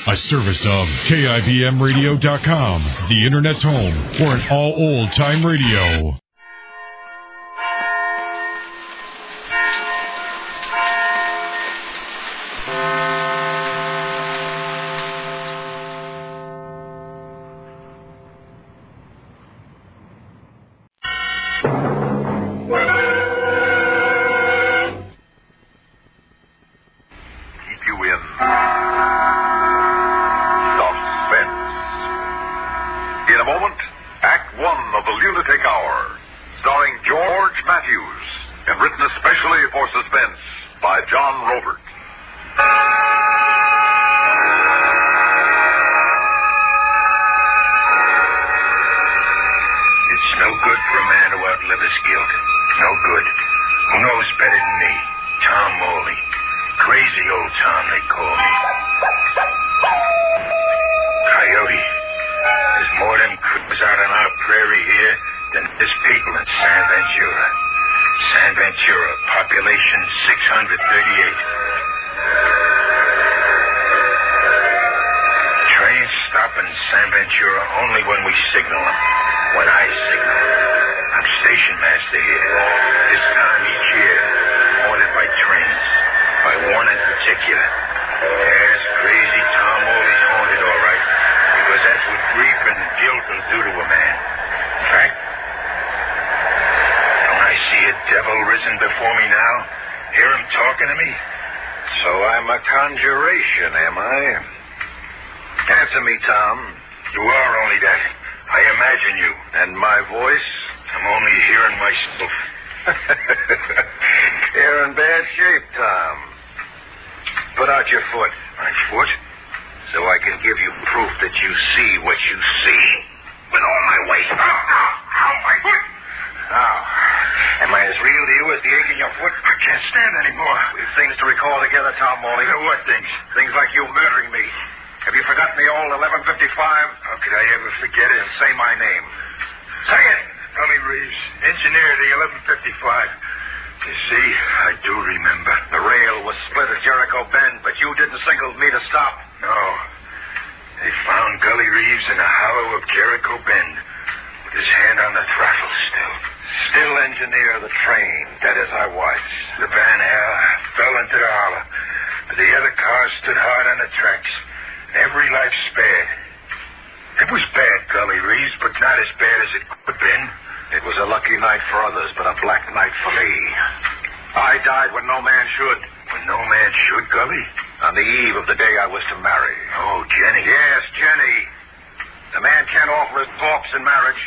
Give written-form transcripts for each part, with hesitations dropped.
A service of KIBMradio.com, the Internet's home for an all old-time radio. In a moment, Act 1 of the Lunatic Hour, starring George Matthews, and written especially for Suspense by John Robert. It's no good for a man to outlive his guilt. No good. Who knows better than me? Tom Morley. Crazy old Tom, they call me. Coyote. There's more of them cripples out on our prairie here than there's people in San Ventura. San Ventura, population 638. Trains stop in San Ventura only when we signal them. When I signal. I'm station master here. This time each year, haunted by trains. By one in particular. Yes, crazy Tom Morley's haunted, all right. Because that's what grief and guilt will do to a man. In fact, don't I see a devil risen before me now? Hear him talking to me? So I'm a conjuration, am I? Answer me, Tom. You are only that. I imagine you. And my voice? I'm only hearing myself. You're in bad shape, Tom. Put out your foot. My foot? So I can give you proof that you see what you see. With all my weight. Ow, my foot. Now, am I as real to you as the ache in your foot? I can't stand anymore. We've things to recall together, Tom Morley. What things? Things like you murdering me. Have you forgotten the old 1155? How could I ever forget it? Say my name. Say it. Gully Reeves, engineer of the 1155. You see, I do remember. The rail was split at Jericho Bend, but you didn't signal me to stop. No. They found Gully Reeves in a hollow of Jericho Bend, with his hand on the throttle still. Still engineer of the train, dead as I was. The van fell into the hollow, but the other cars stood hard on the tracks. Every life spared. It was bad, Gully Reeves, but not as bad as it could have been. It was a lucky night for others, but a black night for me. I died when no man should. When no man should, Gully? On the eve of the day I was to marry. Oh, Jenny. Yes, Jenny. The man can't offer his corpse in marriage.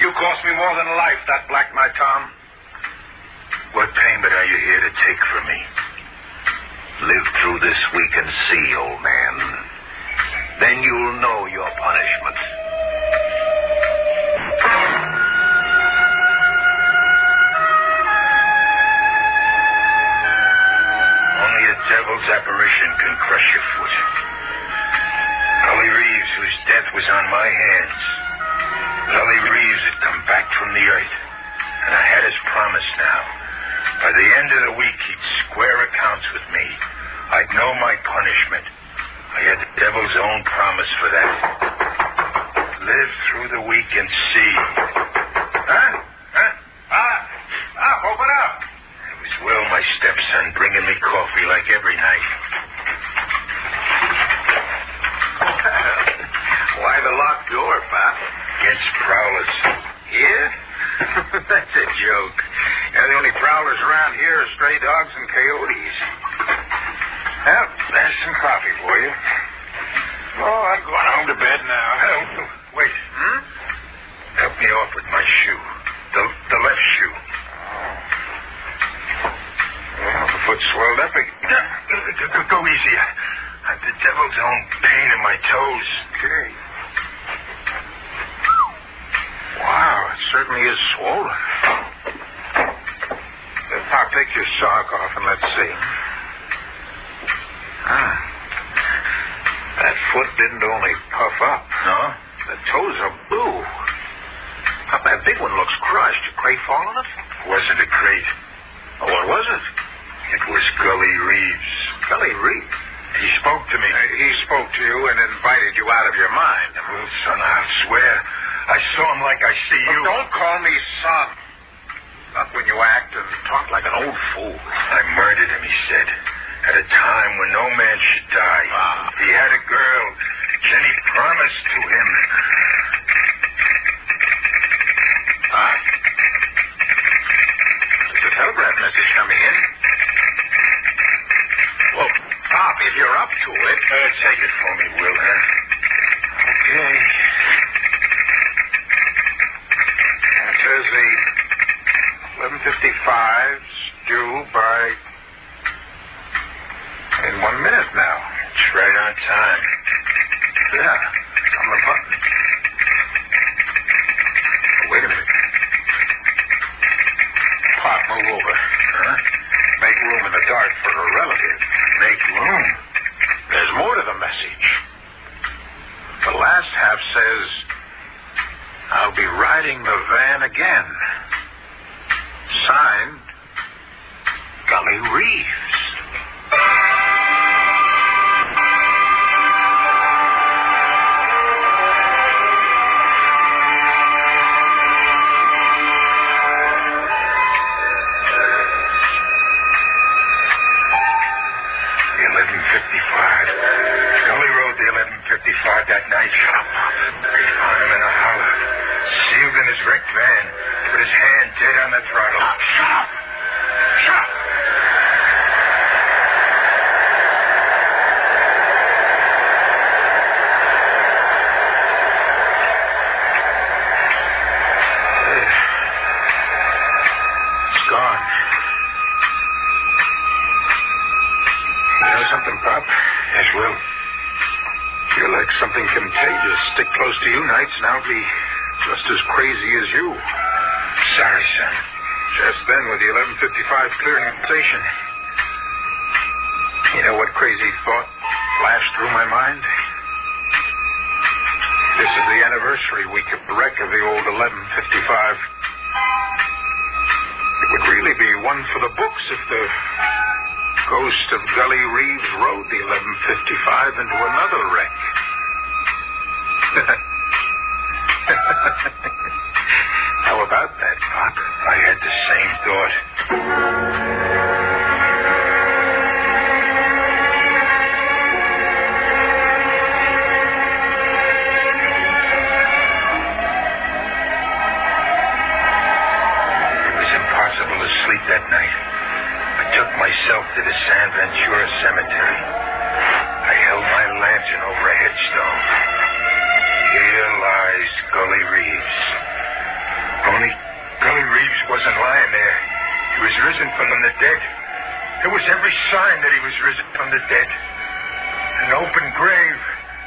You cost me more than life that black night, Tom. What payment are you here to take from me? Live through this week and see, old man. Then you'll know your punishment. Only a devil's apparition can crush your foot. Gully Reeves, whose death was on my hands. Gully Reeves had come back from the earth, and I had his promise now. By the end of the week, he'd square accounts with me. I'd know my punishment. I had the devil's own promise for that. Live through the week and see. Huh? Open up. It was Will, my stepson, bringing me coffee like every night. Why the locked door, Pop? Against prowlers. Yeah? That's a joke. The only prowlers around here are stray dogs and coyotes. Well, there's some coffee for you. Oh, I'm going home to bed now. Wait. Help me off with my shoe. The left shoe. Oh. Well, the foot's swelled up again. Go easy. I've the devil's own pain in my toes. Okay. Wow, it certainly is swollen. Now, take your sock off and let's see. That foot didn't only puff up. No? The toes are blue. That big one looks crushed. A crate fall on it? Wasn't a crate. Oh, what was it? It was Gully Reeves. Gully Reeves? He spoke to me. He spoke to you and invited you out of your mind. Well, son, I'll swear. I saw him like I see you. Don't call me son. Not when you act and talk like an old fool. I murdered him, he said, at a time when no man should die. He had a girl. Jenny promised to him. There's a telegraph message coming in. Well, Pop, if you're up to it... Take it for me, Will, huh? Okay. It says the 11:55's due by... in 1 minute now. It's right on time. Yeah, on the button. Wait a minute. Pop, move over. Huh? Make room in the dark for a relative. Make room? There's more to the message. The last half says, I'll be riding the van again. Signed, Gully Reeves. That night, they found him in a hollow, sealed in his wrecked van, with his hand dead on the throttle. Shut up! Shut up! It's gone. You know something, Pop? Yes, Will. Feel like something contagious stick close to you nights, and I'll be just as crazy as you. Sorry, son. Just then, with the 11:55 clearing the station, you know what crazy thought flashed through my mind? This is the anniversary week of the wreck of the old 11:55. It would really be one for the books if the ghost of Gully Reeves rode the 11:55 into another wreck. How about that, Pop? I had the same thought. It was impossible to sleep that night. I took myself to the San Ventura Cemetery. I held my lantern over a headstone. Here lies Gully Reeves. Only Gully Reeves wasn't lying there. He was risen from the dead. There was every sign that he was risen from the dead. An open grave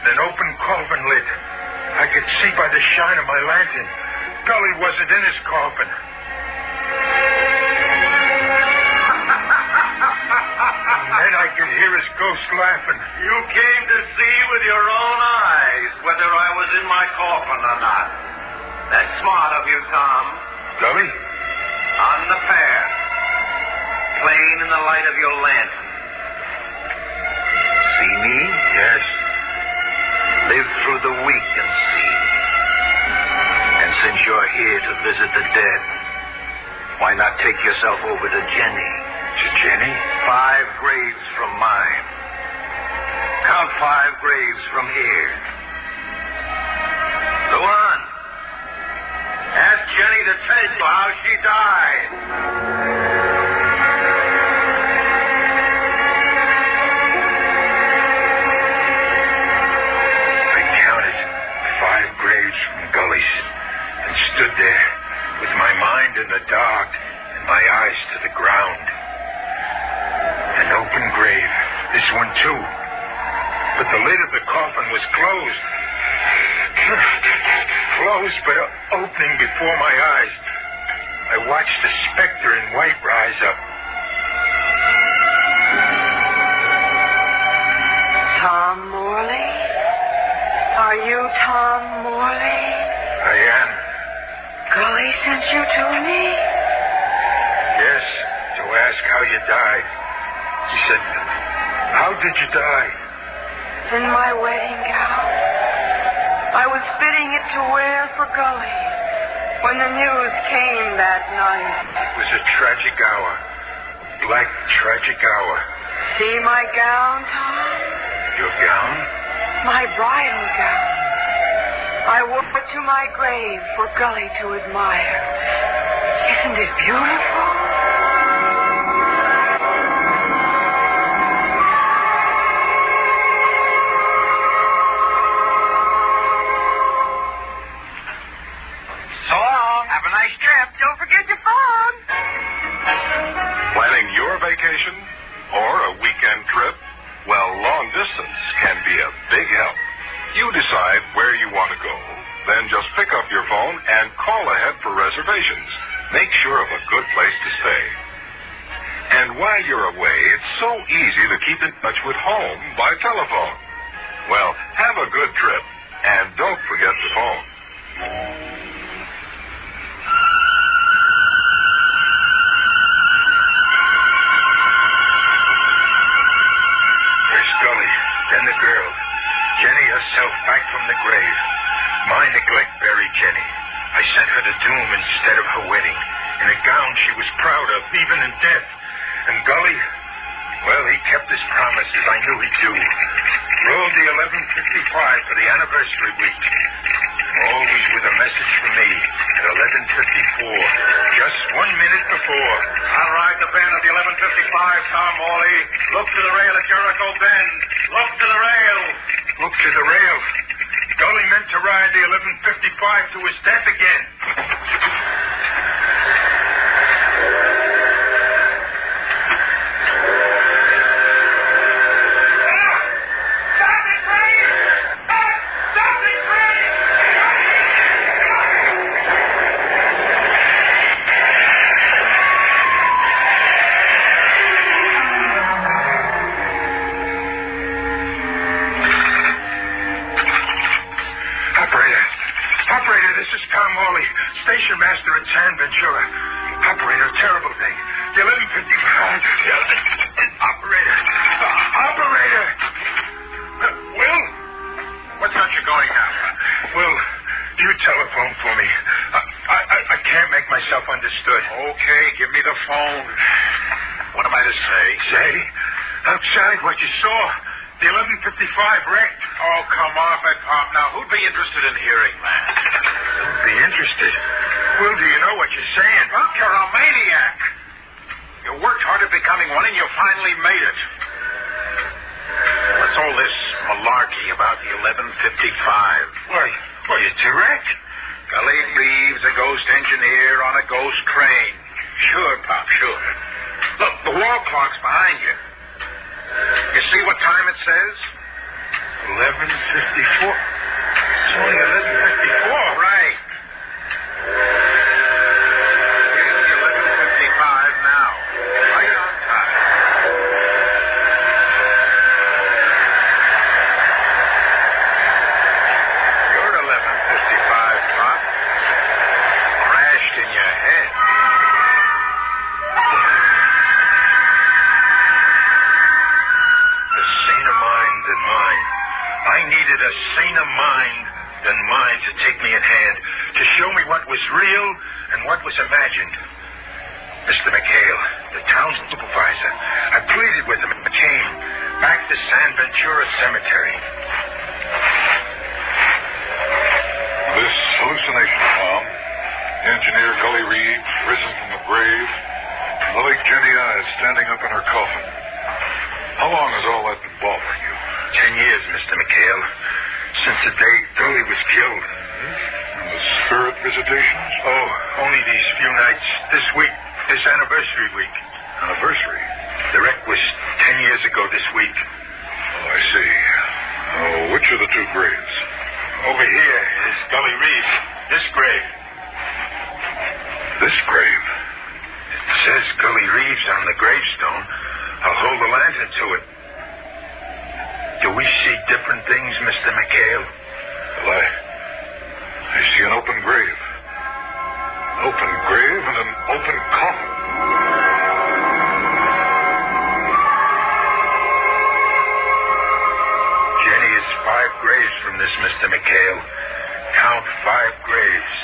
and an open coffin lid. I could see by the shine of my lantern. Gully wasn't in his coffin. And I could hear his ghost laughing. You came to see with your own eyes whether I was in my coffin or not. That's smart of you, Tom. Gully? On the path. Plain in the light of your lantern. See me? Yes. Live through the week and see. And since you're here to visit the dead, why not take yourself over to Jenny? To Jenny? 5 graves from mine. Count 5 graves from here. Go on. Ask Jenny to tell you how she died. I counted 5 graves from Gully's and stood there with my mind in the dark and my eyes to the ground. An open grave. This one, too. But the lid of the coffin was closed. Closed, but opening before my eyes. I watched the specter in white rise up. Tom Morley? Are you Tom Morley? I am. Gully sent you to me? Yes, to ask how you died. He said, how did you die? wedding gown. I was fitting it to wear for Gully when the news came that night. It was a tragic hour. Black tragic hour. See my gown, Tom? Your gown? My bridal gown. I wore it to my grave for Gully to admire. Isn't it beautiful? So long. Have a nice trip. Don't forget your phone. Planning your vacation or a weekend trip? Well, long distance can be a big help. You decide where you want to go, then just pick up your phone and call ahead for reservations. Make sure of a good place to stay. And while you're away, it's so easy to keep in touch with home by telephone. Well, have a good trip, and don't forget the phone. There's Gully, then the girl. Jenny herself back from the grave. My neglect buried Jenny. I sent her to doom instead of her wedding, in a gown she was proud of, even in death. And Gully, well, he kept his promises. I knew he'd do. Rolled the 11:55 for the anniversary week. Always with a message for me at 11:54, just 1 minute before. I'll ride the bend at the 11:55, Tom Morley. Look to the rail at Jericho Bend. Look to the rail. Look to the rail. Gully meant to ride the 11:55 to his death again. Station master at San Ventura. Operator, terrible thing. The 11:55. Operator. Operator. Will? What's got you going now? Will, you telephone for me. I can't make myself understood. Okay, give me the phone. What am I to say? Say? Outside, what you saw. The 11:55 wrecked. Oh, come off it, Pop. Now, who'd be interested in hearing that? Be interested. Will, do you know what you're saying? Pop, you're a maniac. You worked hard at becoming one, and you finally made it. What's all this malarkey about the 11:55? Why, it's a wreck. Gully Reeves, a ghost engineer on a ghost train. Sure, Pop, sure. Look, the wall clock's behind you. You see what time it says? 11:54. It's only 11:54. Right. Here's the 11:55 now. Right on time. Your 11:55, Pop. Crashed in your head. A saner mind than mine. I needed a saner mind than mine to take me in hand, to show me what was real and what was imagined. Mr. McHale, the town supervisor, I pleaded with him and came back to San Ventura Cemetery. This hallucination, Tom. Engineer Gully Reeves, risen from the grave. The late Jenny is standing up in her coffin. How long has all that been bothering you? 10 years, Mr. McHale. Since the day Gully was killed. And the spirit visitations? Oh, only these few nights. This week, this anniversary week. Anniversary? The wreck was 10 years ago this week. Oh, I see. Oh, which of the two graves? Over here is Gully Reeves. This grave. This grave? It says Gully Reeves on the gravestone. I'll hold the lantern to it. Do we see different things, Mr. McHale? Well, I see an open grave. An open grave and an open coffin. Jenny is 5 graves from this, Mr. McHale. Count 5 graves.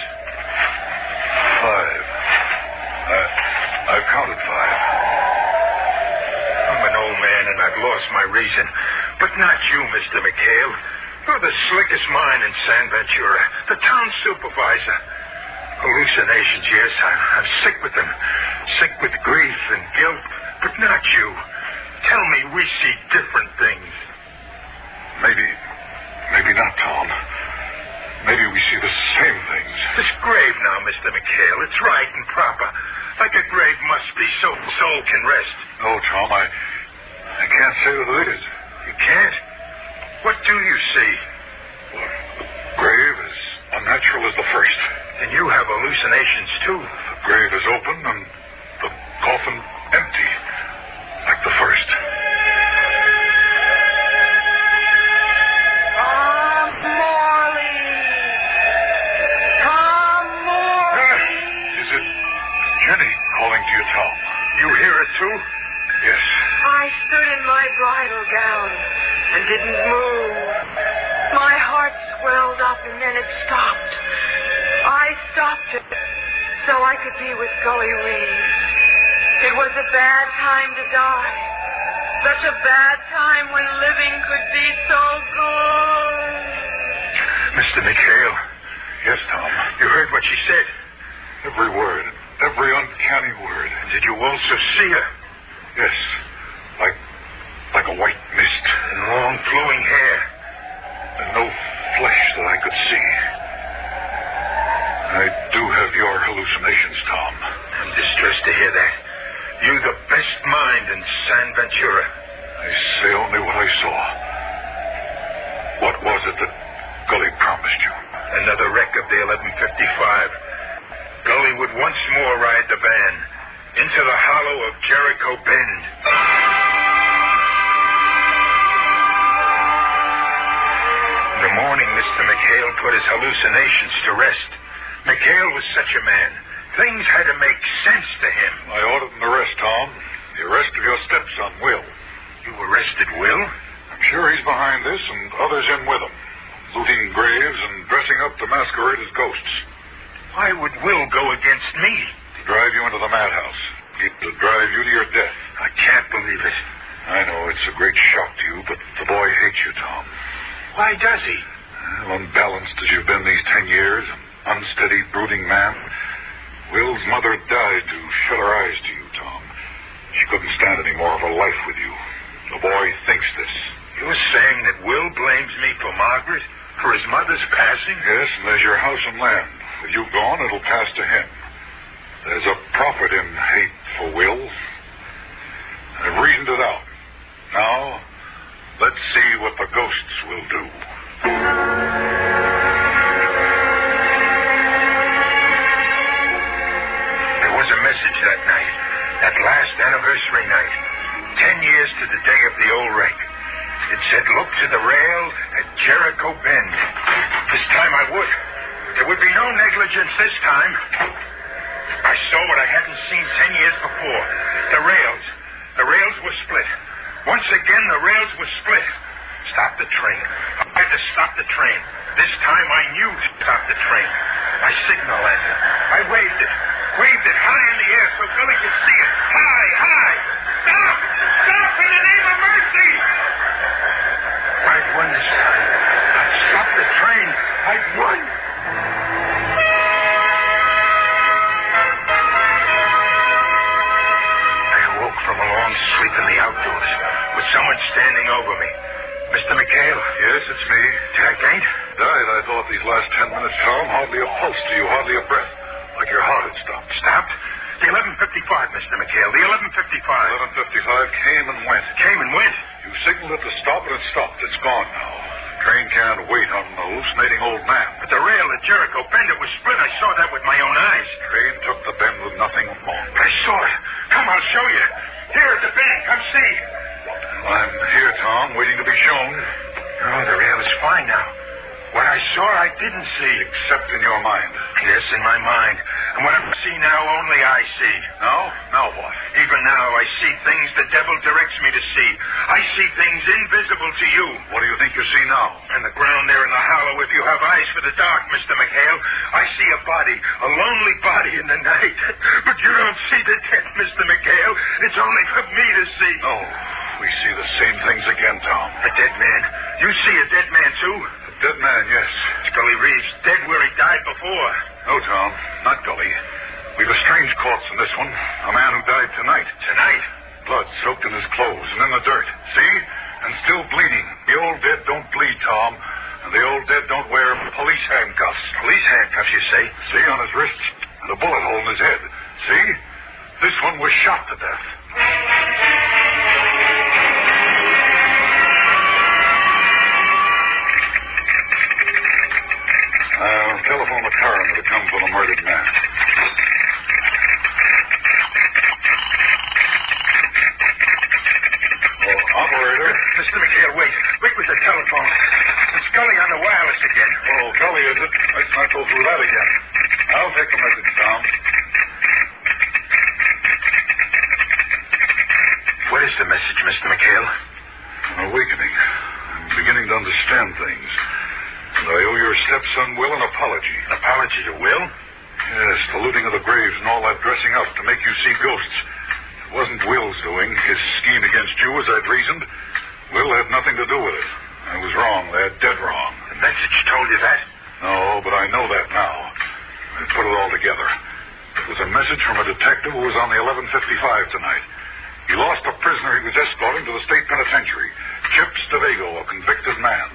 5. I've counted 5. I'm an old man and I've lost my reason. But not you, Mr. McHale. You're the slickest mind in San Ventura. The town supervisor. Hallucinations, yes. I'm sick with them. Sick with grief and guilt. But not you. Tell me we see different things. Maybe not, Tom. Maybe we see the same things. This grave now, Mr. McHale, it's right and proper. Like a grave must be, so the soul can rest. No, Tom, I can't say that it is. You can't? What do you see? Well, the grave is unnatural as the first. And you have hallucinations, too. The grave is open and the coffin empty, like the first. Tom. You hear it, too? Yes. I stood in my bridal gown and didn't move. My heart swelled up and then it stopped. I stopped it so I could be with Gully Reeves. It was a bad time to die. Such a bad time when living could be so good. Mr. McHale. Yes, Tom. You heard what she said? Every word. Every uncanny word. Did you also see her? Yes. Like a white mist. And long flowing hair. And no flesh that I could see. I do have your hallucinations, Tom. I'm distressed to hear that. You the best mind in San Ventura. I say only what I saw. What was it that Gully promised you? Another wreck of the 1155. Gully would once more ride the van into the hollow of Jericho Bend. In the morning, Mr. McHale put his hallucinations to rest. McHale was such a man. Things had to make sense to him. I ordered an arrest, Tom. The arrest of your stepson, Will. You arrested Will? I'm sure he's behind this and others in with him. Looting graves and dressing up to masquerade as ghosts. Why would Will go against me? To drive you into the madhouse. To drive you to your death. I can't believe it. I know it's a great shock to you, but the boy hates you, Tom. Why does he? Well, unbalanced as you've been these 10 years, an unsteady, brooding man. Will's mother died to shut her eyes to you, Tom. She couldn't stand any more of a life with you. The boy thinks this. You're saying that Will blames me for Margaret? For his mother's passing? Yes, and there's your house and land. With you gone, it'll pass to him. There's a profit in hate for Will. I've reasoned it out. Now, let's see what the ghosts will do. There was a message that night, that last anniversary night. 10 years to the day of the old wreck. It said, look to the rail at Jericho Bend. This time I would. There would be no negligence this time. I saw what I hadn't seen 10 years before. The rails. The rails were split. Once again, the rails were split. Stop the train. I had to stop the train. This time I knew to stop the train. I signaled at it. I waved it. Waved it high in the air so Billy could see it. High, high. Stop! Stop in the name of mercy! I'd won this time. I'd stopped the train. I'd won. I awoke from a long sleep in the outdoors with someone standing over me. Mr. McHale? Yes, it's me. Did I faint? Died, I thought, these last 10 minutes, Tom. Hardly a pulse to you, hardly a breath. Like your heart had stopped. Stopped? The 1155, Mr. McHale. The 1155. 1155 came and went. Came and went? You signaled it to stop and it stopped. It's gone now. Train can't wait on an hallucinating old man. But the rail at Jericho Bend, it was split. I saw that with my own eyes. Train took the bend with nothing wrong. But I saw it. Come, I'll show you. Here at the bend. Come see. I'm here, Tom, waiting to be shown. Oh, the rail is fine now. What I saw sure I didn't see. Except in your mind. Yes, in my mind. And what I see now, only I see. Now? Now what? Even now, I see things the devil directs me to see. I see things invisible to you. What do you think you see now? And the ground there in the hollow, if you have eyes for the dark, Mr. McHale, I see a body, a lonely body in the night. But you don't see the dead, Mr. McHale. It's only for me to see. No, we see the same things again, Tom. A dead man? You see a dead man, too? A dead man, yes. Scully Reeves, dead where he died before. No, Tom, not Gully. We've a strange corpse in this one. A man who died tonight. Tonight? Blood soaked in his clothes and in the dirt. See? And still bleeding. The old dead don't bleed, Tom. And the old dead don't wear police handcuffs. Police handcuffs, you say? See, on his wrists. And a bullet hole in his head. See? This one was shot to death. I'll telephone the coroner to come for the murdered man. Operator. Mr. McHale, wait. Wait with the telephone. It's Scully on the wireless again. Oh, Gully, is it? Let's not go through that again. I'll take the message, Tom. What is the message, Mr. McHale? I'm awakening. I'm beginning to understand things. And I owe your stepson Will an apology. An apology to Will? Yes, the looting of the graves and all that dressing up to make you see ghosts. It wasn't Will's doing. His scheme against you, as I'd reasoned. Will had nothing to do with it. I was wrong. They're dead wrong. The message told you that? No, but I know that now. I put it all together. It was a message from a detective who was on the 1155 tonight. He lost a prisoner he was escorting to the state penitentiary. Chip Stavago, a convicted man.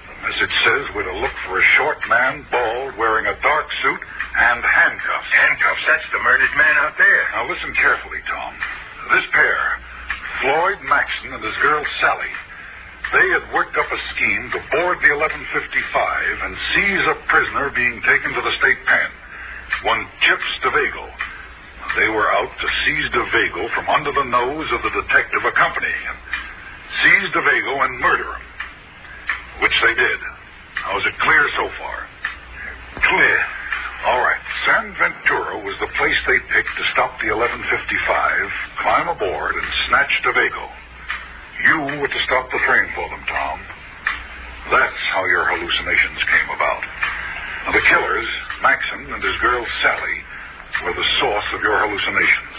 The message says we're to look for a short man, bald, wearing a dark suit and handcuffs. Handcuffs? That's the murdered man out there. Now listen carefully, Tom. This pair, Floyd Maxson and his girl Sally, they had worked up a scheme to board the 1155 and seize a prisoner being taken to the state pen. One Chip Stavago. They were out to seize DeVago from under the nose of the detective accompanying him. Seize DeVago and murder him. Which they did. Now, is it clear so far? Clear. All right. San Ventura was the place they picked to stop the 1155, climb aboard, and snatch DeVago. You were to stop the train for them, Tom. That's how your hallucinations came about. Now, the killers, Maxson and his girl Sally, were the source of your hallucinations.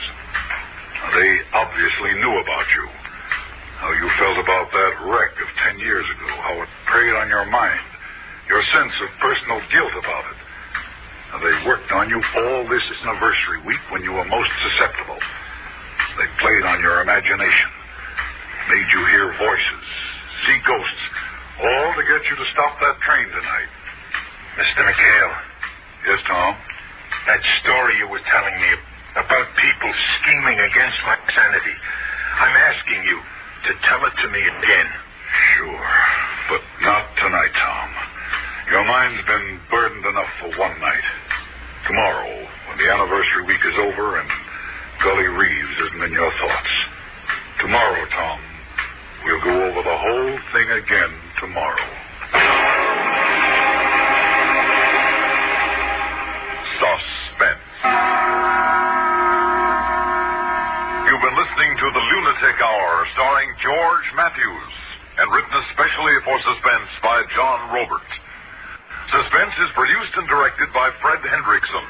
Now, they obviously knew about you. How you felt about that wreck of 10 years ago, how it preyed on your mind, your sense of personal guilt about it. Now, they worked on you all this anniversary week when you were most susceptible. They played on your imagination, made you hear voices, see ghosts, all to get you to stop that train tonight. Mr. McHale. Yes, Tom? That story you were telling me about people scheming against my sanity, I'm asking you to tell it to me again. Sure, but not tonight, Tom. Your mind's been burdened enough for one night. Tomorrow, when the anniversary week is over and Gully Reeves isn't in your thoughts. Tomorrow, Tom, we'll go over the whole thing again tomorrow. Suspense. You've been listening to the Lunatic Hour, starring George Matthews, and written especially for Suspense by John Robert. Suspense is produced and directed by Fred Hendrickson.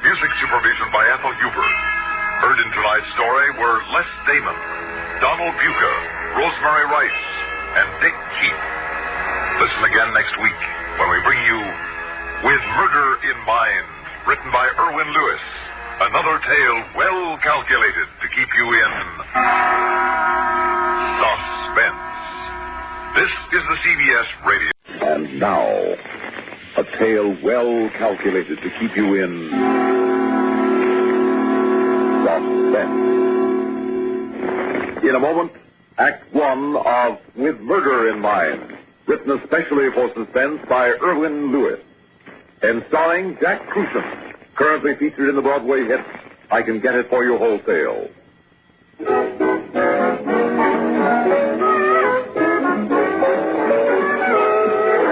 Music supervision by Ethel Huber. Heard in tonight's story were Les Damon, Donald Buca, Rosemary Rice, and Dick Keith. Listen again next week when we bring you With Murder in Mind, written by Erwin Lewis. Another tale well calculated to keep you in suspense. This is the CBS Radio. And now, a tale well calculated to keep you in suspense. In a moment, Act One of With Murder in Mind, written especially for Suspense by Erwin Lewis, and starring Jack Crucian, currently featured in the Broadway hit, I Can Get It For You Wholesale.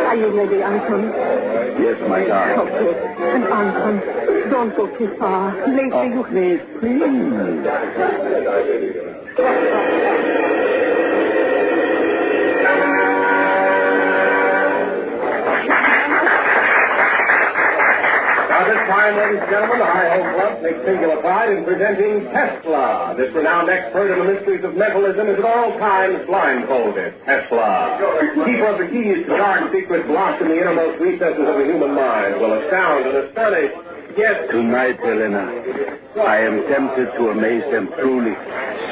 Are you ready, Anton? Yes, my darling. Oh, good. And Anton, don't go too far. Later you... Please. Now, this time, ladies and gentlemen, the High Home Club takes singular pride in presenting Tesla. This renowned expert in the mysteries of mentalism is at all times blindfolded. Tesla, keeper of the keys to dark secrets locked in the innermost recesses of the human mind, will astound and astonish. Yes. Tonight, Helena, I am tempted to amaze them truly.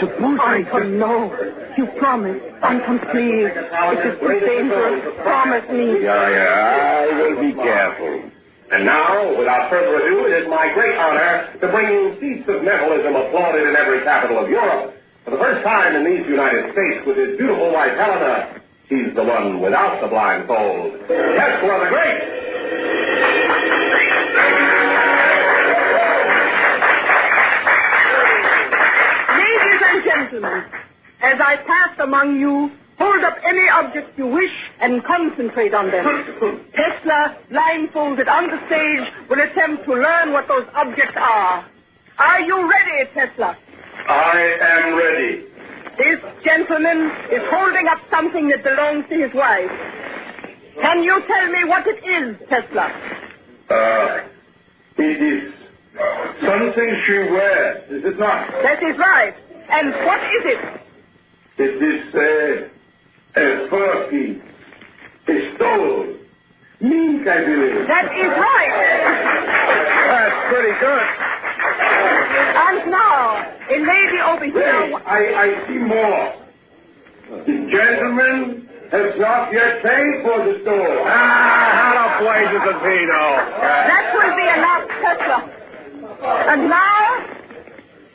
Suppose Anton, no. You promised. Anton, please. It is too dangerous. Promise me. Yeah, I will be careful. And now, without further ado, it is my great honor to bring you feats of mentalism applauded in every capital of Europe. For the first time in these United States, with his beautiful wife, Helena. She's the one without the blindfold. Tesla the Great! Ladies and gentlemen, as I pass among you, hold up any object you wish and concentrate on them. Tesla, blindfolded on the stage, will attempt to learn what those objects are. Are you ready, Tesla? I am ready. This gentleman is holding up something that belongs to his wife. Can you tell me what it is, Tesla? It is something she wears, is it not? That is right. And what is it? It is a fur piece. A stole. Mink, I believe. That is right. That's pretty good. And now, a lady over here... Wait, I see more. The gentleman has not yet paid for the stole. How the blazes does he know? That will be enough, Tesla. And now,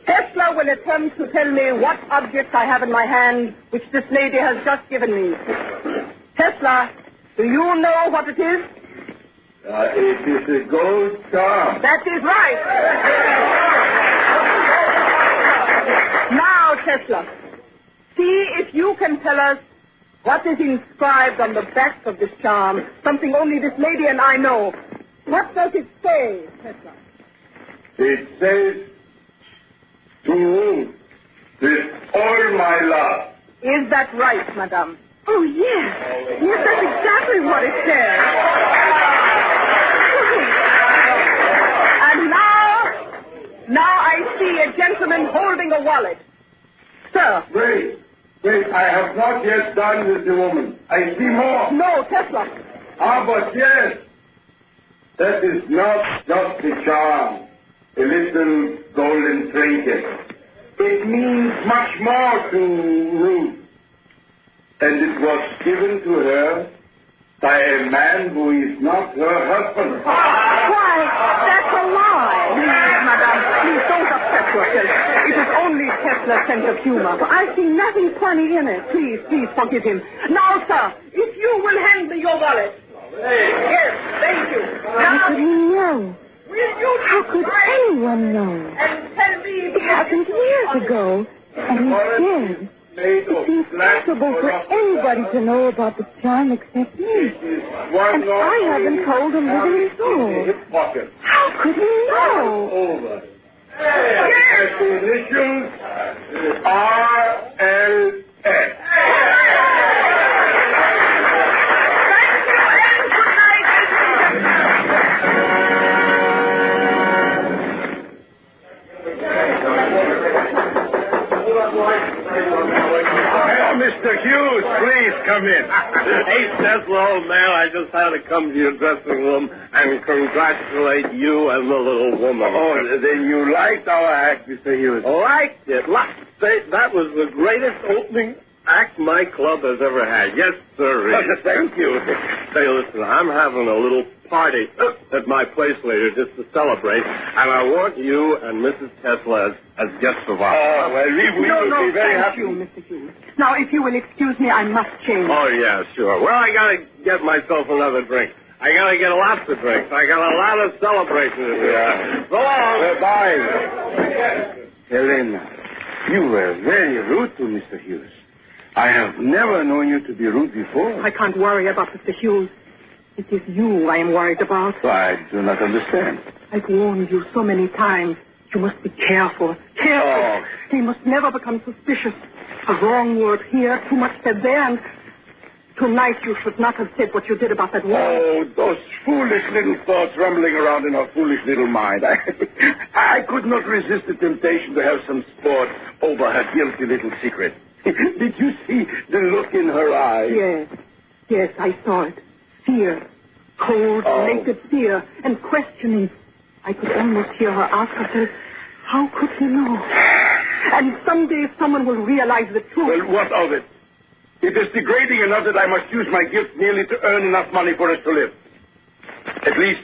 Tesla will attempt to tell me what object I have in my hand, which this lady has just given me. Tesla, do you know what it is? It is a gold charm. That is right. Now, Tesla, see if you can tell us what is inscribed on the back of this charm, something only this lady and I know. What does it say, Tesla? It says, to you, with all my love. Is that right, madame? Oh, yes. Yes, that's exactly what it says. And now I see a gentleman holding a wallet. Sir. Wait, I have not yet done with the woman. I see more. No, Tesla. But yes. That is not just a charm. A little golden trinket. It means much more to Ruth. And it was given to her by a man who is not her husband. Why, that's a lie. Please, madame, please don't upset yourself. It is only Tesla's sense of humor. I see nothing funny in it. Please forgive him. Now, sir, if you will hand me your wallet. Yes, thank you. How could he know? Will you How could anyone know? and tell me It happened years ago, and he's dead. It's impossible for anybody to know about the charm except me. And I haven't told a living soul. How could he know? Over. Yes. The initials R.L.S. Mr. Hughes, please come in. Hey, Tesla, old man, I just had to come to your dressing room and congratulate you and the little woman. Oh, then you liked our act, Mr. Hughes. Liked it. That was the greatest opening act my club has ever had. Yes, sir. Thank you. Say, listen, I'm having a little party at my place later just to celebrate, and I want you and Mrs. Tesla as guests of ours. Well, we will be very happy. Thank you, Mr. Hughes. Now, if you will excuse me, I must change. Oh, yeah, sure. Well, I got to get myself another drink. I got to get lots of drinks. I got a lot of celebration to do. So long. Goodbye. Helena, you were very rude to Mr. Hughes. I have never known you to be rude before. I can't worry about Mr. Hughes. It is you I am worried about. I do not understand. I've warned you so many times. You must be careful. Careful. Oh. He must never become suspicious. A wrong word here, too much said there, and tonight you should not have said what you did about that woman. Oh, those foolish little thoughts rumbling around in her foolish little mind. I could not resist the temptation to have some sport over her guilty little secret. Did you see the look in her eyes? Yes, I saw it. Fear. Cold, naked fear, and questioning. I could almost hear her ask herself, how could he know? And someday someone will realize the truth. Well, what of it? It is degrading enough that I must use my gift merely to earn enough money for us to live. At least,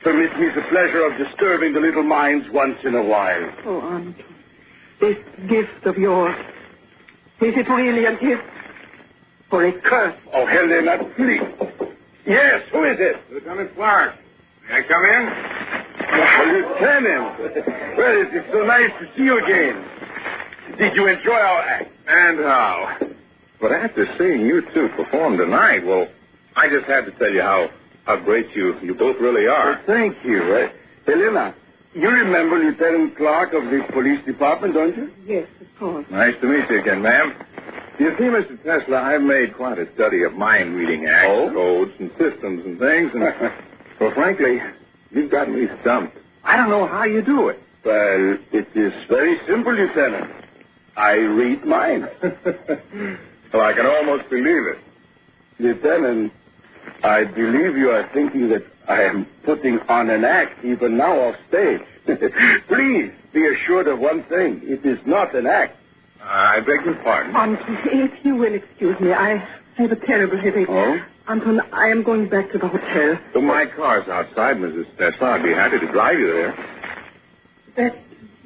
permit me the pleasure of disturbing the little minds once in a while. Oh, Aunt, this gift of yours, is it really a gift? Or a curse? Oh, Helena, please. Yes, who is it? Lieutenant Clark. May I come in? Lieutenant. Well, it is so nice to see you again. Did you enjoy our act? And how? But after seeing you two perform tonight, well, I just had to tell you how great you both really are. Well, thank you. Helena, you remember Lieutenant Clark of the police department, don't you? Yes, of course. Nice to meet you again, ma'am. You see, Mr. Tesla, I've made quite a study of mind-reading acts, codes, and systems and things, and, well, frankly, you've got me stumped. I don't know how you do it. Well, it is very simple, Lieutenant. I read minds. Well, I can almost believe it. Lieutenant, I believe you are thinking that I am putting on an act even now off stage. Please be assured of one thing. It is not an act. I beg your pardon. Aunt, if you will excuse me, I have a terrible headache. Oh? Anton, I am going back to the hotel. So my car's outside, Mrs. Tesla. I'd be happy to drive you there. That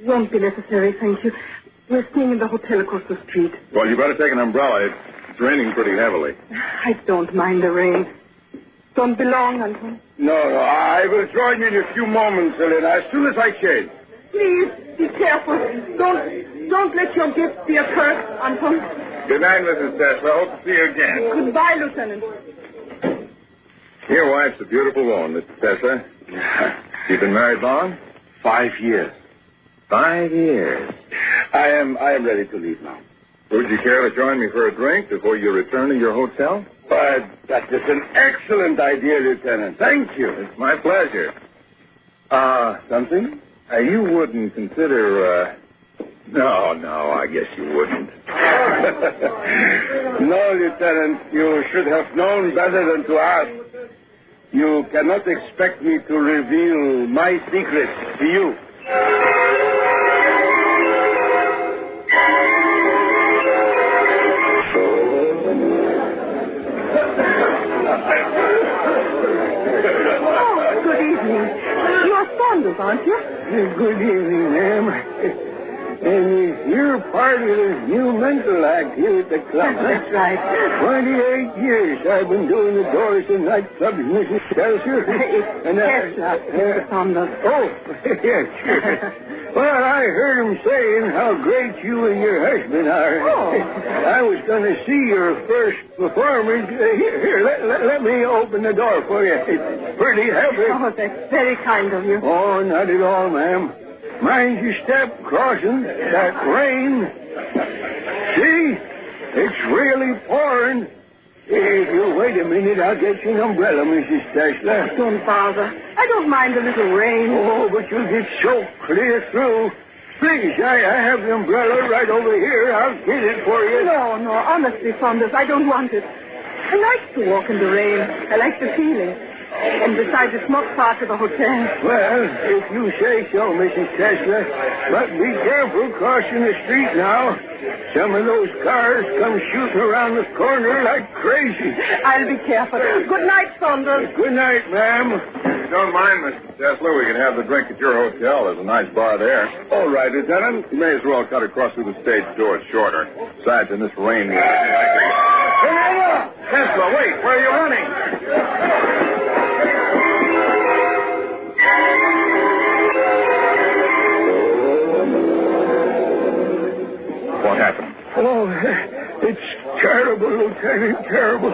won't be necessary, thank you. We're staying in the hotel across the street. Well, you better take an umbrella. It's raining pretty heavily. I don't mind the rain. Don't be long, Anton. No, I will join you in a few moments, Helena, as soon as I change. Please, be careful. Don't let your gift be a curse, Anton. Good night, Mrs. Tesla. Hope to see you again. Goodbye, Lieutenant. Your wife's a beautiful woman, Mr. Tesla. You've been married long? 5 years. 5 years. I am ready to leave now. Would you care to join me for a drink before you return to your hotel? But that is an excellent idea, Lieutenant. Thank you. It's my pleasure. Something? You wouldn't consider, No, I guess you wouldn't. No, Lieutenant, you should have known better than to ask. You cannot expect me to reveal my secrets to you. Oh, good evening. You're Saunders, aren't you? Good evening, ma'am. And you're part of this new mental act here at the club. That's right. 28 years I've been doing the doors and nightclubs, Mrs. Stelzer. It's Tesla, Mr. Saunders. Oh, yes, sure. Well, I heard him saying how great you and your husband are. Oh. I was going to see your first performance. Here, let me open the door for you. It's pretty heavy. Oh, that's very kind of you. Oh, not at all, ma'am. Mind your step crossing that rain. See? It's really pouring. If you'll wait a minute, I'll get you an umbrella, Mrs. Tesla. Don't bother. I don't mind a little rain. Oh, but you'll get soaked clear through. Please, I have the umbrella right over here. I'll get it for you. No, honestly, Saunders, I don't want it. I like to walk in the rain. I like the feeling. And besides, it's not far to the hotel. Well, if you say so, Mrs. Tesla. But be careful crossing the street now. Some of those cars come shooting around the corner like crazy. I'll be careful. Good night, Saunders. Good night, ma'am. If you don't mind, Mr. Tesla, we can have the drink at your hotel. There's a nice bar there. All right, Lieutenant. You may as well cut across through the stage door. It's shorter. Besides, in this rain... Helena! Tesla, wait. Where are you running? What happened? Oh, it's terrible, Lieutenant, terrible.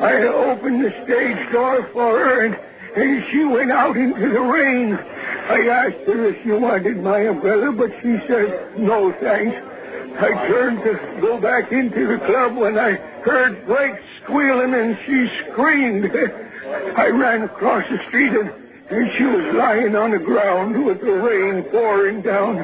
I hope opened the stage door for her, and she went out into the rain. I asked her if she wanted my umbrella, but she said, no, thanks. I turned to go back into the club when I heard Blake squealing, and she screamed. I ran across the street, and she was lying on the ground with the rain pouring down.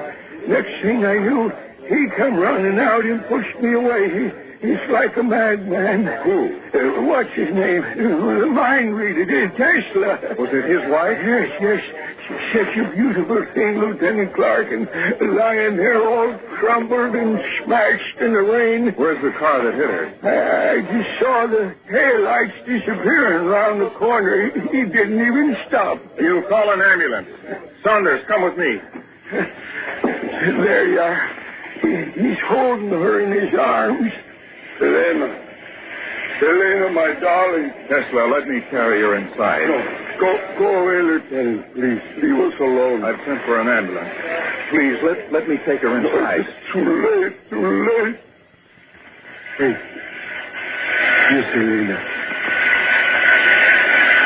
Next thing I knew, he come running out and pushed me away. He's like a madman. Who? What's his name? The mind reader, Tesla. Was it his wife? Yes. She's such a beautiful thing, Lieutenant Clark, and lying there all crumbled and smashed in the rain. Where's the car that hit her? I just saw the taillights disappearing around the corner. He didn't even stop. You call an ambulance. Saunders, come with me. There you are. He's holding her in his arms. Helena, my darling. Tesla, let me carry her inside. No. Go away, Lieutenant. Please, leave us alone. I've sent for an ambulance. Please, let me take her inside. No, it's too late. Hey. Yes, Helena.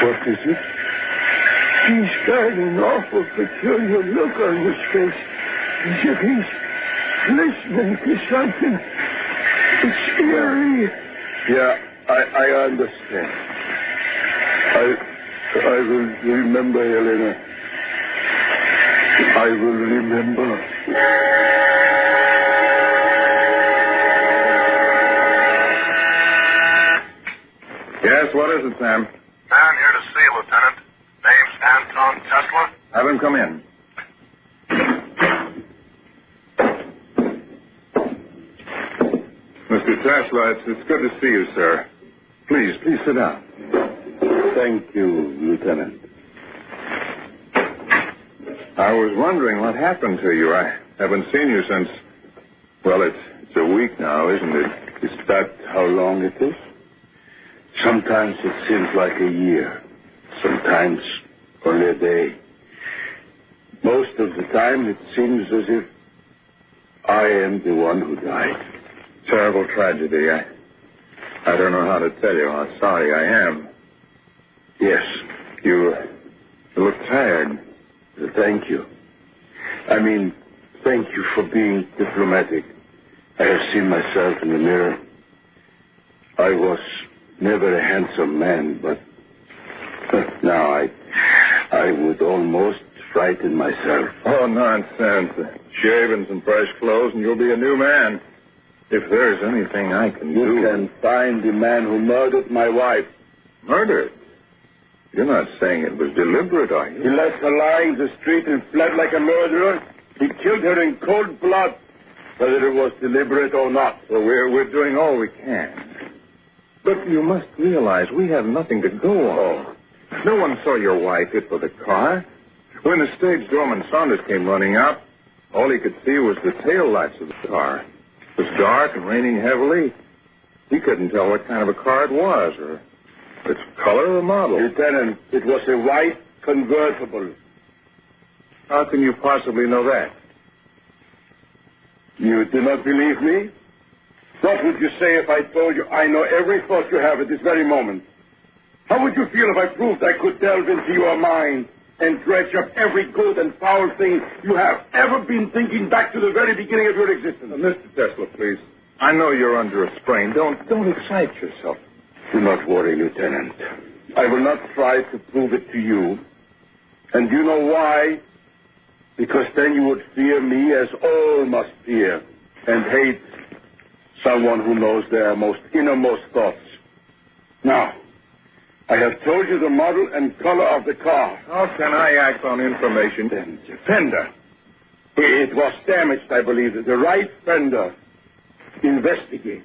What is it? He's got an awful peculiar look on his face, as if he's listening to something. It's scary. Yeah, I understand. I will remember, Helena. I will remember. Yes, what is it, Sam? Man here to see you, Lieutenant. Name's Anton Tesla. Have him come in. Mr. Tesla, it's good to see you, sir. Please sit down. Thank you, Lieutenant. I was wondering what happened to you. I haven't seen you since, well, it's a week now, isn't it? Is that how long it is? Sometimes it seems like a year. Sometimes only a day. Most of the time it seems as if I am the one who died. Terrible tragedy. I don't know how to tell you how sorry I am. Yes. You look tired. Thank you. I mean, thank you for being diplomatic. I have seen myself in the mirror. I was never a handsome man, but now I would almost frighten myself. Oh, nonsense. Shave and some fresh clothes and you'll be a new man. If there's anything I can do... You can find the man who murdered my wife. Murdered? You're not saying it was deliberate, are you? He left her lying in the street and fled like a murderer. He killed her in cold blood, whether it was deliberate or not. Well, we're doing all we can. But you must realize we have nothing to go on. No one saw your wife hit with a car. When the stage doorman Saunders came running out, all he could see was the tail lights of the car. It was dark and raining heavily. He couldn't tell what kind of a car it was, or its color or model. Lieutenant, it was a white convertible. How can you possibly know that? You do not believe me? What would you say if I told you I know every thought you have at this very moment? How would you feel if I proved I could delve into your mind and dredge up every good and foul thing you have ever been thinking back to the very beginning of your existence? Mr. Tesla, please. I know you're under a strain. Don't excite yourself. Do not worry, Lieutenant. I will not try to prove it to you. And you know why? Because then you would fear me as all must fear and hate someone who knows their most innermost thoughts. Now, I have told you the model and color of the car. How can I act on information? Then the fender. It was damaged, I believe. The right fender. Investigate.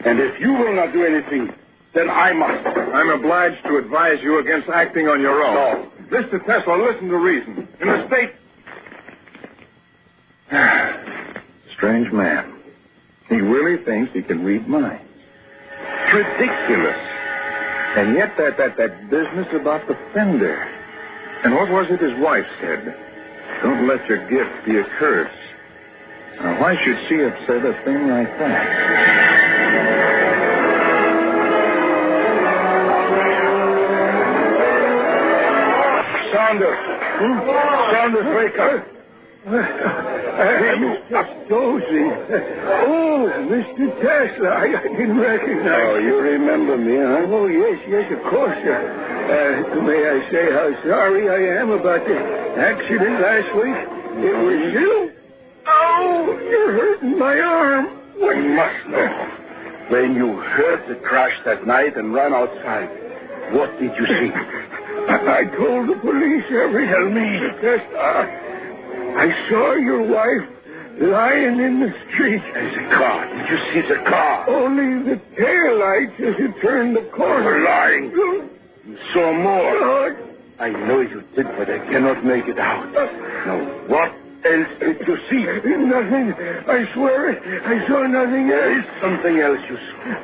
And if you will not do anything, then I must. I'm obliged to advise you against acting on your own. No. Mr. Tesla, listen to reason. In the state... Strange man. He really thinks he can read minds. Ridiculous. And yet that business about the fender. And what was it his wife said? Don't let your gift be a curse. Now, why should she have said a thing like that? Saunders. Saunders, wake up. Mr. Dozy. Oh, Mr. Tesla. I didn't recognize you. Oh, you remember me, huh? Oh, yes, of course, sir. May I say how sorry I am about the accident last week? It was you. Oh, you're hurting my arm. What? You must know. When you heard the crash that night and ran outside, what did you see? I told the police everything. Mr. Tesla. I saw your wife lying in the street. There's a car. Did you see the car? Only the tail lights as you turned the corner. You're lying. You saw more. God. I know you did, but I cannot make it out. Now, what else did you see? Nothing. I swear it. I saw nothing else. There is something else you saw.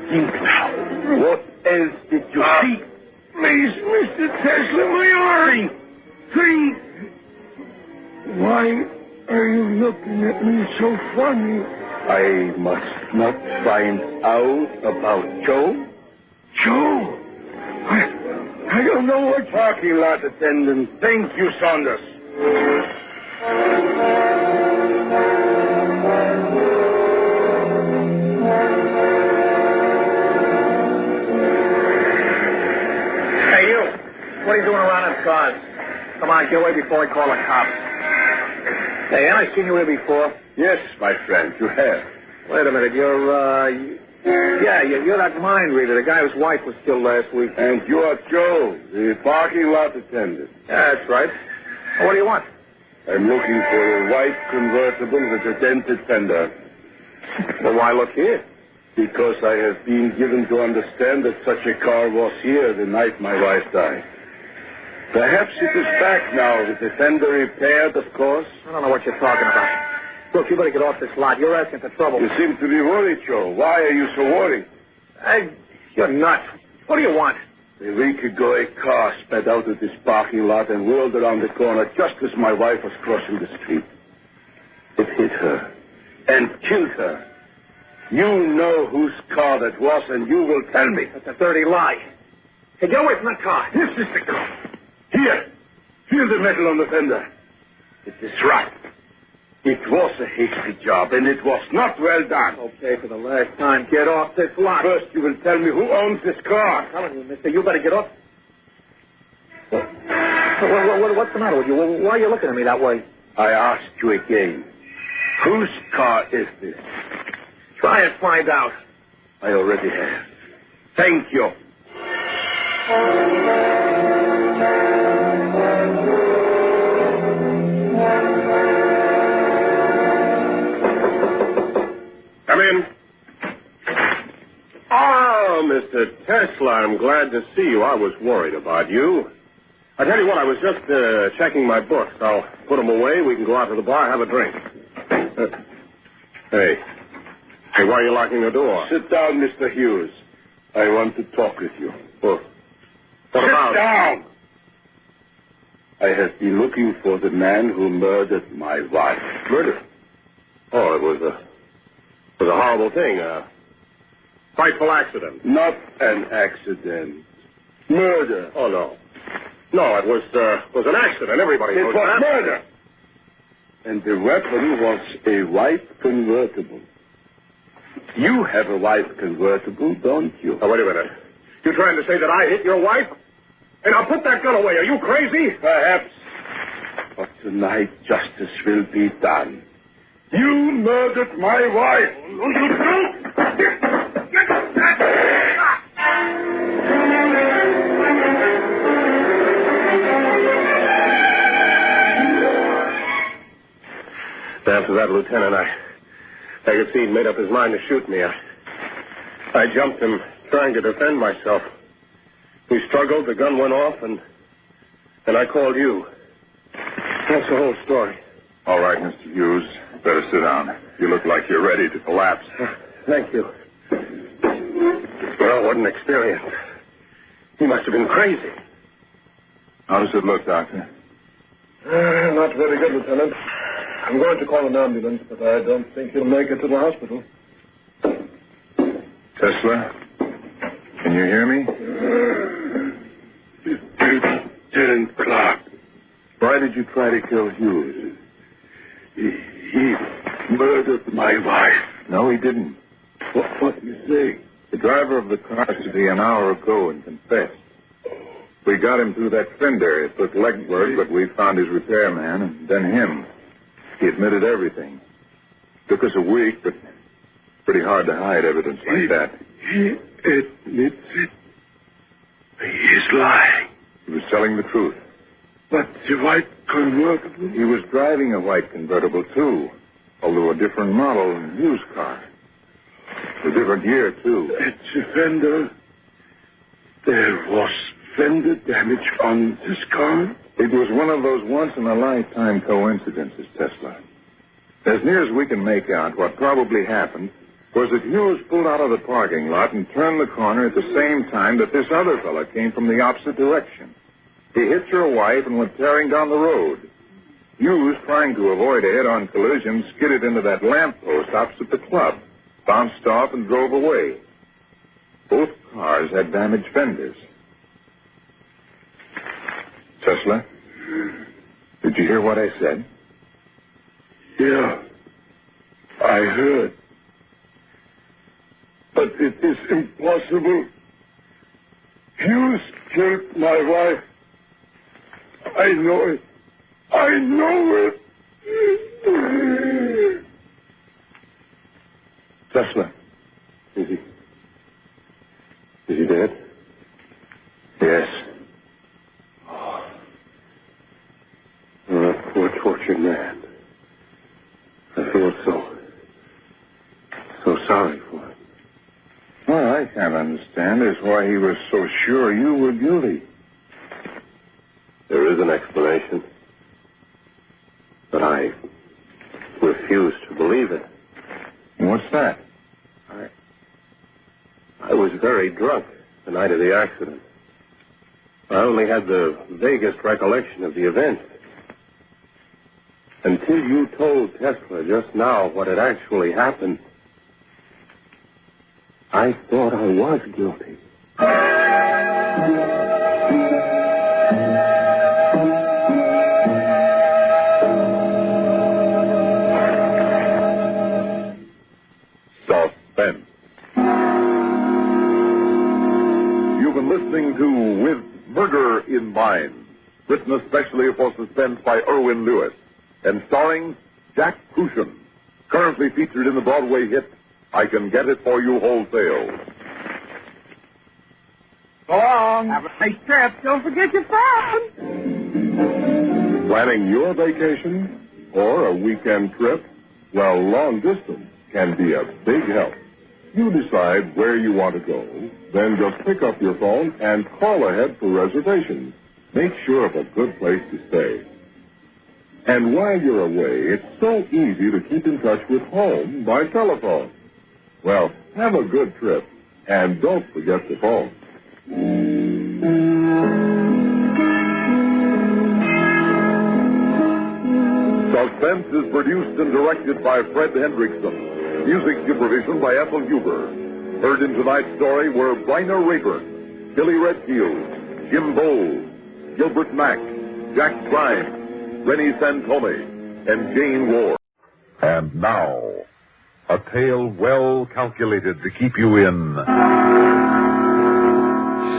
Think now. What else did you see? Please, Mr. Tesla, my arm. Think. Why are you looking at me so funny? I must not find out about Joe. Joe? I don't know what... Parking lot attendant. Thank you, Saunders. Hey, you. What are you doing around in cars? Come on, get away before I call the cops. Hey, haven't I seen you here before? Yes, my friend, you have. Wait a minute, you're that mind reader, the guy whose wife was killed last week. And you are Joe, the parking lot attendant. Yeah, that's right. Well, what do you want? I'm looking for a white convertible with a dented fender. Well, why look here? Because I have been given to understand that such a car was here the night my wife died. Perhaps it is back now with the fender repaired, of course. I don't know what you're talking about. Look, you better get off this lot. You're asking for trouble. You seem to be worried, Joe. Why are you so worried? You're nuts. What do you want? A week ago, a car sped out of this parking lot and whirled around the corner just as my wife was crossing the street. It hit her and killed her. You know whose car that was, and you will tell me. That's a dirty lie. Hey, get away from that car. This is the car. Here. Feel the metal on the fender. It is right. It was a hasty job, and it was not well done. Okay, for the last time, get off this lot. First, you will tell me who owns this car. I'm telling you, mister, you better get off. What's the matter with you? Why are you looking at me that way? I ask you again. Whose car is this? Try and find out. I already have. Thank you. Come in. Oh, Mr. Tesla, I'm glad to see you. I was worried about you. I tell you what, I was just checking my books. I'll put them away. We can go out to the bar, have a drink. Hey, why are you locking the door? Sit down, Mr. Hughes. I want to talk with you. What about? Sit down! I have been looking for the man who murdered my wife. Murder? Oh, it was a horrible thing. A frightful accident. Not an accident. Murder. Oh, no. No, it was an accident. Everybody knows that. It was murder. And the weapon was a white convertible. You have a white convertible, don't you? Oh, wait a minute. You trying to say that I hit your wife? And I'll put that gun away. Are you crazy? Perhaps. But tonight justice will be done. You murdered my wife. No, you don't. After that, Lieutenant, I could see he'd made up his mind to shoot me. I jumped him, trying to defend myself. We struggled, the gun went off, and I called you. That's the whole story. All right, Mr. Hughes. Better sit down. You look like you're ready to collapse. Thank you. Well, what an experience. He must have been crazy. How does it look, Doctor? Not very good, Lieutenant. I'm going to call an ambulance, but I don't think he'll make it to the hospital. Tesla, can you hear me? Lieutenant Clark. you try to kill Hughes? He murdered my wife. No, he didn't. What do you say? The driver of the car should be an hour ago and confessed. We got him through that fender. It took legwork, but we found his repairman and then him. He admitted everything. Took us a week, but pretty hard to hide evidence like that. He admits it. He's lying. He was telling the truth. But the white convertible? He was driving a white convertible, too, although a different model and used car. A different year, too. At the fender, there was fender damage on this car? It was one of those once-in-a-lifetime coincidences, Tesla. As near as we can make out, what probably happened was that Hughes pulled out of the parking lot and turned the corner at the same time that this other fella came from the opposite direction. He hit your wife and went tearing down the road. Hughes, trying to avoid a head-on collision, skidded into that lamppost opposite the club, bounced off, and drove away. Both cars had damaged fenders. Tesla, did you hear what I said? Yeah, I heard. But it is impossible. Hughes killed my wife. I know it. I know it. Tesla, is he dead? Yes. Oh, that poor tortured man. I feel so sorry for him. What I can't understand is why he was so sure you were guilty. There is an explanation, but I refuse to believe it. What's that? I was very drunk the night of the accident. I only had the vaguest recollection of the event. Until you told Tesla just now what had actually happened, I thought I was guilty. Suspense. You've been listening to With Murder in Mind, written especially for Suspense by Irwin Lewis, and starring Jack Crucian, currently featured in the Broadway hit I Can Get It For You Wholesale. So long. Have a nice trip. Don't forget your phone. Planning your vacation or a weekend trip? Well, long distance can be a big help. You decide where you want to go, then just pick up your phone and call ahead for reservations. Make sure of a good place to stay. And while you're away, it's so easy to keep in touch with home by telephone. Well, have a good trip, and don't forget the phone. Suspense is produced and directed by Fred Hendrickson. Music supervision by Ethel Huber. Heard in tonight's story were Bryna Rayburn, Billy Redfield, Jim Bowles, Gilbert Mack, Jack Grimes, Rennie Santoni, and Jane Ward. And now, a tale well calculated to keep you in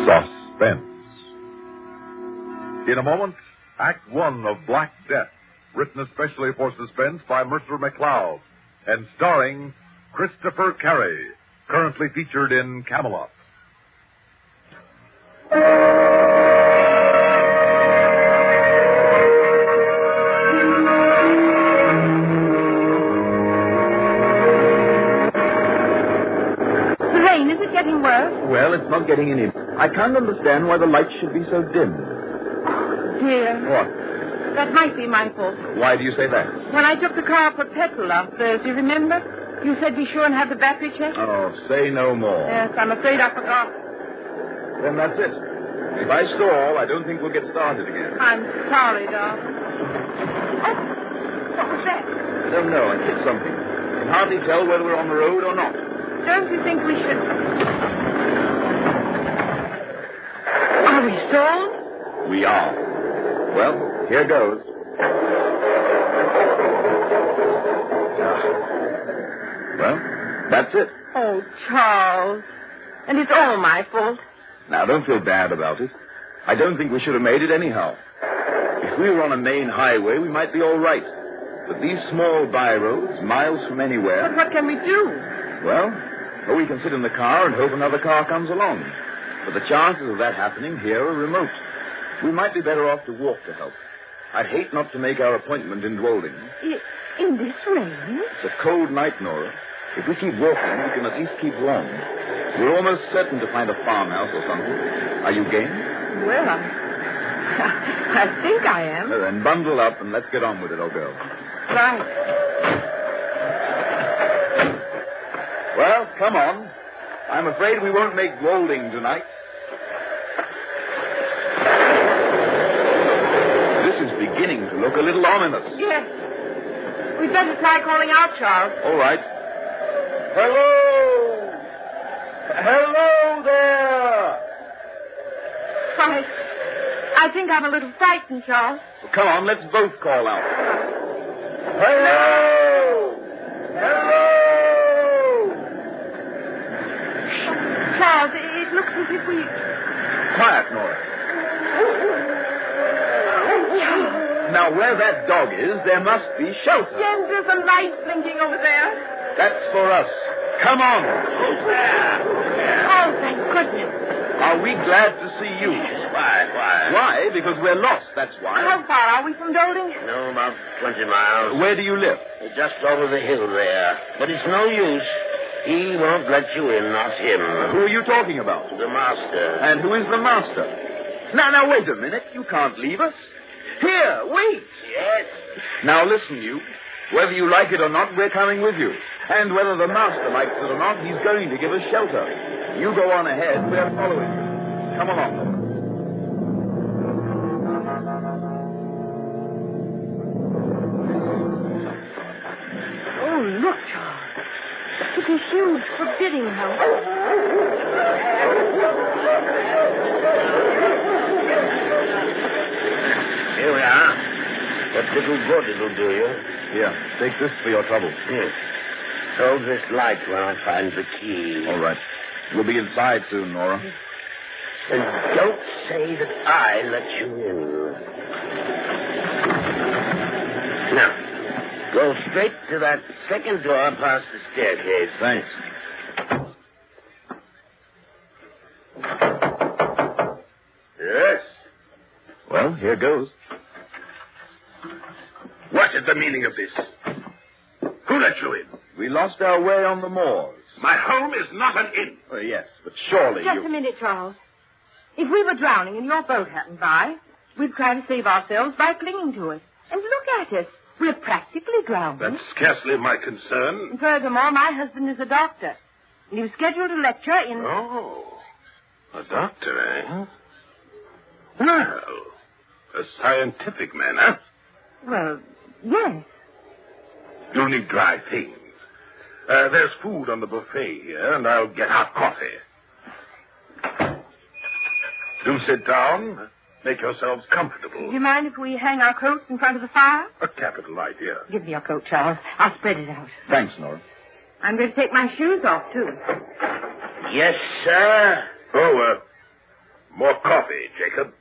suspense. In a moment, Act One of Black Death, written especially for Suspense by Mercer McLeod, and starring Christopher Carey, currently featured in Camelot. Rain, is it getting worse? Well, it's not getting any. I can't understand why the lights should be so dim. Dear. What? That might be my fault. Why do you say that? When I took the car for petrol last Thursday, remember? You said be sure and have the battery checked? Oh, say no more. Yes, I'm afraid I forgot. Then that's it. If I stall, I don't think we'll get started again. I'm sorry, darling. Oh, what was that? I don't know. I hit something. I can hardly tell whether we're on the road or not. Don't you think we should... Are we stalled? We are. Well, here goes. Well, that's it. Oh, Charles. And it's all my fault. Now, don't feel bad about it. I don't think we should have made it anyhow. If we were on a main highway, we might be all right. But these small byroads, miles from anywhere... But what can we do? Well, we can sit in the car and hope another car comes along. But the chances of that happening here are remote. We might be better off to walk to help. I'd hate not to make our appointment in Dwolding. In this rain? It's a cold night, Nora. If we keep walking, we can at least keep warm. We're almost certain to find a farmhouse or something. Are you game? Well, I think I am. Then bundle up and let's get on with it, old girl. Right. Well, come on. I'm afraid we won't make Dwolding tonight. This is beginning to look a little ominous. Yes. We'd better try calling out, Charles. All right. Hello! Hello there! I think I'm a little frightened, Charles. Well, come on, let's both call out. Hello! Hello! Charles, it looks as if we... Quiet, Nora. Now, where that dog is, there must be shelter. Yes, there's a light blinking over there. That's for us. Come on. Oh, thank goodness. Are we glad to see you? Why? Why? Because we're lost, that's why. How far are we from Dwolding? No, about 20 miles. Where do you live? Just over the hill there. But it's no use. He won't let you in, not him. Who are you talking about? The master. And who is the master? Now, wait a minute. You can't leave us. Here, wait. Yes? Now, listen, you. Whether you like it or not, we're coming with you. And whether the master likes it or not, he's going to give us shelter. You go on ahead. We're following you. Come along. Oh, look, Charles. It's a huge, forbidding house. Here we are. What little good it'll do you. Here, take this for your trouble. Yes. Hold this light when I find the key. All right. We'll be inside soon, Nora. And don't say that I let you in. Now, go straight to that second door past the staircase. Thanks. Yes? Well, here goes. What is the meaning of this? Who let you in? We lost our way on the moors. My home is not an inn. Yes, but surely Just a minute, Charles. If we were drowning and your boat happened by, we'd try to save ourselves by clinging to it. And look at us. We're practically drowned. That's scarcely my concern. And furthermore, my husband is a doctor. And he was scheduled to lecture in... Oh, a doctor, eh? Well, a scientific man, huh? Well, yes. You'll need dry things. There's food on the buffet here, and I'll get hot coffee. Do sit down. Make yourselves comfortable. Do you mind if we hang our coats in front of the fire? A capital idea. Give me your coat, Charles. I'll spread it out. Thanks, Nora. I'm going to take my shoes off, too. Yes, sir. Oh, more coffee, Jacob.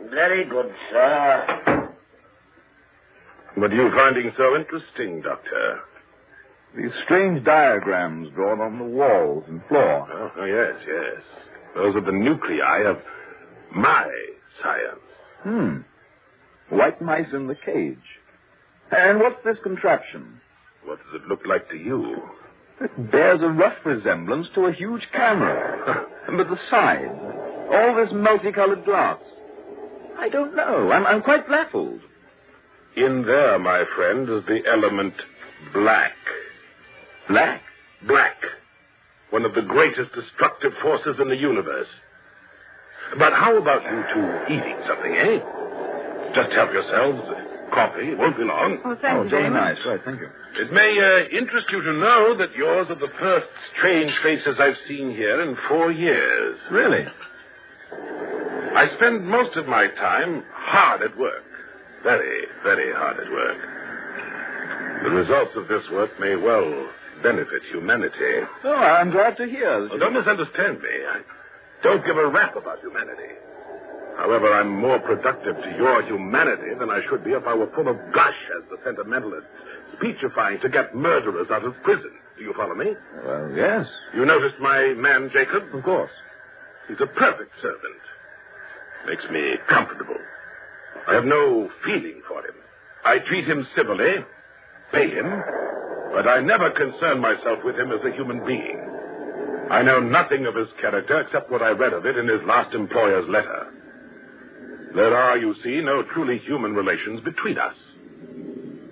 Very good, sir. What are you finding so interesting, Doctor? These strange diagrams drawn on the walls and floor. Oh, yes. Those are the nuclei of my science. White mice in the cage. And what's this contraption? What does it look like to you? It bears a rough resemblance to a huge camera. But the sides, all this multicolored glass. I don't know. I'm quite baffled. In there, my friend, is the element black. Black? Black. One of the greatest destructive forces in the universe. But how about you two eating something, eh? Just help yourselves. Coffee. It won't be long. Oh, thank you very nice. much. Right, thank you. It may interest you to know that yours are the first strange faces I've seen here in 4 years. Really? I spend most of my time hard at work. very, very hard at work. The results of this work may well benefit humanity. Oh, I'm glad to hear. Well, don't misunderstand me. I don't give a rap about humanity. However, I'm more productive to your humanity than I should be if I were full of gush as the sentimentalist, speechifying to get murderers out of prison. Do you follow me? Well, yes. You noticed my man, Jacob? Of course. He's a perfect servant. Makes me comfortable. I have no feeling for him. I treat him civilly, pay him, but I never concern myself with him as a human being. I know nothing of his character except what I read of it in his last employer's letter. There are, you see, no truly human relations between us.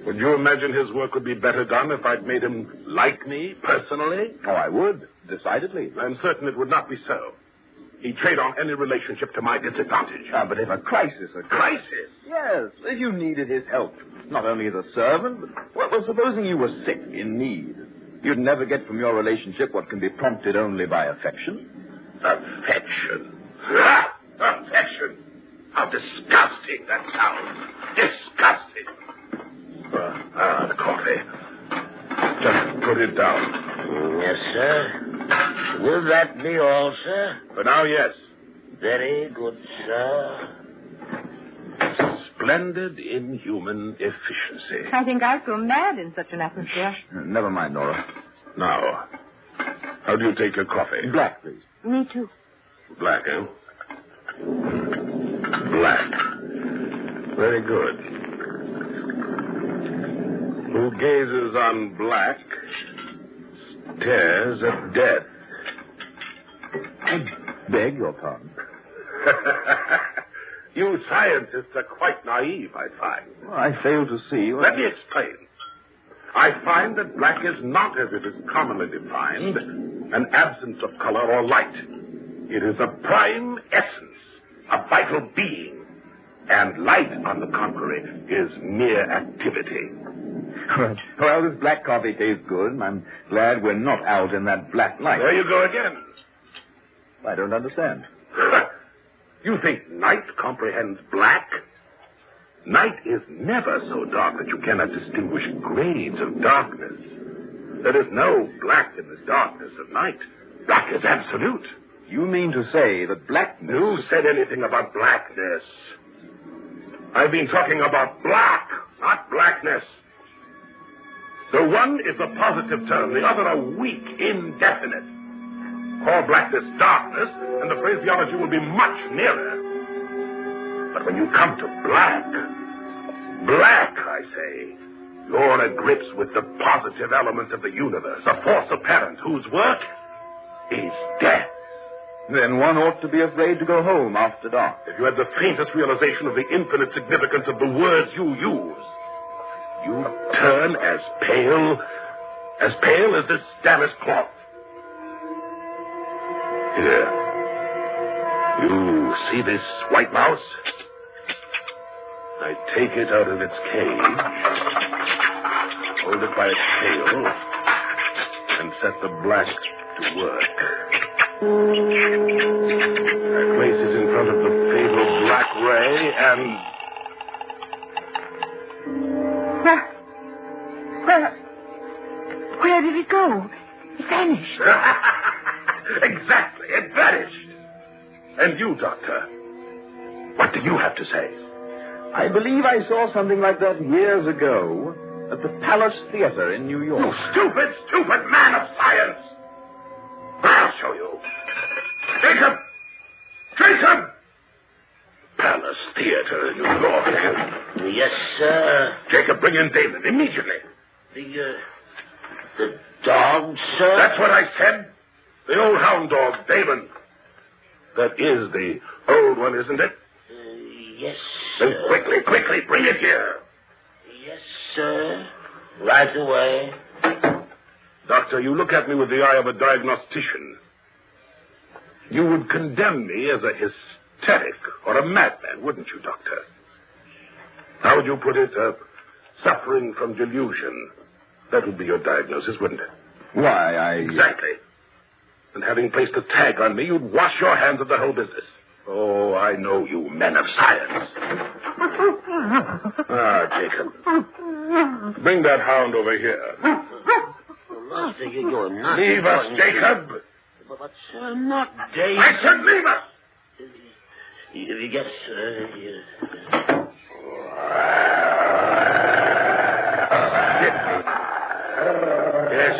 Would you imagine his work would be better done if I'd made him like me personally? Oh, I would, decidedly. I'm certain it would not be so. He'd trade on any relationship to my disadvantage. But if a crisis occurred... Crisis? Yes, if you needed his help, not only as a servant, but, well, supposing you were sick, in need, you'd never get from your relationship what can be prompted only by affection. Affection? Affection? How disgusting that sounds. Disgusting. The coffee. Just put it down. Yes, sir. Will that be all, sir? For now, yes. Very good, sir. Splendid inhuman efficiency. I think I'd go mad in such an atmosphere. Never mind, Nora. Now, how do you take your coffee? Black, please. Me too. Black, eh? Black. Very good. Who gazes on black stares at death. I beg your pardon. You scientists are quite naive, I find. Well, I fail to see. Let me explain. I find that black is not, as it is commonly defined, an absence of color or light. It is a prime essence, a vital being. And light, on the contrary, is mere activity. Well, this black coffee tastes good, and I'm glad we're not out in that black light. There you go again. I don't understand. You think night comprehends black? Night is never so dark that you cannot distinguish grades of darkness. There is no black in the darkness of night. Black is absolute. You mean to say that blackness... Who said anything about blackness? I've been talking about black, not blackness. The one is a positive term, the other a weak, indefinite. Call blackness darkness, and the phraseology will be much nearer. But when you come to black, I say, you're at grips with the positive element of the universe, a force apparent whose work is death. Then one ought to be afraid to go home after dark. If you had the faintest realization of the infinite significance of the words you use, you turn as pale as this damask cloth. Here. You see this white mouse? I take it out of its cage, hold it by its tail, and set the black to work. I place it in front of the fatal black ray and... Where did it go? It vanished. Exactly, it vanished. And you, Doctor, what do you have to say? I believe I saw something like that years ago at the Palace Theater in New York. You stupid man of science! I'll show you. Jacob! Palace Theater in New York. Yes, sir. Jacob, bring in Damon immediately. The dog, sir? That's what I said. The old hound dog, Damon. That is the old one, isn't it? Yes, sir. Then quickly, bring it here. Yes, sir. Right away. Doctor, you look at me with the eye of a diagnostician. You would condemn me as a hysteric or a madman, wouldn't you, Doctor? How would you put it? Suffering from delusion. That would be your diagnosis, wouldn't it? Why, Exactly. And having placed a tag on me, you'd wash your hands of the whole business. Oh, I know you men of science. Jacob. Bring that hound over here. Master, you're not... Leave us, Jacob. But, sir, not Dave. I said leave us. Yes, sir.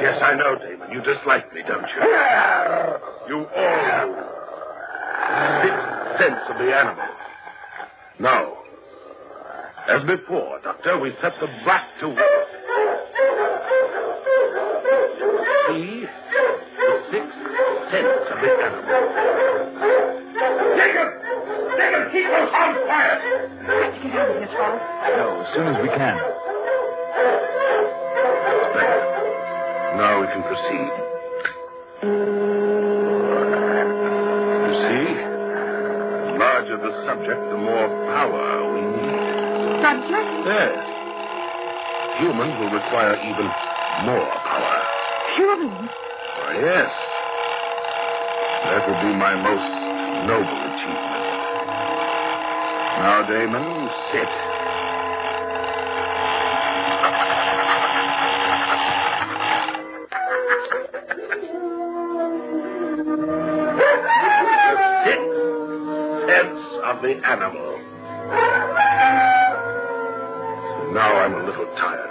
Yes, I know, Damon. You dislike me, don't you? You all do. Sixth sense of the animal. Now, as before, Doctor, we set the black to work. See? The sixth sense of the animal. Jacob! Keep those hounds quiet! Let's get out of here, Charles. No, as soon as we can. There. Now we can proceed. You see? The larger the subject, the more power we need. Subject? Yes. Humans will require even more power. Humans? Why, yes. That will be my most noble achievement. Now, Damon, sit. Of the animal. Now I'm a little tired.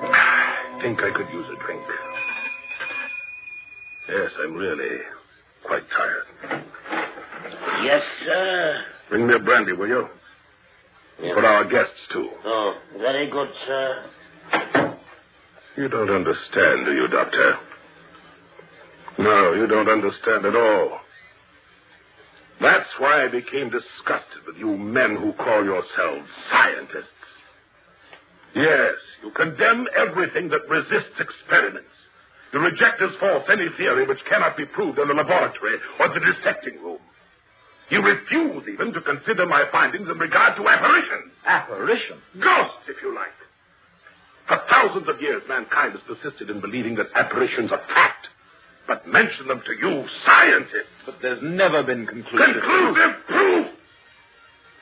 I think I could use a drink. Yes, I'm really quite tired. Yes, sir. Bring me a brandy, will you? Yes. For our guests, too. Oh, very good, sir. You don't understand, do you, Doctor? No, you don't understand at all. That's why I became disgusted with you men who call yourselves scientists. Yes, you condemn everything that resists experiments. You reject as false any theory which cannot be proved in the laboratory or the dissecting room. You refuse even to consider my findings in regard to apparitions. Apparitions? Ghosts, if you like. For thousands of years, mankind has persisted in believing that apparitions are fact. But mention them to you, scientists. But there's never been conclusive proof.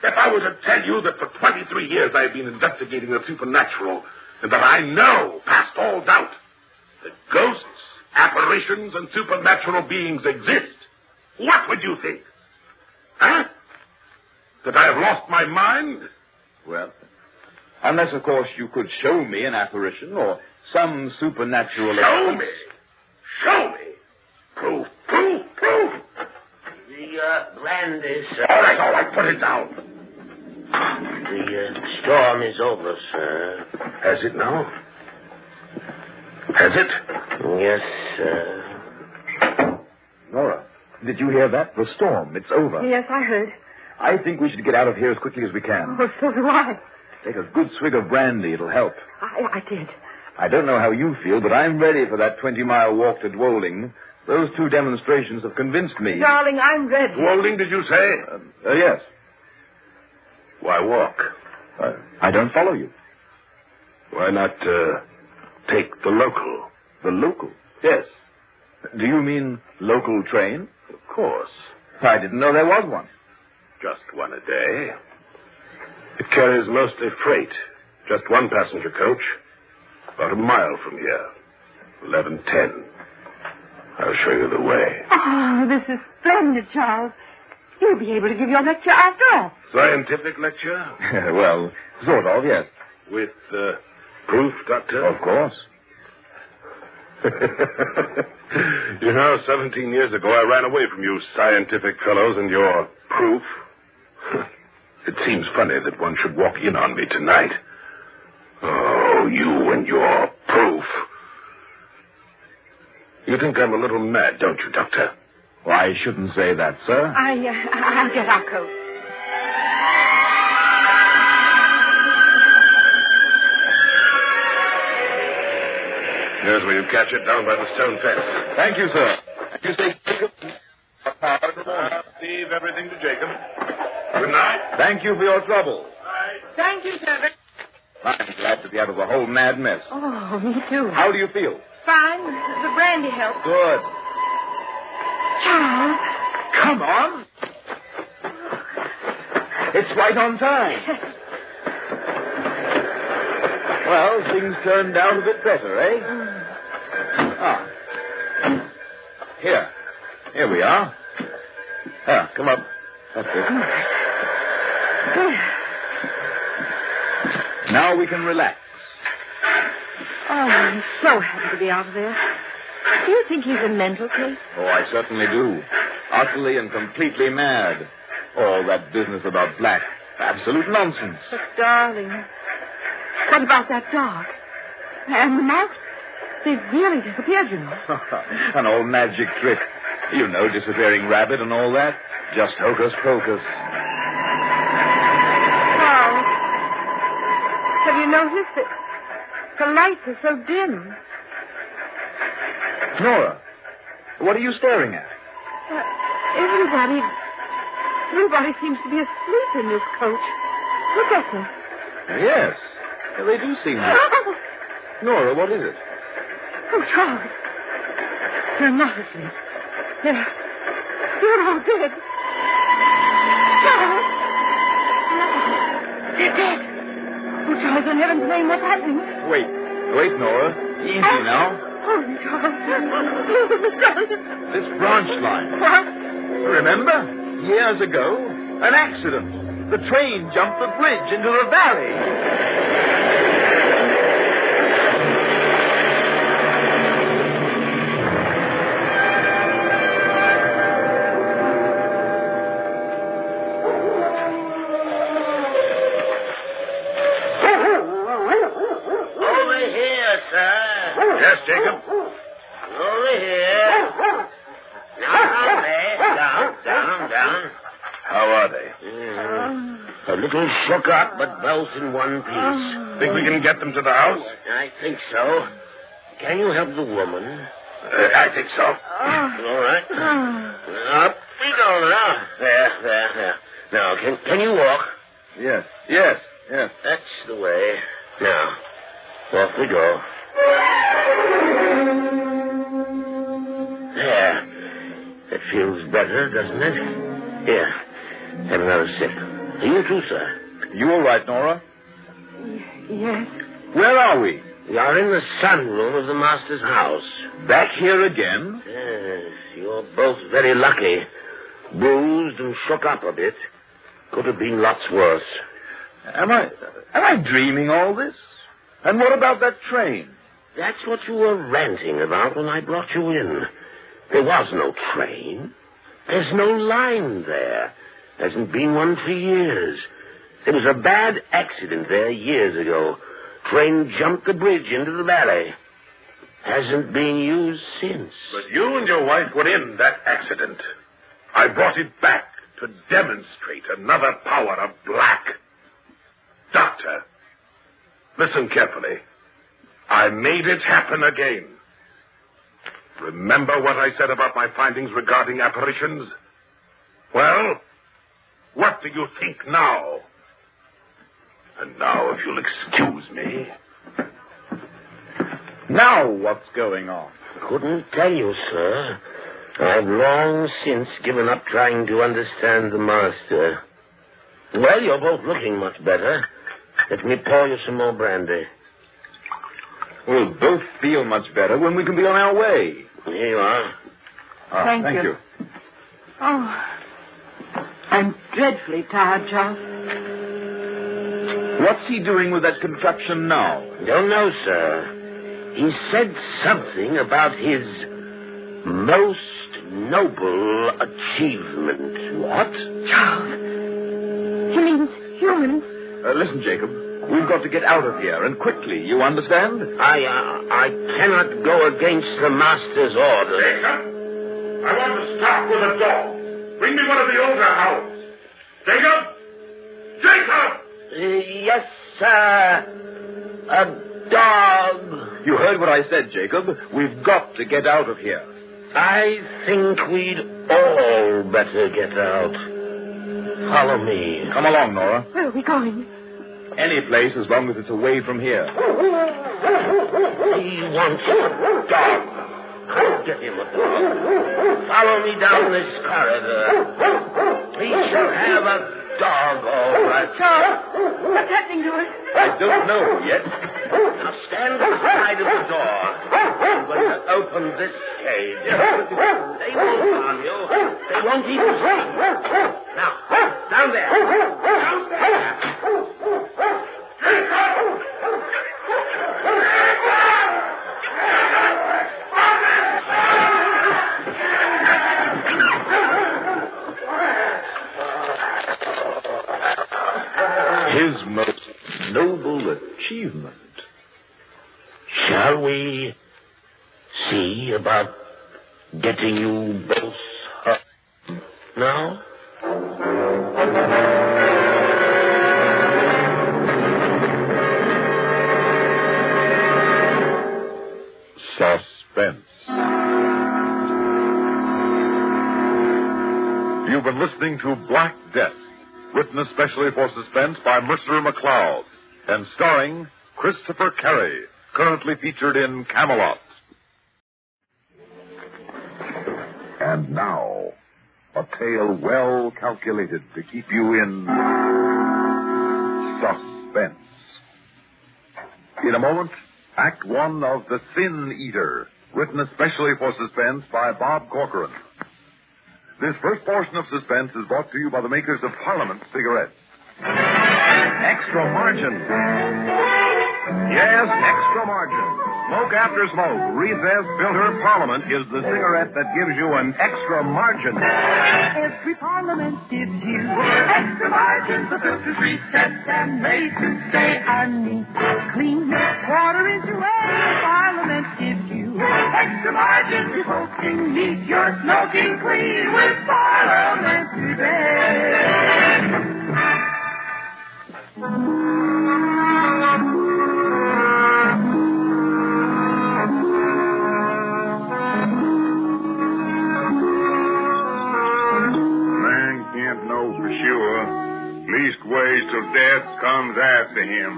If I were to tell you that for 23 years I have been investigating the supernatural, and that I know, past all doubt, that ghosts, apparitions, and supernatural beings exist, what would you think? Huh? That I have lost my mind? Well, unless, of course, you could show me an apparition or some supernatural... Show me? Proof. The brandy, sir. All right, put it down. The storm is over, sir. Has it now? Has it? Yes, sir. Nora, did you hear that? The storm. It's over. Yes, I heard. I think we should get out of here as quickly as we can. Oh, so do I. Take a good swig of brandy. It'll help. I did. I don't know how you feel, but I'm ready for that 20-mile walk to Dwoling. Those two demonstrations have convinced me. Darling, I'm ready. Dwoling, did you say? Yes. Why walk? I don't follow you. Why not take the local? The local? Yes. Do you mean local train? Of course. I didn't know there was one. Just one a day. It carries mostly freight. Just one passenger coach. About a mile from here. 11:10. I'll show you the way. Oh, this is splendid, Charles. You'll be able to give your lecture after all. Scientific lecture? Well, sort of, yes. With proof, Doctor? Of course. 17 years ago I ran away from you scientific fellows and your proof. It seems funny that one should walk in on me tonight. Oh, you and your proof. You think I'm a little mad, don't you, Doctor? Well, I shouldn't say that, sir. I'll get our coat. Here's where you catch it, down by the stone fence. Thank you, sir. You say Jacob? Leave everything to Jacob. Good night. Thank you for your trouble. Thank you, sir. I'm glad to be out of the whole mad mess. Oh, me too. How do you feel? Fine. The brandy helped. Good. Charles. Come on. It's right on time. Well, things turned out a bit better, eh? Here we are. Come up. That's it. Now we can relax. Oh, I'm so happy to be out of there. Do you think he's a mental case? Oh, I certainly do. Utterly and completely mad. All that business about Black. Absolute nonsense. But, darling, what about that dog? And the mouse? They've really disappeared, you know. An old magic trick. You know, disappearing rabbit and all that. Just hocus pocus. Charles, have you noticed that the lights are so dim? Nora, what are you staring at? Everybody seems to be asleep in this coach. Look at them. Yes, they do seem to. Nora, what is it? Oh, Charles. They're not asleep. They're all dead. Charles! They're dead. Oh, Charles, in heaven's name, what's happening? Wait, Nora. Easy now. Oh, Charles. This branch line. What? Remember? Years ago, an accident. The train jumped the bridge into the valley. Over here, sir. Yes, Jacob? Over here. Now, down. How are they? A little shook up, but both in one piece. Think we can get them to the house? I think so. Can you help the woman? I think so. All right. Up we go now. There. Now, can you walk? Yes. That's the way. Now, off we go. There. It feels better, doesn't it? Here, have another sip. You too, sir. You all right, Nora? Yes. Where are we? We are in the sunroom of the master's house. Back here again? Yes, you're both very lucky. Bruised and shook up a bit. Could have been lots worse. Am I dreaming all this? And what about that train? That's what you were ranting about when I brought you in. There was no train. There's no line there. Hasn't been one for years. There was a bad accident there years ago. Train jumped the bridge into the valley. Hasn't been used since. But you and your wife were in that accident. I brought it back to demonstrate another power of Black. Doctor, listen carefully. I made it happen again. Remember what I said about my findings regarding apparitions? Well, what do you think now? And now, if you'll excuse me. Now what's going on? Couldn't tell you, sir. I've long since given up trying to understand the master. Well, you're both looking much better. Let me pour you some more brandy. We'll both feel much better when we can be on our way. Here you are. Thank you. Oh, I'm dreadfully tired, Charles. What's he doing with that contraption now? Don't know, sir. He said something about his most noble achievement. What? Charles. He means humans. Listen, Jacob. We've got to get out of here, and quickly, you understand? I cannot go against the master's orders. Jacob, I want to start with a dog. Bring me one of the older hounds. Jacob! Yes, sir. A dog. You heard what I said, Jacob. We've got to get out of here. I think we'd all better get out. Follow me. Come along, Nora. Where are we going? Any place as long as it's away from here. He wants a dog. I'll get him a dog. Follow me down this corridor. He shall have a dog, all right. Charles, what's happening to us? I don't know yet. Now stand aside of the door. I'm going to open this cage. They won't harm you. They won't even see you. Now, down there. Down there. His most noble achievement. Shall we see about getting you both home now? Suspense. You've been listening to Black Death, written especially for Suspense by Mercer McLeod, and starring Christopher Carey, currently featured in Camelot. And now, a tale well calculated to keep you in suspense. In a moment, Act One of The Sin Eater, written especially for Suspense by Bob Corcoran. This first portion of Suspense is brought to you by the makers of Parliament cigarettes. Extra margin. Yes, extra margin. Smoke after smoke. Recess Filter Parliament is the cigarette that gives you an extra margin. Every Parliament gives you extra margin. The filters reset and made to stay neat, clean, water is your way. Parliament gives you extra margin. You're smoking neat, you're smoking clean with Parliament today. Know for sure. Leastways till death comes after him.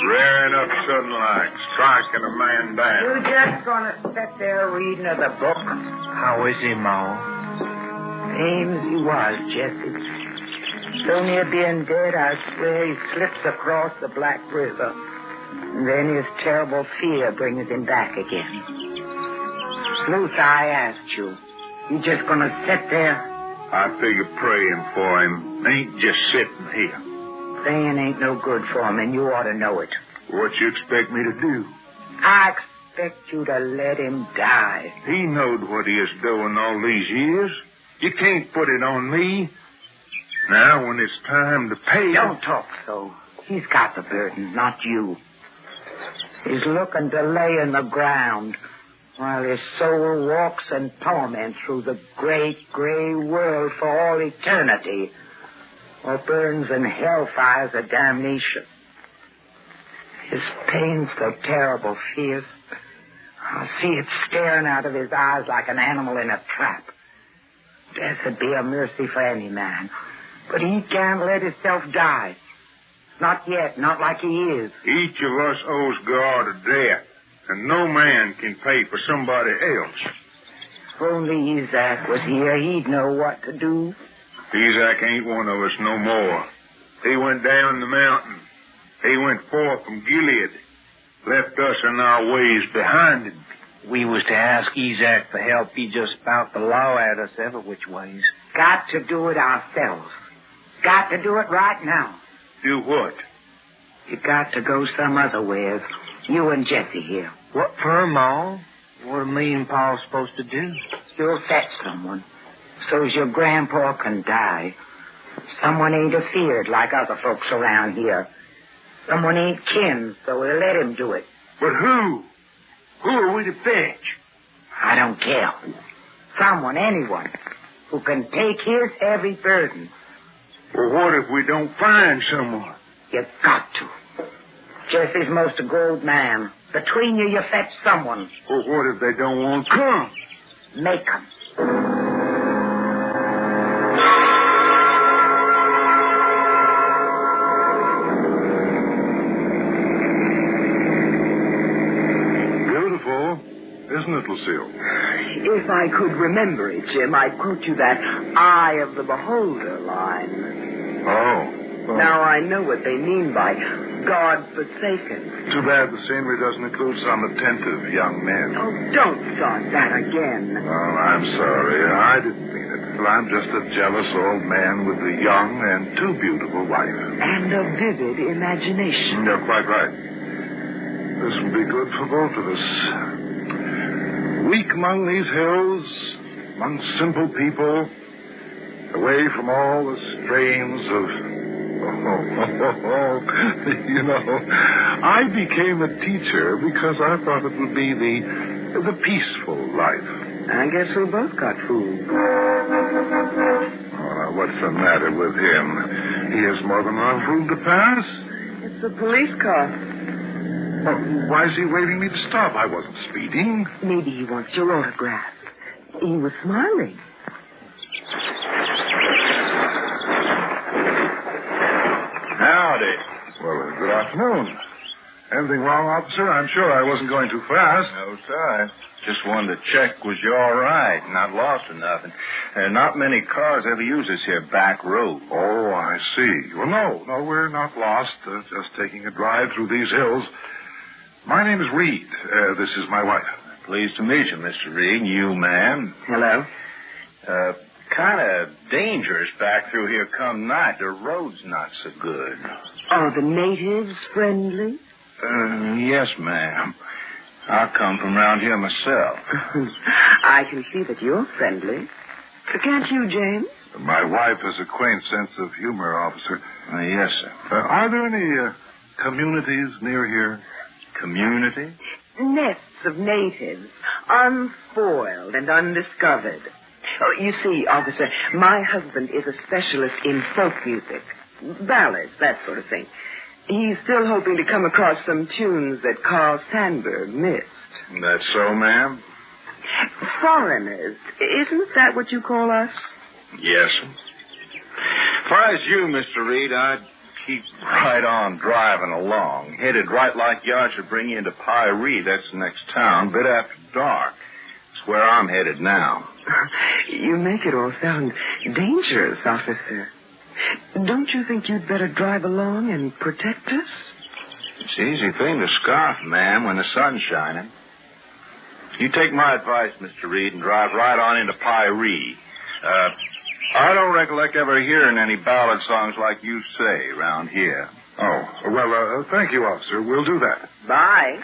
Rearing up sudden like, striking a man down. You just gonna sit there reading of the book? How is he, Ma? Same as he was, Jesse. So near being dead, I swear he slips across the Black River. And then his terrible fear brings him back again. Sleuth, I asked you. You just gonna sit there? I figure praying for him ain't just sitting here. Praying ain't no good for him, and you ought to know it. What you expect me to do? I expect you to let him die. He knowed what he is doing all these years. You can't put it on me. Now, when it's time to pay... Don't talk so. He's got the burden, not you. He's looking to lay in the ground while his soul walks in torment through the great gray world for all eternity, or burns in hellfires of damnation. His pain's so terrible, fierce. I see it staring out of his eyes like an animal in a trap. Death would be a mercy for any man, but he can't let himself die. Not yet, not like he is. Each of us owes God a debt. And no man can pay for somebody else. If only Isaac was here, he'd know what to do. Isaac ain't one of us no more. He went down the mountain. He went forth from Gilead. Left us in our ways behind him. We was to ask Isaac for help. He just spout the law at us every which ways. Got to do it ourselves. Got to do it right now. Do what? You got to go some other ways. You and Jesse here. What for, Ma? What are me and Pa supposed to do? You'll fetch someone, so's your grandpa can die. Someone ain't afeared like other folks around here. Someone ain't kin, so we'll let him do it. But who? Who are we to fetch? I don't care. Someone, anyone, who can take his heavy burden. Well, what if we don't find someone? You've got to. Jesse's most a grown man. Between you fetch someone. Well, what if they don't want to come? Make them. Beautiful, isn't it, Lucille? If I could remember it, Jim, I'd quote you that eye of the beholder line. Oh. Now I know what they mean by God-forsaken. Too bad the scenery doesn't include some attentive young men. Oh, don't start that again. Oh, I'm sorry. I didn't mean it. I'm just a jealous old man with a young and too beautiful wife. And a vivid imagination. You're quite right. This will be good for both of us. Weak among these hills, among simple people, away from all the strains of... You know, I became a teacher because I thought it would be the peaceful life. I guess we both got fooled. Oh, what's the matter with him? He has more than enough room to pass. It's a police car. Well, why is he waving me to stop? I wasn't speeding. Maybe he wants your autograph. He was smiling. Howdy. Well, good afternoon. Anything wrong, officer? I'm sure I wasn't going too fast. No, sir. Just wanted to check was you all right, not lost or nothing. There are not many cars ever use this here back road. Oh, I see. Well, no, we're not lost. Just taking a drive through these hills. My name is Reed. This is my wife. Pleased to meet you, Mr. Reed. You, ma'am. Hello. Kind of dangerous back through here come night. The road's not so good. Are the natives friendly? Yes, ma'am. I come from around here myself. I can see that you're friendly. Can't you, James? My wife has a quaint sense of humor, officer. Yes, sir. Are there any communities near here? Community? Nests of natives, unspoiled and undiscovered. Oh, you see, officer, my husband is a specialist in folk music. Ballads, that sort of thing. He's still hoping to come across some tunes that Carl Sandburg missed. That's so, ma'am? Foreigners, isn't that what you call us? Yes, sir. As far as you, Mr. Reed, I'd keep right on driving along. Headed right like you, I should bring you into Pyre. That's the next town, bit after dark. That's where I'm headed now. You make it all sound dangerous, officer. Don't you think you'd better drive along and protect us? It's an easy thing to scoff, ma'am, when the sun's shining. You take my advice, Mr. Reed, and drive right on into Pyre. I don't recollect ever hearing any ballad songs like you say around here. Oh, well, thank you, officer. We'll do that. Bye.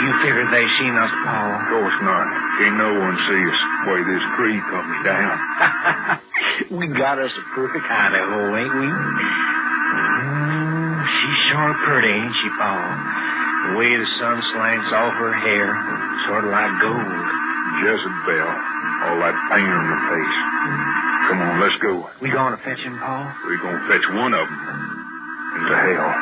You figure they seen us, Paul? Of course not. Can't no one see us way this creek coming down. We got us a perfect hidey-hole, ain't we? She's sure pretty, ain't she, Paul? The way the sun slants off her hair, sort of like gold. Jezebel. All that pain on her face. Come on, let's go. We gonna fetch him, Paul? We're gonna fetch one of them into hell.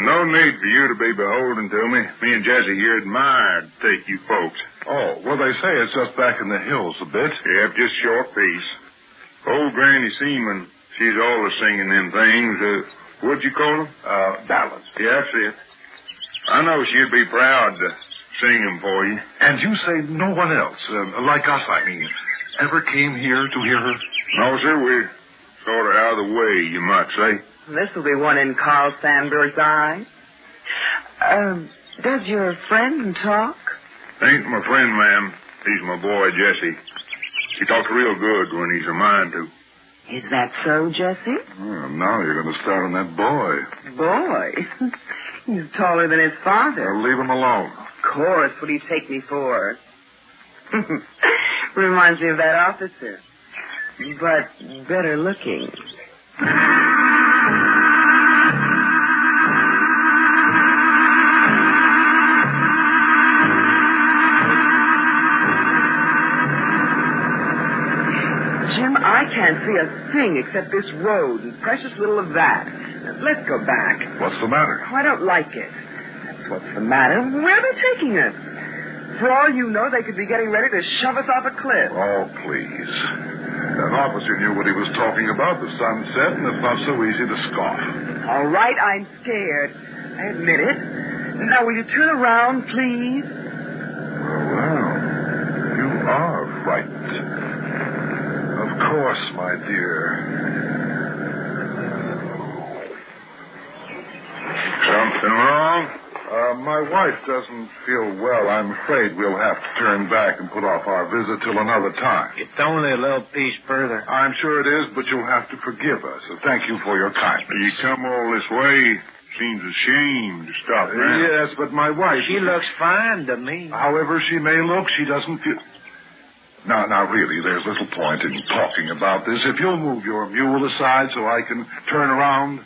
No need for you to be beholden to me. Me and Jesse here admired to take you folks. Oh, well, they say it's just back in the hills a bit. Yep, just short piece. Old Granny Seaman, she's always singing them things. What'd you call them? Ballads. Yeah, that's it. I know she'd be proud to sing them for you. And you say no one else, like us, I mean, ever came here to hear her? No, sir, we're sort of out of the way, you might say. This will be one in Carl Sandburg's eye. Does your friend talk? Ain't my friend, ma'am. He's my boy, Jesse. He talks real good when he's a mind to. Is that so, Jesse? Well, now you're going to start on that boy. Boy? He's taller than his father. Well, leave him alone. Of course. What do you take me for? Reminds me of that officer. But better looking. Jim, I can't see a thing except this road and precious little of that. Let's go back. What's the matter? Oh, I don't like it. That's what's the matter. Where are they taking us? For all you know, they could be getting ready to shove us off a cliff. Oh, please. That officer knew what he was talking about. The sun set, and it's not so easy to scoff. All right, I'm scared. I admit it. Now, will you turn around, please? Well, you are frightened. Of course, my dear. Something wrong? My wife doesn't feel well. I'm afraid we'll have to turn back and put off our visit till another time. It's only a little piece further. I'm sure it is, but you'll have to forgive us. So thank you for your kindness. You come all this way. Seems a shame to stop now. Yes, but my wife... She looks fine to me. However she may look, she doesn't feel... Now, really, there's little point in talking about this. If you'll move your mule aside so I can turn around...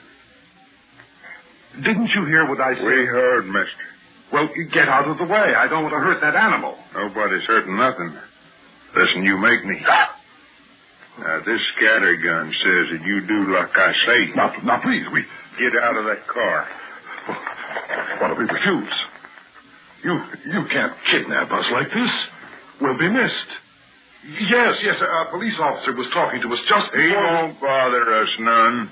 Didn't you hear what I said? We heard, mister. Well, you get out of the way. I don't want to hurt that animal. Nobody's hurting nothing. Listen, you make me. Now, this scattergun says that you do like I say. Now, please, we... Get out of that car. What if we refuse? You can't kidnap us like this. We'll be missed. Yes, a police officer was talking to us just before... He won't bother us none.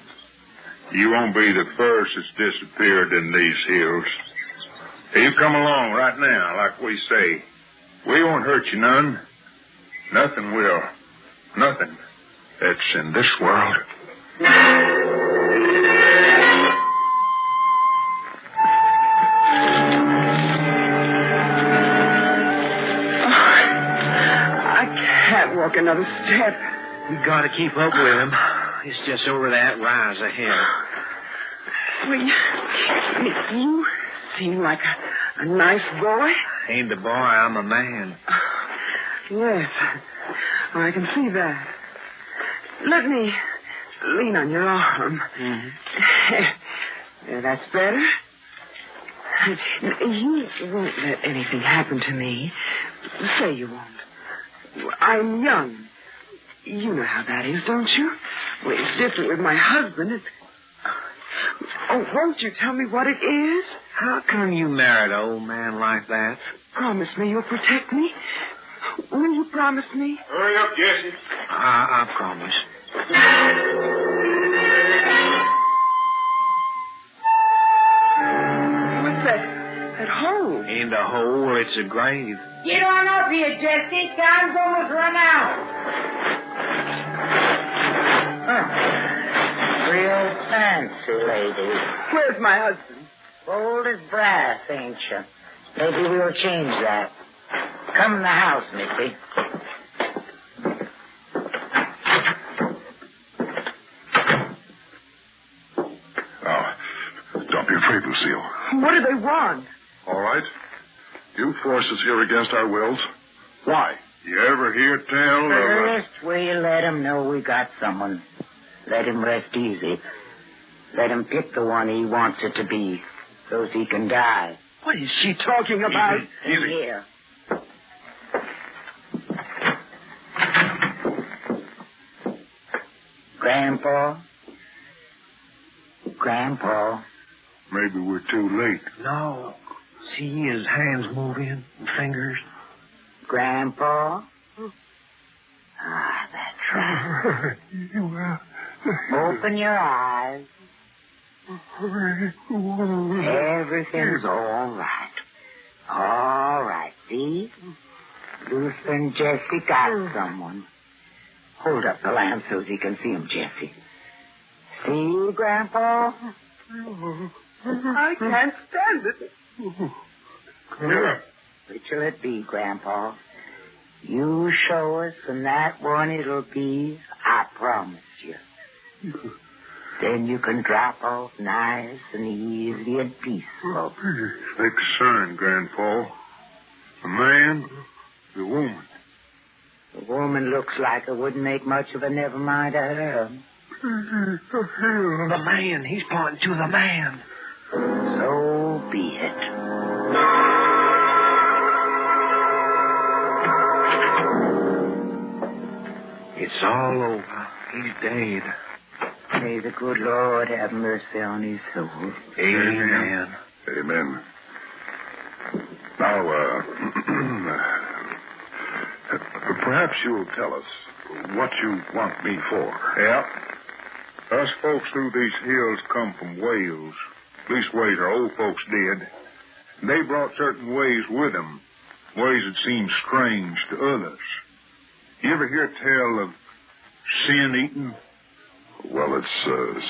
You won't be the first that's disappeared in these hills. You come along right now, like we say. We won't hurt you none. Nothing will. Nothing. That's in this world. Walk another step. We gotta keep up with him. It's just over that rise ahead. Well, you seem like a nice boy. Ain't a boy, I'm a man. Yes, I can see that. Let me lean on your arm. Mm-hmm. That's better. You won't let anything happen to me. Say you won't. I'm young. You know how that is, don't you? Well, it's different with my husband. Oh, won't you tell me what it is? How come you married an old man like that? Promise me you'll protect me. Will you promise me? Hurry up, Jesse. I promise. What's that hole? Ain't a hole, it's a grave. Get on up here, Jesse. Time's almost run out. Real fancy, lady. Where's my husband? Bold as brass, ain't you? Maybe we'll change that. Come in the house, Mickey. Oh, don't be afraid, Lucille. What do they want? All right. You forced us here against our wills. Why? You ever hear tell of... First, we'll let him know we got someone. Let him rest easy. Let him pick the one he wants it to be, so he can die. What is she talking about? In here. Grandpa? Grandpa? Maybe we're too late. No. See his hands moving, fingers. Grandpa? Ah, that's right. Open your eyes. Everything's all right. All right, see? Luther and Jesse got someone. Hold up the lamp so he can see him, Jesse. See, Grandpa? I can't stand it. Which will it be, Grandpa? You show us, and that one it'll be, I promise you. Then you can drop off nice and easy and peaceful. Big son, Grandpa. The man, the woman. The woman looks like it wouldn't make much of a never mind to her. The man, he's pointing to the man. So be it. It's all over. He's dead. May the good Lord have mercy on his soul. Amen. Amen. Now, perhaps you'll tell us what you want me for. Yeah. Us folks through these hills come from Wales. Leastways, our old folks did. They brought certain ways with them, ways that seemed strange to others. You ever hear tell of sin-eating? Well, it's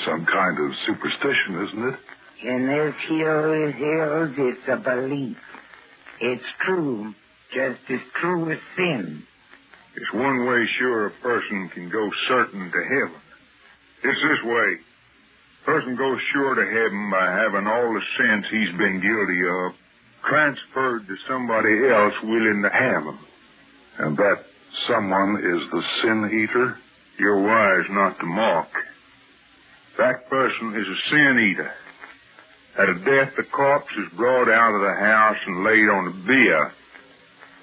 some kind of superstition, isn't it? In this hills, it's a belief. It's true, just as true as sin. It's one way sure a person can go certain to heaven. It's this way. A person goes sure to heaven by having all the sins he's been guilty of transferred to somebody else willing to have them. And that someone is the sin eater? You're wise not to mock. That person is a sin eater. At a death, the corpse is brought out of the house and laid on a bier.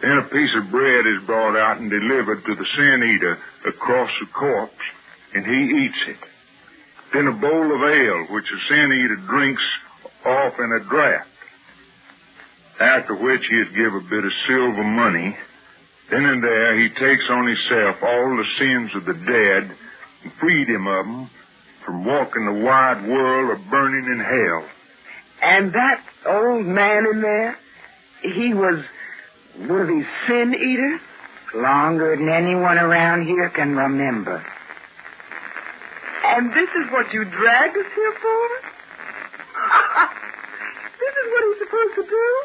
Then a piece of bread is brought out and delivered to the sin eater across the corpse, and he eats it. Then a bowl of ale, which the sin eater drinks off in a draught. After which he'd give a bit of silver money. Then and there he takes on himself all the sins of the dead and freed him of them from walking the wide world of burning in hell. And that old man in there, he was one of these sin eaters? Longer than anyone around here can remember. And this is what you dragged us here for? This is what he's supposed to do?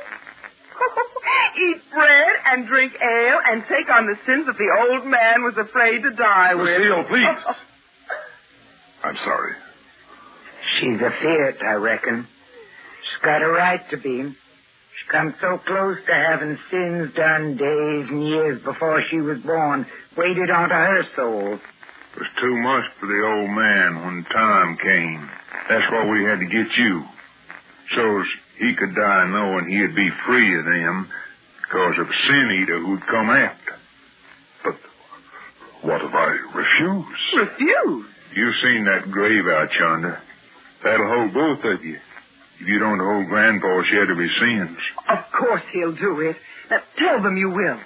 Eat bread and drink ale and take on the sins that the old man was afraid to die with. Lucille, please. I'm sorry. She's afeard, I reckon. She's got a right to be. She come so close to having sins done days and years before she was born, waited onto her soul. It was too much for the old man when time came. That's why we had to get you. So he could die knowing he'd be free of them because of a sin eater who'd come after. But what if I refuse? Refuse? You've seen that grave out yonder. That'll hold both of you. If you don't hold Grandpa shed of his sins. Of course he'll do it. Now, tell them you will.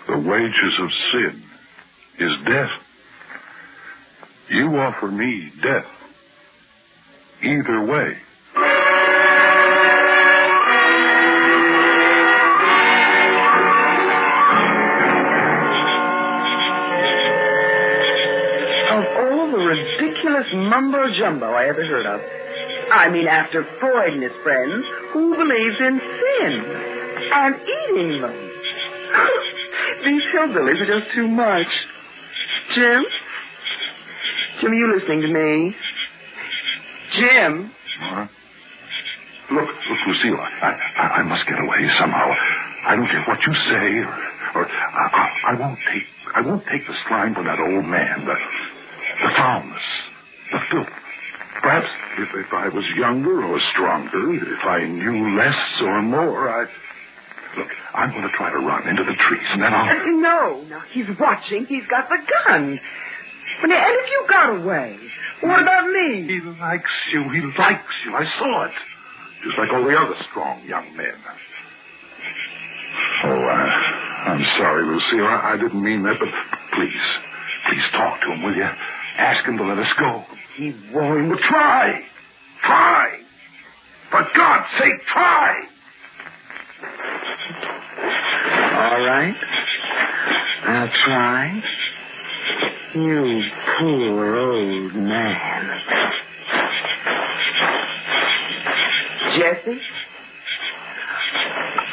The wages of sin is death. You offer me death. Either way. Of all the ridiculous mumbo-jumbo I ever heard of. I mean, after Freud and his friends, who believes in sin and eating them? These hillbillies are just too much. Jim? Jim, are you listening to me? Jim? Huh? Look, Lucille, I must get away somehow. I don't care what you say, or I won't take the slime from that old man, the foulness, the filth. Perhaps if I was younger or stronger, if I knew less or more, Look, I'm going to try to run into the trees, and then I'll... No, he's watching. He's got the gun. And if you got away, what about me? He likes you. I saw it. Just like all the other strong young men. Oh, I'm sorry, Lucille. I didn't mean that, but please talk to him, will you? Ask him to let us go. He won't. Well, try. For God's sake, try. All right. I'll try. You poor old man. Jesse?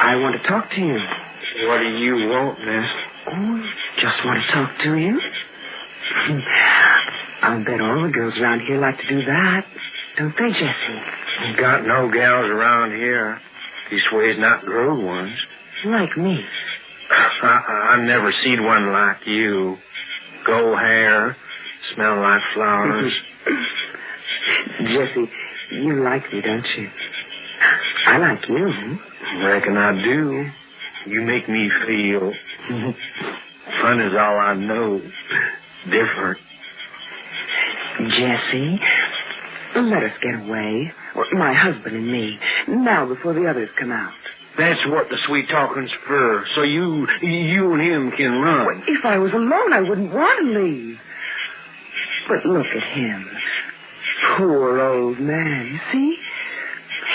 I want to talk to you. What do you want, miss? Oh, just want to talk to you. I'll bet all the girls around here like to do that. Don't they, Jesse? Got no gals around here. Leastways, not grown ones. Like me. I've never seen one like you. Gold hair, smell like flowers. Jesse, you like me, don't you? I like you. Reckon I do. You make me feel... Fun is all I know. Different. Jesse, let us get away. My husband and me. Now before the others come out. That's what the sweet talking's for. So you and him can run. Well, if I was alone, I wouldn't want to leave. But look at him. Poor old man, you see?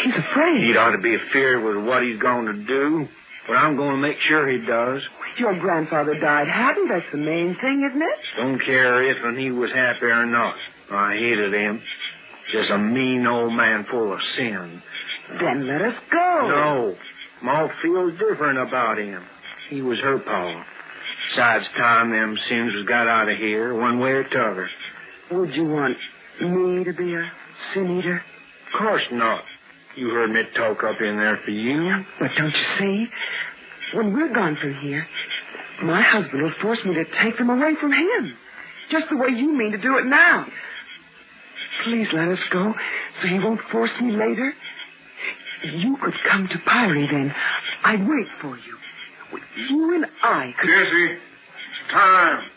He's afraid. He'd ought to be afeard with what he's going to do, but I'm going to make sure he does. Your grandfather died happy. That's the main thing, isn't it? Don't care if and he was happy or not. I hated him. Just a mean old man full of sin. Then let us go. No. Ma feels different about him. He was her pa. Besides, time them sins was got out of here, one way or t'other. Would you want me to be a sin eater? Of course not. You heard me talk up in there for you. But don't you see? When we're gone from here, my husband will force me to take them away from him. Just the way you mean to do it now. Please let us go so he won't force me later. You could come to Pyrie then. I'd wait for you. You and I could... Jesse, it's time.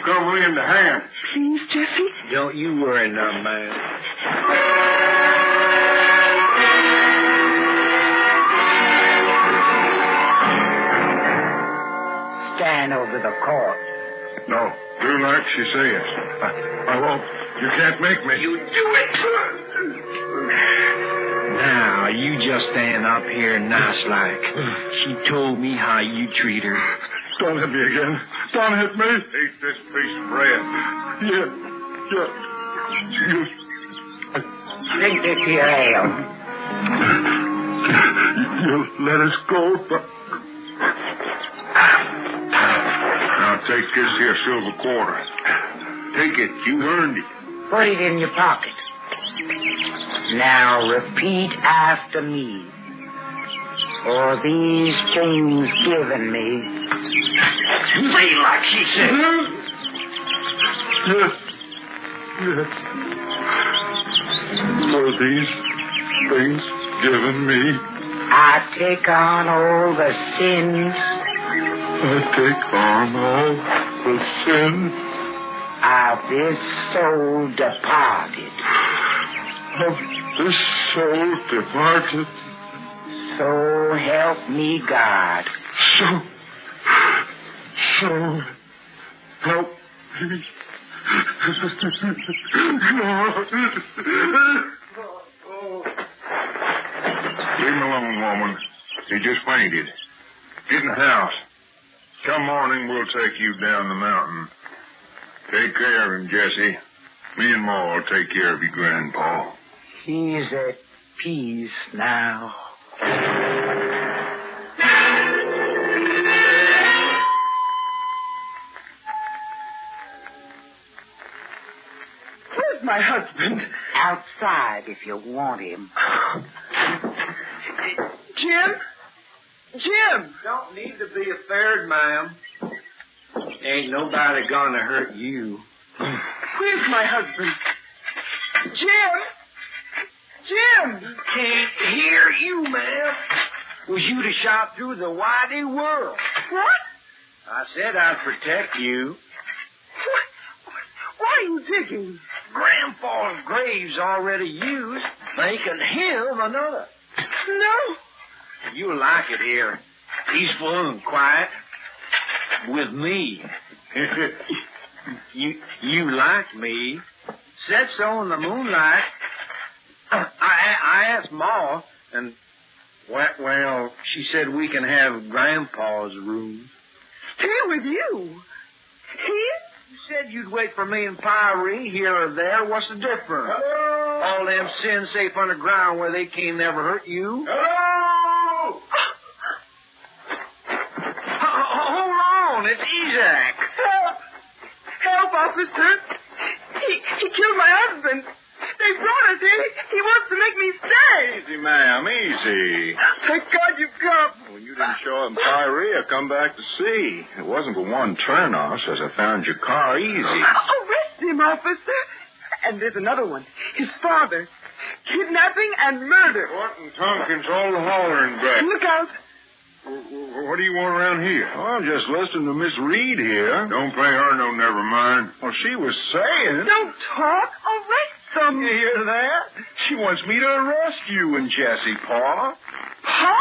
Come lend a hand. Please, Jesse? Don't you worry none, man. Stand over the court. No, do like she says. I won't. You can't make me. You do it. Now, you just stand up here nice like. She told me how you treat her. Don't hit me again. Don't hit me. Eat this piece of bread. Yeah. Drink this here ale. You let us go, but... Now take this here silver quarter. Take it. You earned it. Put it in your pocket. Now repeat after me. For these things given me. Say like she said. Yes. For these things given me. I take on all the sins. I take on all the sins of this soul departed. Of this soul departed. So help me God. So help me. Leave him alone, woman. He just fainted. Get in the house. Come morning, we'll take you down the mountain. Take care of him, Jesse. Me and Ma will take care of your grandpa. He's at peace now. Where's my husband? Outside if you want him. Jim? Don't need to be afeard, ma'am. Ain't nobody gonna hurt you. Where's my husband? Jim! Can't hear you, ma'am. Was you to shot through the wide world? What? I said I'd protect you. Why are you digging? Grandpa's grave's already used, making him another. No. You'll like it here. Peaceful and quiet. With me. You like me. Said so in the moonlight. I asked Ma, and, well, she said we can have Grandpa's room. Here with you? Here? You said you'd wait for me in Pyrie, here or there. What's the difference? Hello? All them sins safe underground where they can't never hurt you. Hello? Hold on, it's Isaac. Help, officer. He killed my husband. They brought us here. He wants to make me stay. Easy, ma'am, easy. Thank God you've come. When you didn't show up in Pyrie, I come back to see. It wasn't but one turnoff, as I found your car easy. Arrest him, officer. And there's another one. His father. Kidnapping and murder. What in Tompkins all the hollering back? Look out. What do you want around here? Oh, I'm just listening to Miss Reed here. Don't pay her no never mind. Well, she was saying... Don't talk. Arrest them. You hear that? She wants me to arrest you and Jessie, Pa. Pa?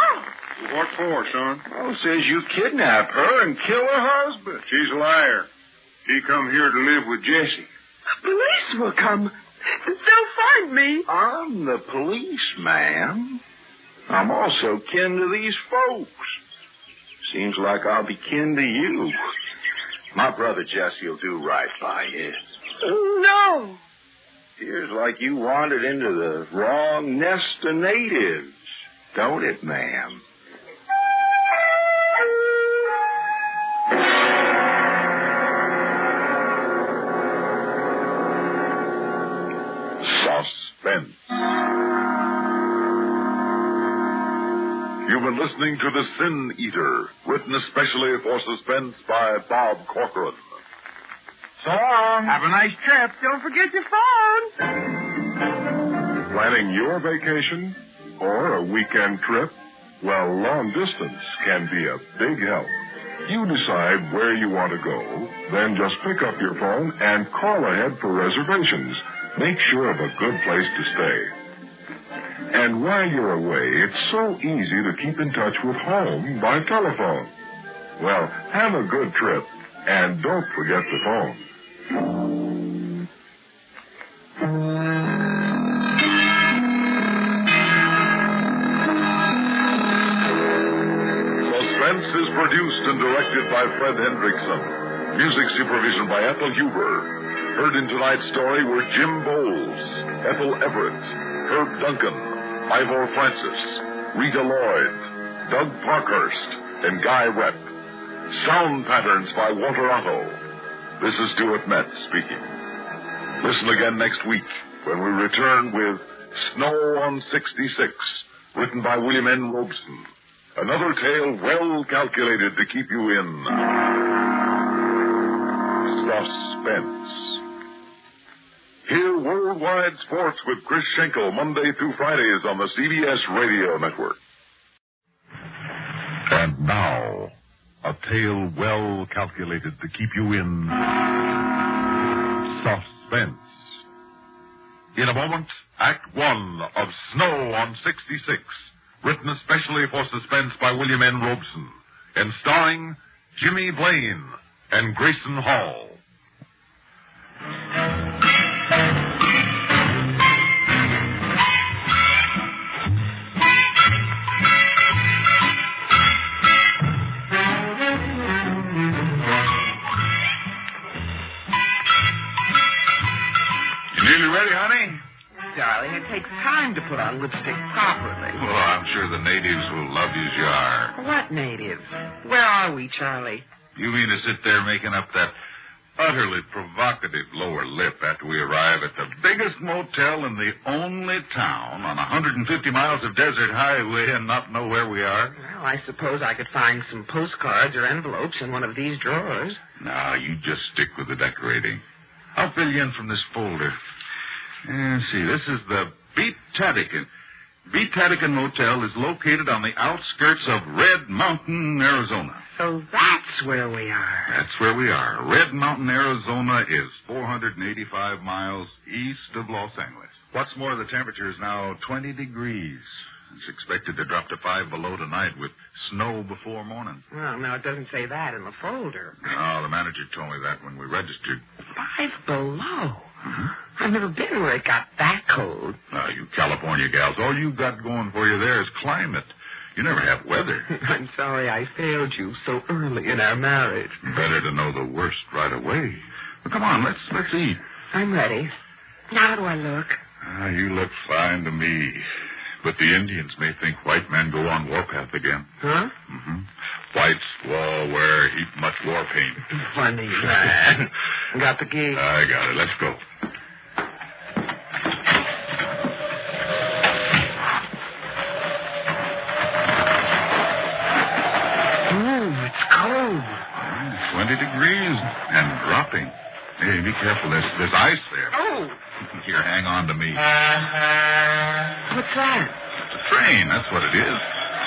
What for, son? Oh, says you kidnap her and kill her husband. She's a liar. She come here to live with Jessie. Police will come. Don't find me. I'm the police, ma'am. I'm also kin to these folks. Seems like I'll be kin to you. My brother Jesse will do right by you. No. Appears like you wandered into the wrong nest of natives, don't it, ma'am? Suspense. You've been listening to The Sin Eater, written especially for Suspense by Bob Corcoran. So long. Have a nice trip. Don't forget your phone. Planning your vacation or a weekend trip? Well, long distance can be a big help. You decide where you want to go, then just pick up your phone and call ahead for reservations. Make sure of a good place to stay. And while you're away, it's so easy to keep in touch with home by telephone. Well, have a good trip, and don't forget the phone. Suspense is produced and directed by Fred Hendrickson. Music supervision by Ethel Huber. Heard in tonight's story were Jim Bowles, Ethel Everett, Herb Duncan, Ivor Francis, Rita Lloyd, Doug Parkhurst, and Guy Rep. Sound patterns by Walter Otto. This is Stuart Metz speaking. Listen again next week when we return with Snow on 66, written by William N. Robeson. Another tale well calculated to keep you in suspense. Hear Worldwide Sports with Chris Schenkel Monday through Fridays on the CBS Radio Network. And now, a tale well calculated to keep you in suspense. In a moment, Act One of Snow on 66, written especially for Suspense by William N. Robeson, and starring Jimmy Blaine and Grayson Hall. Nearly ready, honey? Darling, it takes time to put on lipstick properly. Well, I'm sure the natives will love you as you are. What natives? Where are we, Charlie? You mean to sit there making up that utterly provocative lower lip after we arrive at the biggest motel in the only town on 150 miles of desert highway and not know where we are? Well, I suppose I could find some postcards or envelopes in one of these drawers. No, you just stick with the decorating. I'll fill you in from this folder. See, this is the Beat Tadican. Beat Tadican Motel is located on the outskirts of Red Mountain, Arizona. So that's where we are. That's where we are. Red Mountain, Arizona is 485 miles east of Los Angeles. What's more, the temperature is now 20 degrees. It's expected to drop to 5 below tonight with snow before morning. Well, now, it doesn't say that in the folder. No, the manager told me that when we registered. 5 below? Mm-hmm. I've never been where it got that cold. Now, you California gals, all you've got going for you there is climate. You never have weather. I'm sorry I failed you so early in our marriage. Better to know the worst right away. Well, come on, let's eat. I'm ready. How do I look? You look fine to me. But the Indians may think white men go on warpath again. Huh? Mm-hmm. Whites will wear heap much war paint. Funny, man. Got the key? I got it. Let's go. Ooh, it's cold. 20 degrees and dropping. Hey, be careful. There's ice there. Oh! Here, hang on to me. What's that? It's a train, that's what it is.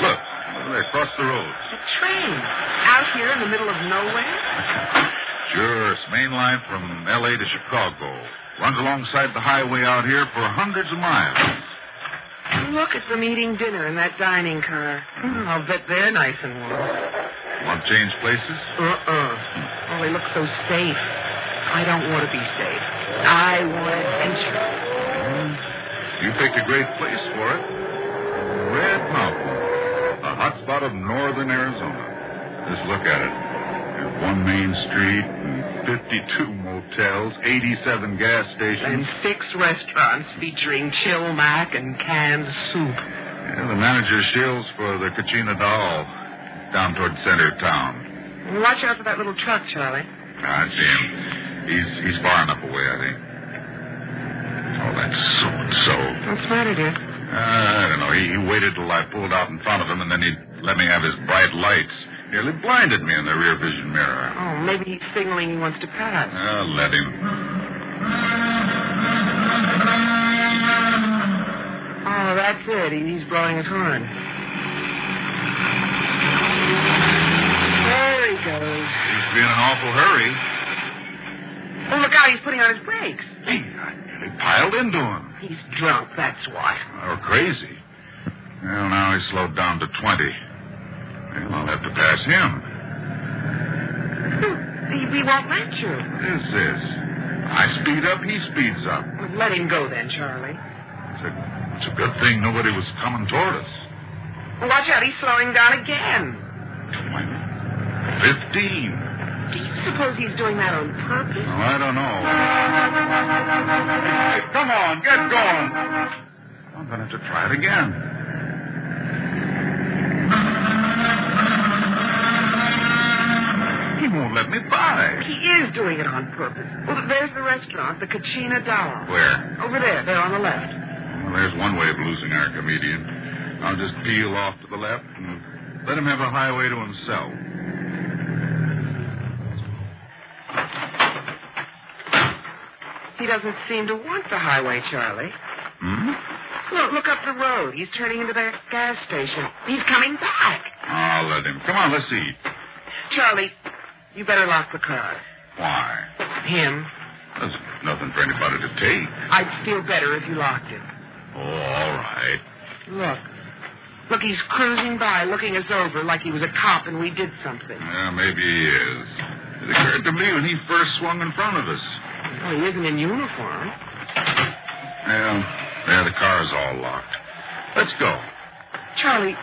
Look, over there, across the road. A train? Out here in the middle of nowhere? Sure, it's main line from L.A. to Chicago. Runs alongside the highway out here for hundreds of miles. Look at them eating dinner in that dining car. I'll bet they're nice and warm. Want to change places? Oh, they look so safe. I don't want to be safe. I want adventure. picked a great place for it. Red Mountain, a hot spot of northern Arizona. Just look at it. There's one main street and 52 motels, 87 gas stations. And 6 restaurants featuring chill mac and canned soup. Yeah, the manager shills for the Kachina Doll down toward the center of town. Watch out for that little truck, Charlie. I see him. He's far enough away, I think. Oh, that's so-and-so. What's the matter, dear? I don't know. He waited till I pulled out in front of him, and then he let me have his bright lights. Nearly blinded me in the rear vision mirror. Oh, maybe he's signaling he wants to pass. Let him. Oh, that's it. He's blowing his horn. There he goes. He's in an awful hurry. Oh, look out. He's putting on his brakes. Hey, I nearly piled into him. He's drunk, that's what. Or crazy. Well, now he's slowed down to 20. Well, I'll have to pass him. He won't let you. What is this? I speed up, he speeds up. Well, let him go then, Charlie. It's a good thing nobody was coming toward us. Well, watch out, he's slowing down again. 15. Do you suppose he's doing that on purpose? Oh, I don't know. Hey, come on, get going. I'm going to have to try it again. He won't let me by. He is doing it on purpose. Well, there's the restaurant, the Kachina Doll. Where? Over there on the left. Well, there's one way of losing our comedian. I'll just peel off to the left and let him have a highway to himself. He doesn't seem to want the highway, Charlie. Look up the road. He's turning into that gas station. He's coming back. I'll let him. Come on, let's eat. Charlie, you better lock the car. Why? Him. There's nothing for anybody to take. I'd feel better if you locked it. Oh, all right. Look, he's cruising by, looking us over like he was a cop and we did something. Yeah, maybe he is. It occurred to me when he first swung in front of us. Well, he isn't in uniform. Yeah, the car's all locked. Let's go. Charlie,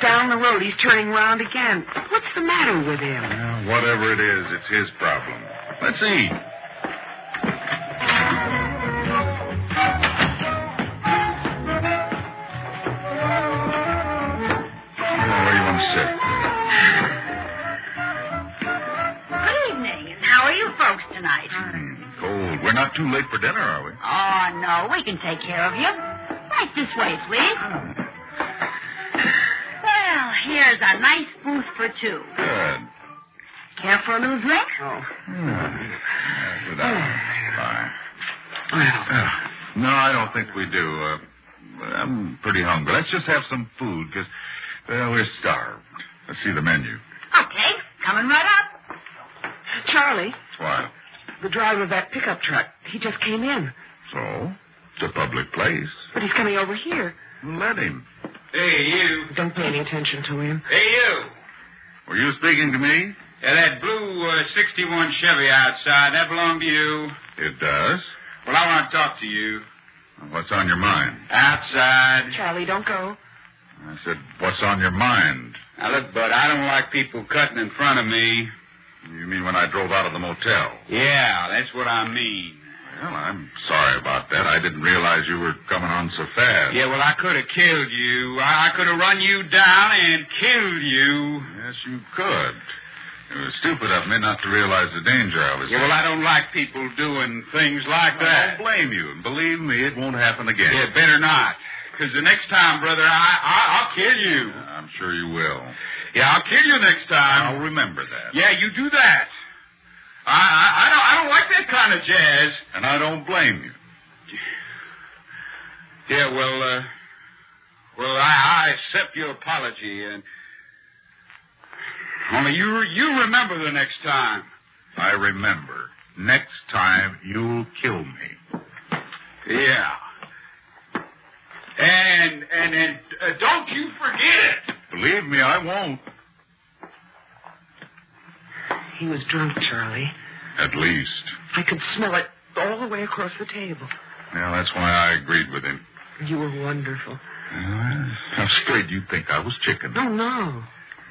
down the road, he's turning around again. What's the matter with him? Yeah, whatever it is, it's his problem. Let's eat. Where do you want to sit? Good evening. How are you folks tonight? Cold. We're not too late for dinner, are we? Oh, no, we can take care of you. Right this way, please. Well, here's a nice booth for 2. Good. Care for a little drink? Oh. Sit down. Fine. Well. No, I don't think we do. I'm pretty hungry. Let's just have some food, because we're starved. Let's see the menu. Okay, coming right up. Charlie. What? The driver of that pickup truck. He just came in. So? It's a public place. But he's coming over here. Let him. Hey, you. Don't pay any attention to him. Hey, you. Were you speaking to me? Yeah, that blue 61 Chevy outside, that belong to you? It does. Well, I want to talk to you. What's on your mind? Outside. Charlie, don't go. I said, what's on your mind? Now, look, Bud, I don't like people cutting in front of me. You mean when I drove out of the motel? Yeah, that's what I mean. Well, I'm sorry about that. I didn't realize you were coming on so fast. Yeah, well, I could have killed you. I could have run you down and killed you. Yes, you could. It was stupid of me not to realize the danger I was in. Yeah, well, I don't like people doing things like that. I don't blame you. And believe me, it won't happen again. Yeah, better not. Because the next time, brother, I'll kill you. I'm sure you will. Yeah, I'll kill you next time. I'll remember that. Yeah, you do that. I don't like that kind of jazz. And I don't blame you. Yeah, well, I accept your apology, and only you remember the next time. I remember. Next time, you'll kill me. Yeah. And don't you forget it. Believe me, I won't. He was drunk, Charlie. At least. I could smell it all the way across the table. Yeah, that's why I agreed with him. You were wonderful. How straight do you think I was chicken? Oh, no.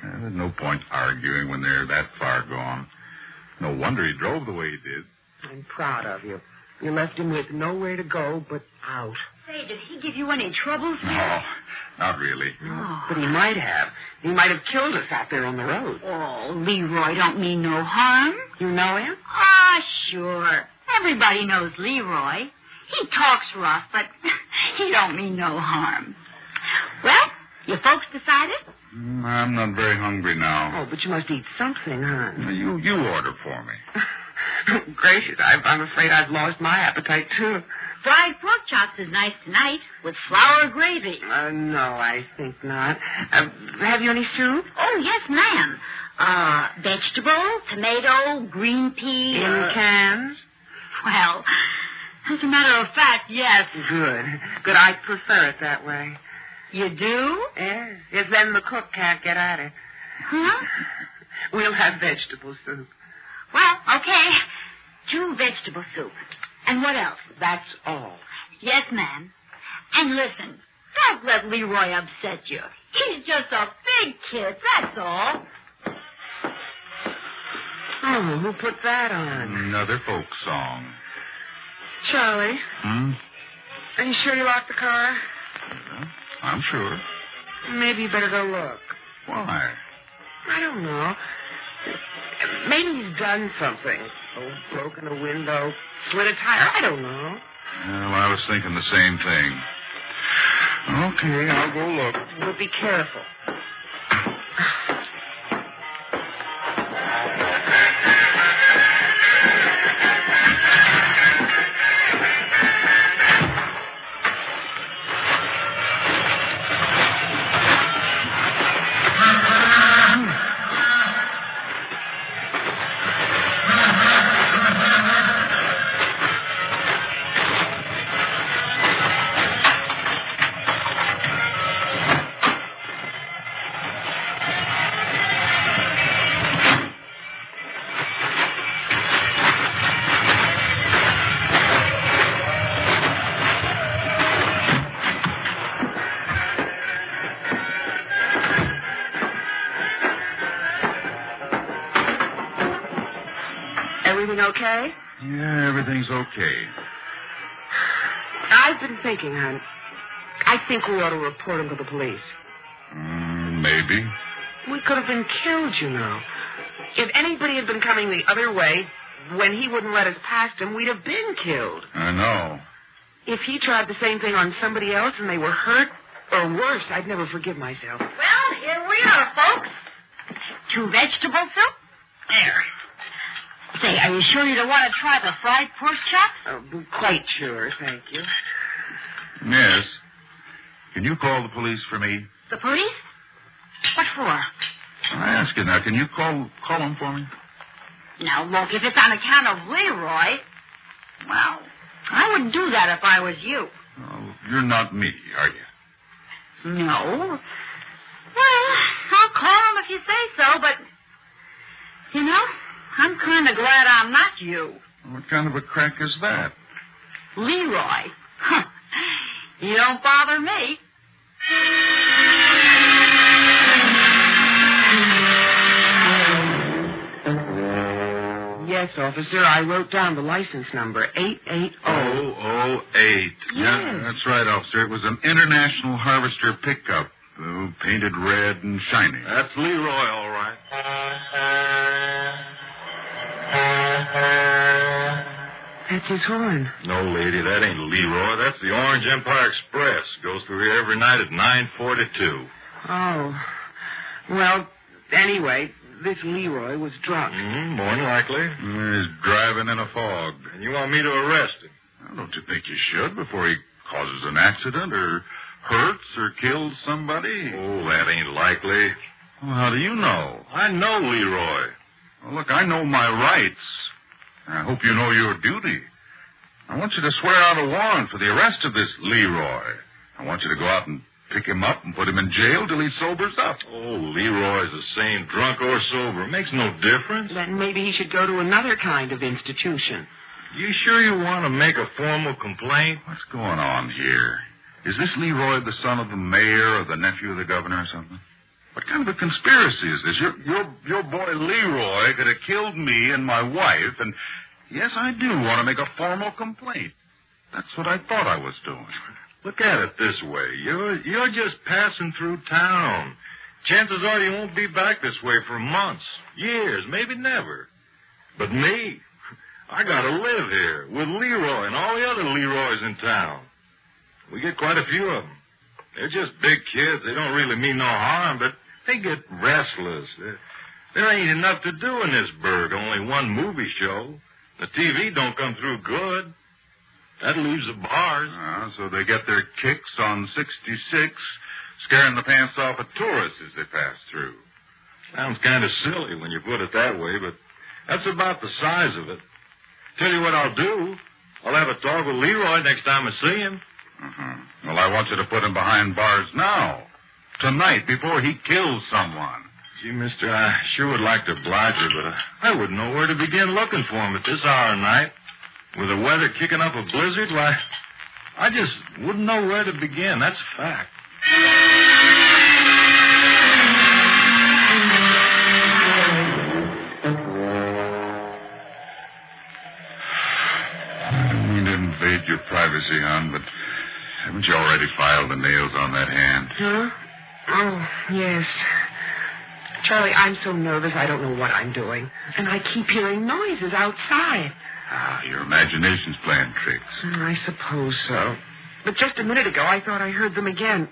There's no point arguing when they're that far gone. No wonder he drove the way he did. I'm proud of you. You left him with nowhere to go but out. Say, did he give you any trouble, sir? No, not really. Oh, but he might have. He might have killed us out there on the road. Oh, Leroy don't mean no harm. You know him? Ah, sure. Everybody knows Leroy. He talks rough, but he don't mean no harm. Well, you folks decided? I'm not very hungry now. Oh, but you must eat something, hon. You order for me. Gracious, I'm afraid I've lost my appetite, too. Fried pork chops is nice tonight, with flour gravy. No, I think not. Have you any soup? Oh, yes, ma'am. Vegetable, tomato, green pea. In cans? Well, as a matter of fact, yes. Good. I prefer it that way. You do? Yes, then the cook can't get at it. Huh? We'll have vegetable soup. Well, okay. 2 vegetable soup. And what else? That's all. Yes, ma'am. And listen, don't let Leroy upset you. He's just a big kid, that's all. Oh, who put that on? Another folk song. Charlie. Are you sure you locked the car? Yeah, I'm sure. Maybe you better go look. Why? I don't know. Maybe he's done something. Oh, broken a window, slid a tire. I don't know. Well, I was thinking the same thing. Okay, I'll go look. But be careful. Everything okay? Yeah, everything's okay. I've been thinking, hon. I think we ought to report him to the police. Maybe. We could have been killed, you know. If anybody had been coming the other way, when he wouldn't let us past him, we'd have been killed. I know. If he tried the same thing on somebody else and they were hurt, or worse, I'd never forgive myself. Well, here we are, folks. 2 vegetable soup. There. Say, are you sure you don't want to try the fried pork chops? Quite sure, thank you. Yes. Can you call the police for me? The police? What for? I ask you now, can you call them for me? Now, look, if it's on account of Leroy, well, I wouldn't do that if I was you. Oh, you're not me, are you? No. Well, I'll call him if you say so, but, you know, I'm kind of glad I'm not you. What kind of a crack is that? Leroy. Huh. You don't bother me. Yes, officer, I wrote down the license number, 880. 008. Yeah, that's right, officer. It was an International Harvester pickup, painted red and shiny. That's Leroy, all right. That's his horn. No, lady, that ain't Leroy. That's the Orange Empire Express. Goes through here every night at 9:42. Oh. Well, anyway, this Leroy was drunk. More than likely. He's driving in a fog. And you want me to arrest him? Well, don't you think you should before he causes an accident or hurts or kills somebody? Oh, that ain't likely. Well, how do you know? I know Leroy. Well, look, I know my rights. I hope you know your duty. I want you to swear out a warrant for the arrest of this Leroy. I want you to go out and pick him up and put him in jail till he sobers up. Oh, Leroy's the same, drunk or sober. Makes no difference. Then maybe he should go to another kind of institution. You sure you want to make a formal complaint? What's going on here? Is this Leroy the son of the mayor or the nephew of the governor or something? What kind of a conspiracy is this? Your boy Leroy could have killed me and my wife, and yes, I do want to make a formal complaint. That's what I thought I was doing. Look at it this way. You're just passing through town. Chances are you won't be back this way for months, years, maybe never. But me, I gotta live here with Leroy and all the other Leroys in town. We get quite a few of them. They're just big kids. They don't really mean no harm, but they get restless. There ain't enough to do in this burg. Only one movie show. The TV don't come through good. That leaves the bars. So they get their kicks on 66, scaring the pants off of tourists as they pass through. Sounds kind of silly when you put it that way, but that's about the size of it. Tell you what I'll do. I'll have a talk with Leroy next time I see him. Well, I want you to put him behind bars now. Tonight, before he kills someone. Gee, mister, I sure would like to oblige you, but I wouldn't know where to begin looking for him at this hour of night. With the weather kicking up a blizzard, why, I just wouldn't know where to begin. That's a fact. I don't mean to invade your privacy, hon, but haven't you already filed the nails on that hand? Huh? Oh, yes. Charlie, I'm so nervous I don't know what I'm doing. And I keep hearing noises outside. Your imagination's playing tricks. I suppose so. But just a minute ago, I thought I heard them again.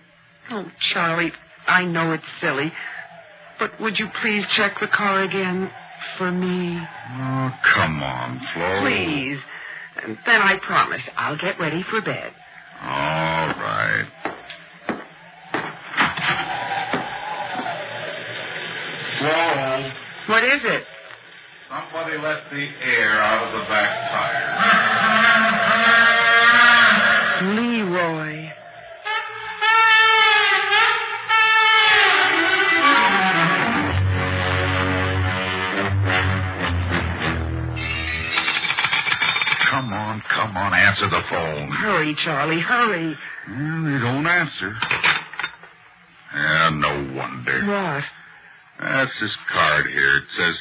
Oh, Charlie, I know it's silly, but would you please check the car again for me? Oh, come on, Flo. Please. And then I promise I'll get ready for bed. All right. Flo. What is it? Somebody let the air out of the back tire. Leroy. Come on, answer the phone. Hurry, Charlie, hurry. Well, they don't answer. Yeah, no wonder. What? That's this card here. It says,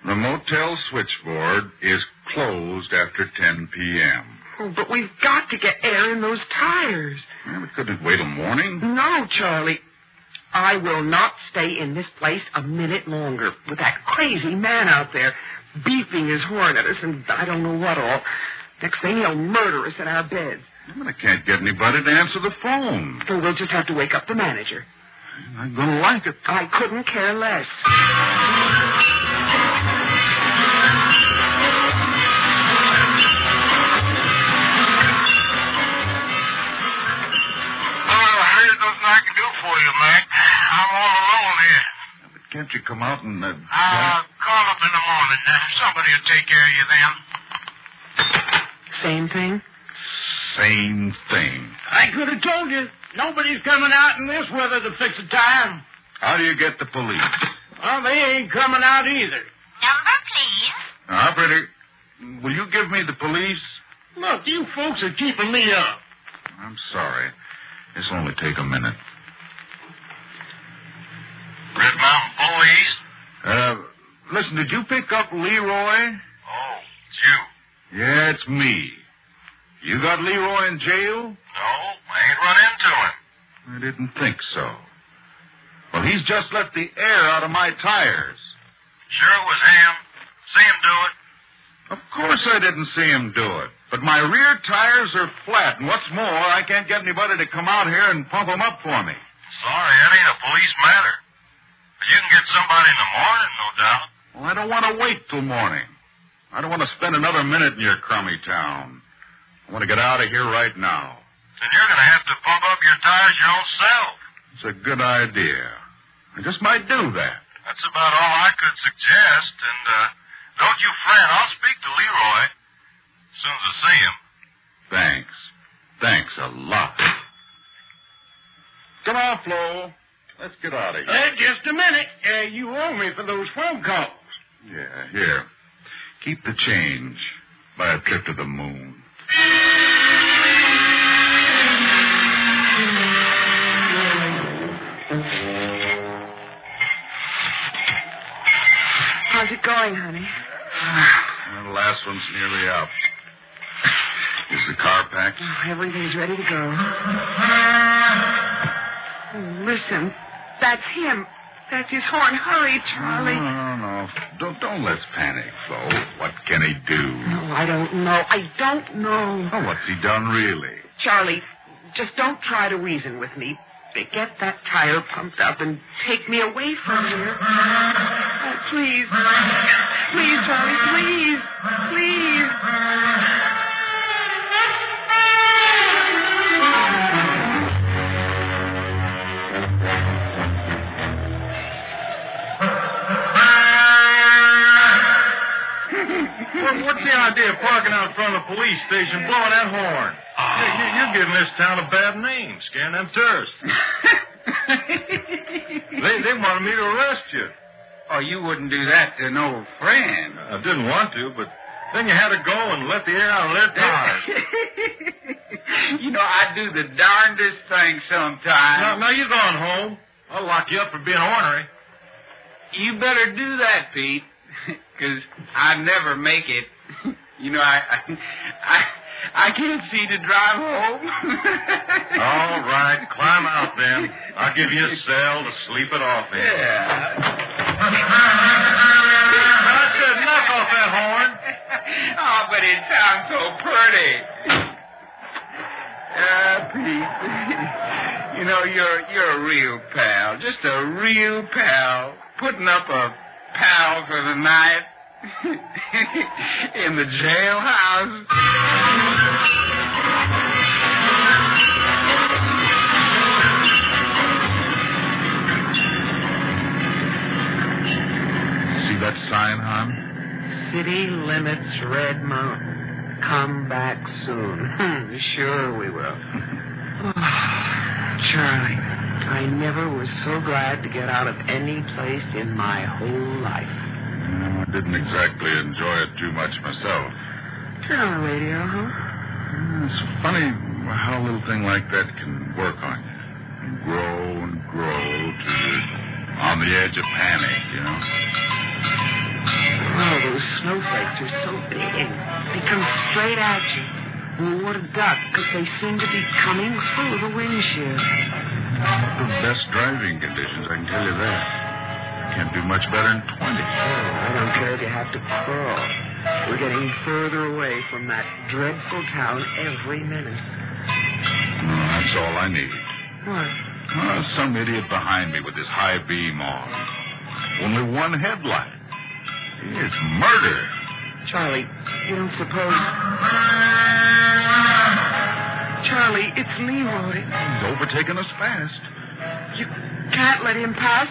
the motel switchboard is closed after 10 p.m. Oh, but we've got to get air in those tires. Well, we couldn't wait till morning. No, Charlie. I will not stay in this place a minute longer with that crazy man out there beeping his horn at us and I don't know what all. Next thing, he'll murder us in our beds. Well, I can't get anybody to answer the phone. So we'll just have to wake up the manager. I'm going to like it. I couldn't care less. There's nothing I can do for you, Mac. I'm all alone here. But can't you come out and... I'll call up in the morning. Somebody will take care of you then. Same thing? Same thing. I could have told you. Nobody's coming out in this weather to fix a tire. How do you get the police? Well, they ain't coming out either. Number, please. Operator, will you give me the police? Look, you folks are keeping me up. I'm sorry. This'll only take a minute. Red Mountain Police? Listen, did you pick up Leroy? Oh, it's you. Yeah, it's me. You got Leroy in jail? No, I ain't run into him. I didn't think so. Well, he's just let the air out of my tires. Sure it was him. See him do it? Of course I didn't see him do it. But my rear tires are flat, and what's more, I can't get anybody to come out here and pump them up for me. Sorry, that ain't a police matter. But you can get somebody in the morning, no doubt. Well, I don't want to wait till morning. I don't want to spend another minute in your crummy town. I want to get out of here right now. Then you're going to have to pump up your tires your own self. It's a good idea. I just might do that. That's about all I could suggest, and don't you fret. I'll speak to Leroy as soon as I see him. Thanks. Thanks a lot. Come on, Flo. Let's get out of here. Just a minute. You owe me for those phone calls. Yeah, here. Keep the change. Buy a trip to the moon. going, honey? Well, the last one's nearly up. Is the car packed? Oh, everything's ready to go. Oh, listen, that's him. That's his horn. Hurry, Charlie. No. Don't let's panic, Flo. What can he do? No, I don't know. Oh, what's he done, really? Charlie, just don't try to reason with me. Get that tire pumped up and take me away from here. Oh, please. Please, Charlie, please. Please. What's the idea of parking out in front of the police station, blowing that horn? You're giving this town a bad name, scaring them tourists. They wanted me to arrest you. Oh, you wouldn't do that to an old friend. I didn't want to, but then you had to go and let the air out of their tires. You know, I do the darndest thing sometimes. Now you're going home. I'll lock you up for being ornery. You better do that, Pete, because I never make it. You know, I can't see to drive home. All right, climb out then. I'll give you a cell to sleep it off in. Yeah. That's it. Knock off that horn. Oh, but it sounds so pretty. Pete, you know, you're a real pal. Just a real pal. Putting up a pal for the night in the jailhouse. See that sign, hon? City limits Red Mountain. Come back soon. Sure we will. Charlie, I never was so glad to get out of any place in my whole life. I didn't exactly enjoy it too much myself. Turn on the radio, huh? It's funny how a little thing like that can work on you. And grow till you're on the edge of panic, you know? Oh, those snowflakes are so big. They come straight at you. And you want to duck because they seem to be coming through the windshield. The best driving conditions, I can tell you that. Can't do much better than 20. Oh, I don't care if you have to crawl. We're getting further away from that dreadful town every minute. That's all I need. What? Some idiot behind me with his high beam on. Only one headlight. It's murder. Charlie, you don't suppose... Charlie, it's Leroy. He's overtaken us fast. You can't let him pass.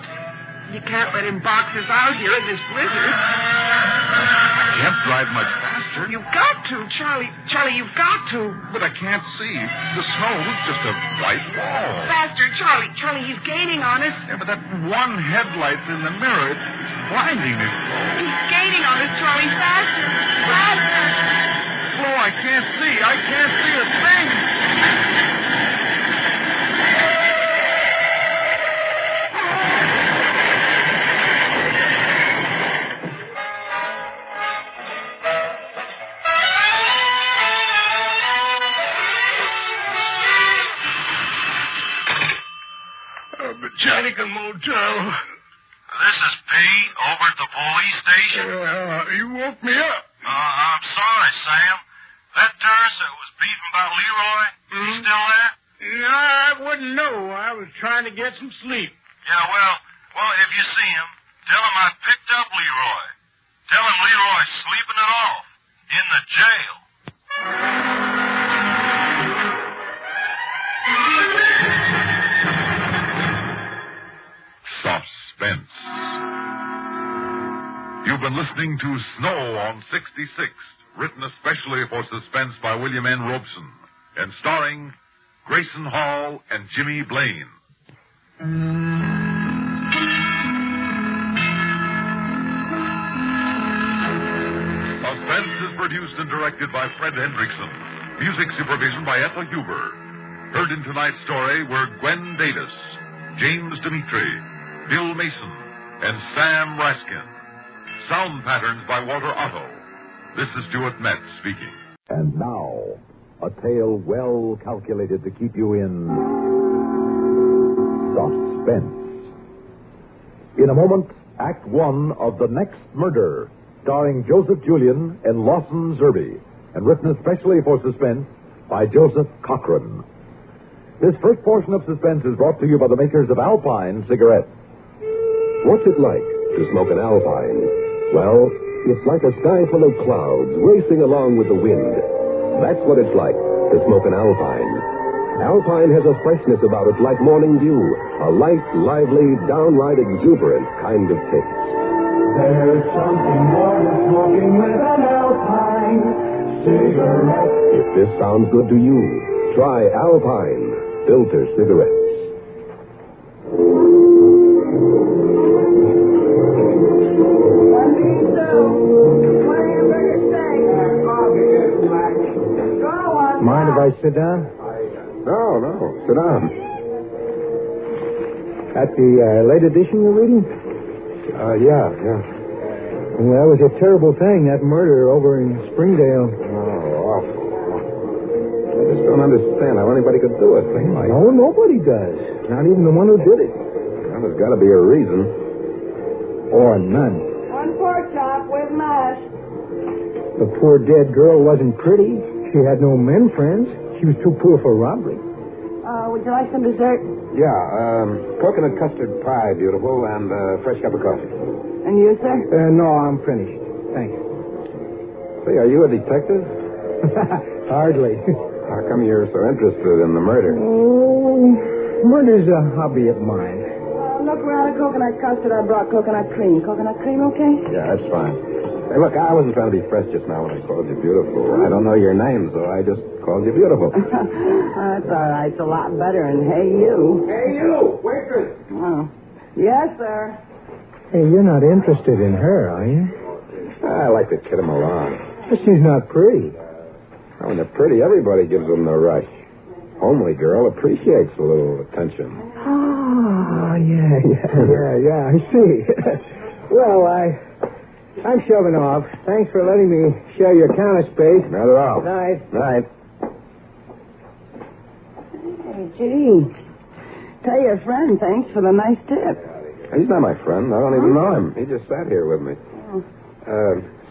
You can't let him box us out here in this blizzard. I can't drive much faster. You've got to, Charlie. Charlie, you've got to. But I can't see. The snow is just a white wall. Faster, Charlie. Charlie, he's gaining on us. Yeah, but that one headlight in the mirror, it's blinding me. He's gaining on us, Charlie. Faster. Faster. Flo, I can't see. I can't see a thing. Mechanical Motel. This is Pete over at the police station. You woke me up. I'm sorry, Sam. That tourist that was beefing about Leroy, is he still there? No, I wouldn't know. I was trying to get some sleep. Yeah, well, if you see him, tell him I picked up Leroy. Tell him Leroy's sleeping it off in the jail. Suspense. You've been listening to Snow on 66, written especially for Suspense by William N. Robeson, and starring Grayson Hall and Jimmy Blaine. Suspense is produced and directed by Fred Hendrickson. Music supervision by Ethel Huber. Heard in tonight's story were Gwen Davis, James Dimitri, Bill Mason, and Sam Raskin. Sound Patterns by Walter Otto. This is Stuart Metz speaking. And now, a tale well calculated to keep you in suspense. In a moment, Act One of The Next Murder, starring Joseph Julian and Lawson Zerbe, and written especially for Suspense by Joseph Cochran. This first portion of Suspense is brought to you by the makers of Alpine cigarettes. What's it like to smoke an Alpine? Well, it's like a sky full of clouds racing along with the wind. That's what it's like to smoke an Alpine. Alpine has a freshness about it like morning dew, a light, lively, downright exuberant kind of taste. There's something more than smoking with an Alpine cigarette. If this sounds good to you, try Alpine filter cigarettes. Mind if I sit down? No. Sit down. At the late edition you're reading? Yeah. Well, that was a terrible thing, that murder over in Springdale. Oh, awful. I just don't understand how anybody could do a thing like that. No, nobody does. Not even the one who did it. Well, there's got to be a reason. Or none. One pork chop with mash. The poor dead girl wasn't pretty. She had no men friends. She was too poor for robbery. Would you like some dessert? Yeah, coconut custard pie, beautiful, and a fresh cup of coffee. And you, sir? No, I'm finished. Thanks. Say, are you a detective? Hardly. How come you're so interested in the murder? Oh, murder's a hobby of mine. Look, we're out of coconut custard. I brought coconut cream. Coconut cream, okay? Yeah, that's fine. Hey, look, I wasn't trying to be fresh just now when I called you beautiful. I don't know your name, so I just called you beautiful. That's all right. It's a lot better than hey, you. Hey, you! Waitress! Oh. Yes, sir. Hey, you're not interested in her, are you? I like to kid them along. But she's not pretty. When they're pretty, everybody gives them the rush. Homely girl appreciates a little attention. Oh, yeah, I see. Well, I'm shoving off. Thanks for letting me share your counter space. Not at all. Night. Hey, gee. Tell your friend thanks for the nice tip. He's not my friend. I don't even know him. He just sat here with me.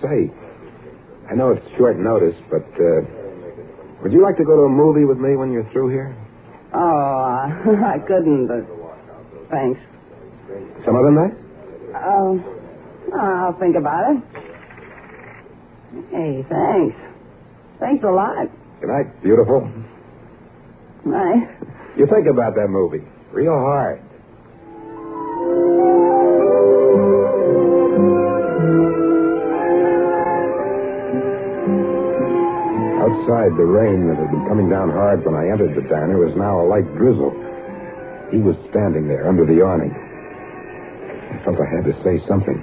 Say, I know it's short notice, but would you like to go to a movie with me when you're through here? Oh, I couldn't, but thanks. Some other night? I'll think about it. Hey, thanks. Thanks a lot. Good night, beautiful. Night. You think about that movie real hard. Outside, the rain that had been coming down hard when I entered the diner was now a light drizzle. He was standing there under the awning. I felt I had to say something.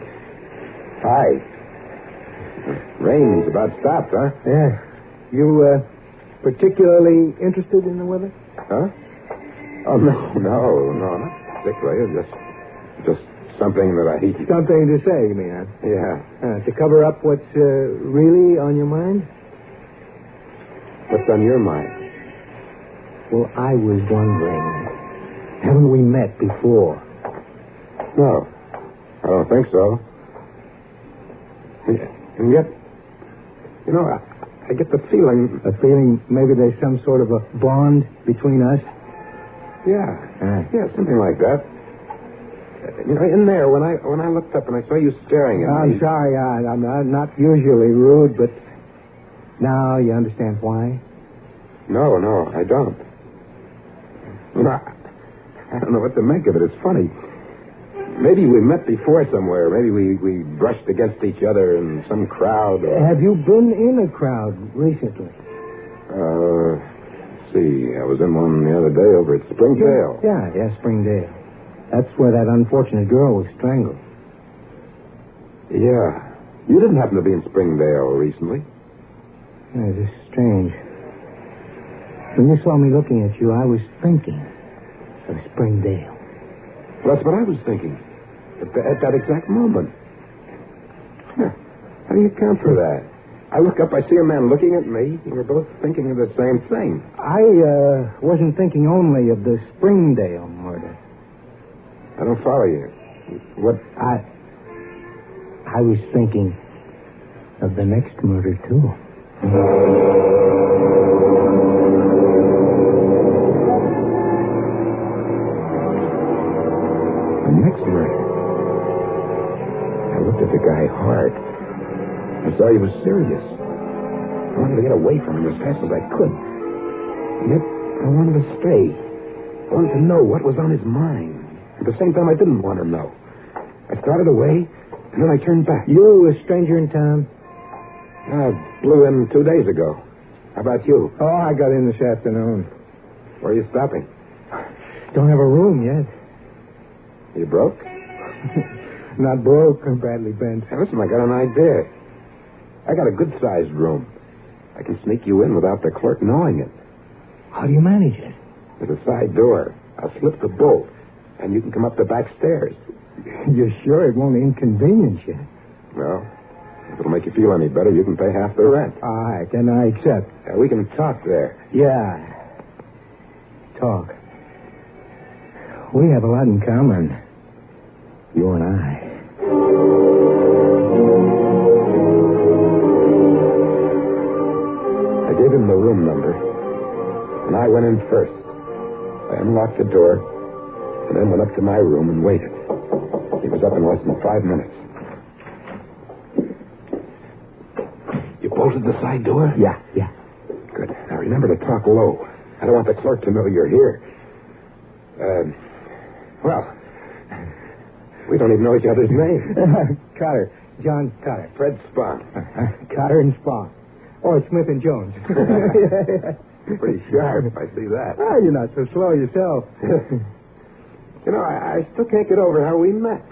Hi. Rain's about stopped, huh? Yeah. You, particularly interested in the weather? Huh? Oh, no, not particularly. Just something that I... Something to say, you mean, huh? Yeah. To cover up what's really on your mind? What's on your mind? Well, I was wondering, haven't we met before? No, I don't think so. And yet, I get the feeling... A feeling maybe there's some sort of a bond between us? Yeah, something like that. In there, when I looked up and I saw you staring at me... I'm sorry, I'm not usually rude, but now you understand why? No, I don't. I don't know what to make of it. It's funny. Maybe we met before somewhere. Maybe we brushed against each other in some crowd. Have you been in a crowd recently? Let's see. I was in one the other day over at Springdale. Yeah, Springdale. That's where that unfortunate girl was strangled. Yeah. You didn't happen to be in Springdale recently? Yeah, it's strange. When you saw me looking at you, I was thinking of Springdale. Well, that's what I was thinking. At that exact moment. How do you account for that? I look up, I see a man looking at me, and we're both thinking of the same thing. I wasn't thinking only of the Springdale murder. I don't follow you. What? I was thinking of the next murder, too. The next murder. I looked at the guy hard. I saw he was serious. I wanted to get away from him as fast as I could. And yet, I wanted to stay. I wanted to know what was on his mind. At the same time, I didn't want to know. I started away, and then I turned back. You a stranger in town? I blew in 2 days ago. How about you? Oh, I got in this afternoon. Where are you stopping? Don't have a room yet. You broke? Not broke, Bradley Bent. Hey, listen, I got an idea. I got a good-sized room. I can sneak you in without the clerk knowing it. How do you manage it? There's a side door. I'll slip the bolt, and you can come up the back stairs. You're sure it won't inconvenience you? Well, if it'll make you feel any better, you can pay half the rent. All right, then I accept. We can talk there. Yeah. Talk. We have a lot in common. You and I. I gave him the room number, and I went in first. I unlocked the door, and then went up to my room and waited. He was up in less than 5 minutes. You bolted the side door? Yeah. Good. Now remember to talk low. I don't want the clerk to know you're here. Well, we don't even know each other's names. Cotter. John Cotter. Fred Spahn. Cotter and Spahn. Or Smith and Jones. Pretty sharp, I see that. Oh, you're not so slow yourself. You know, I still can't get over how we met.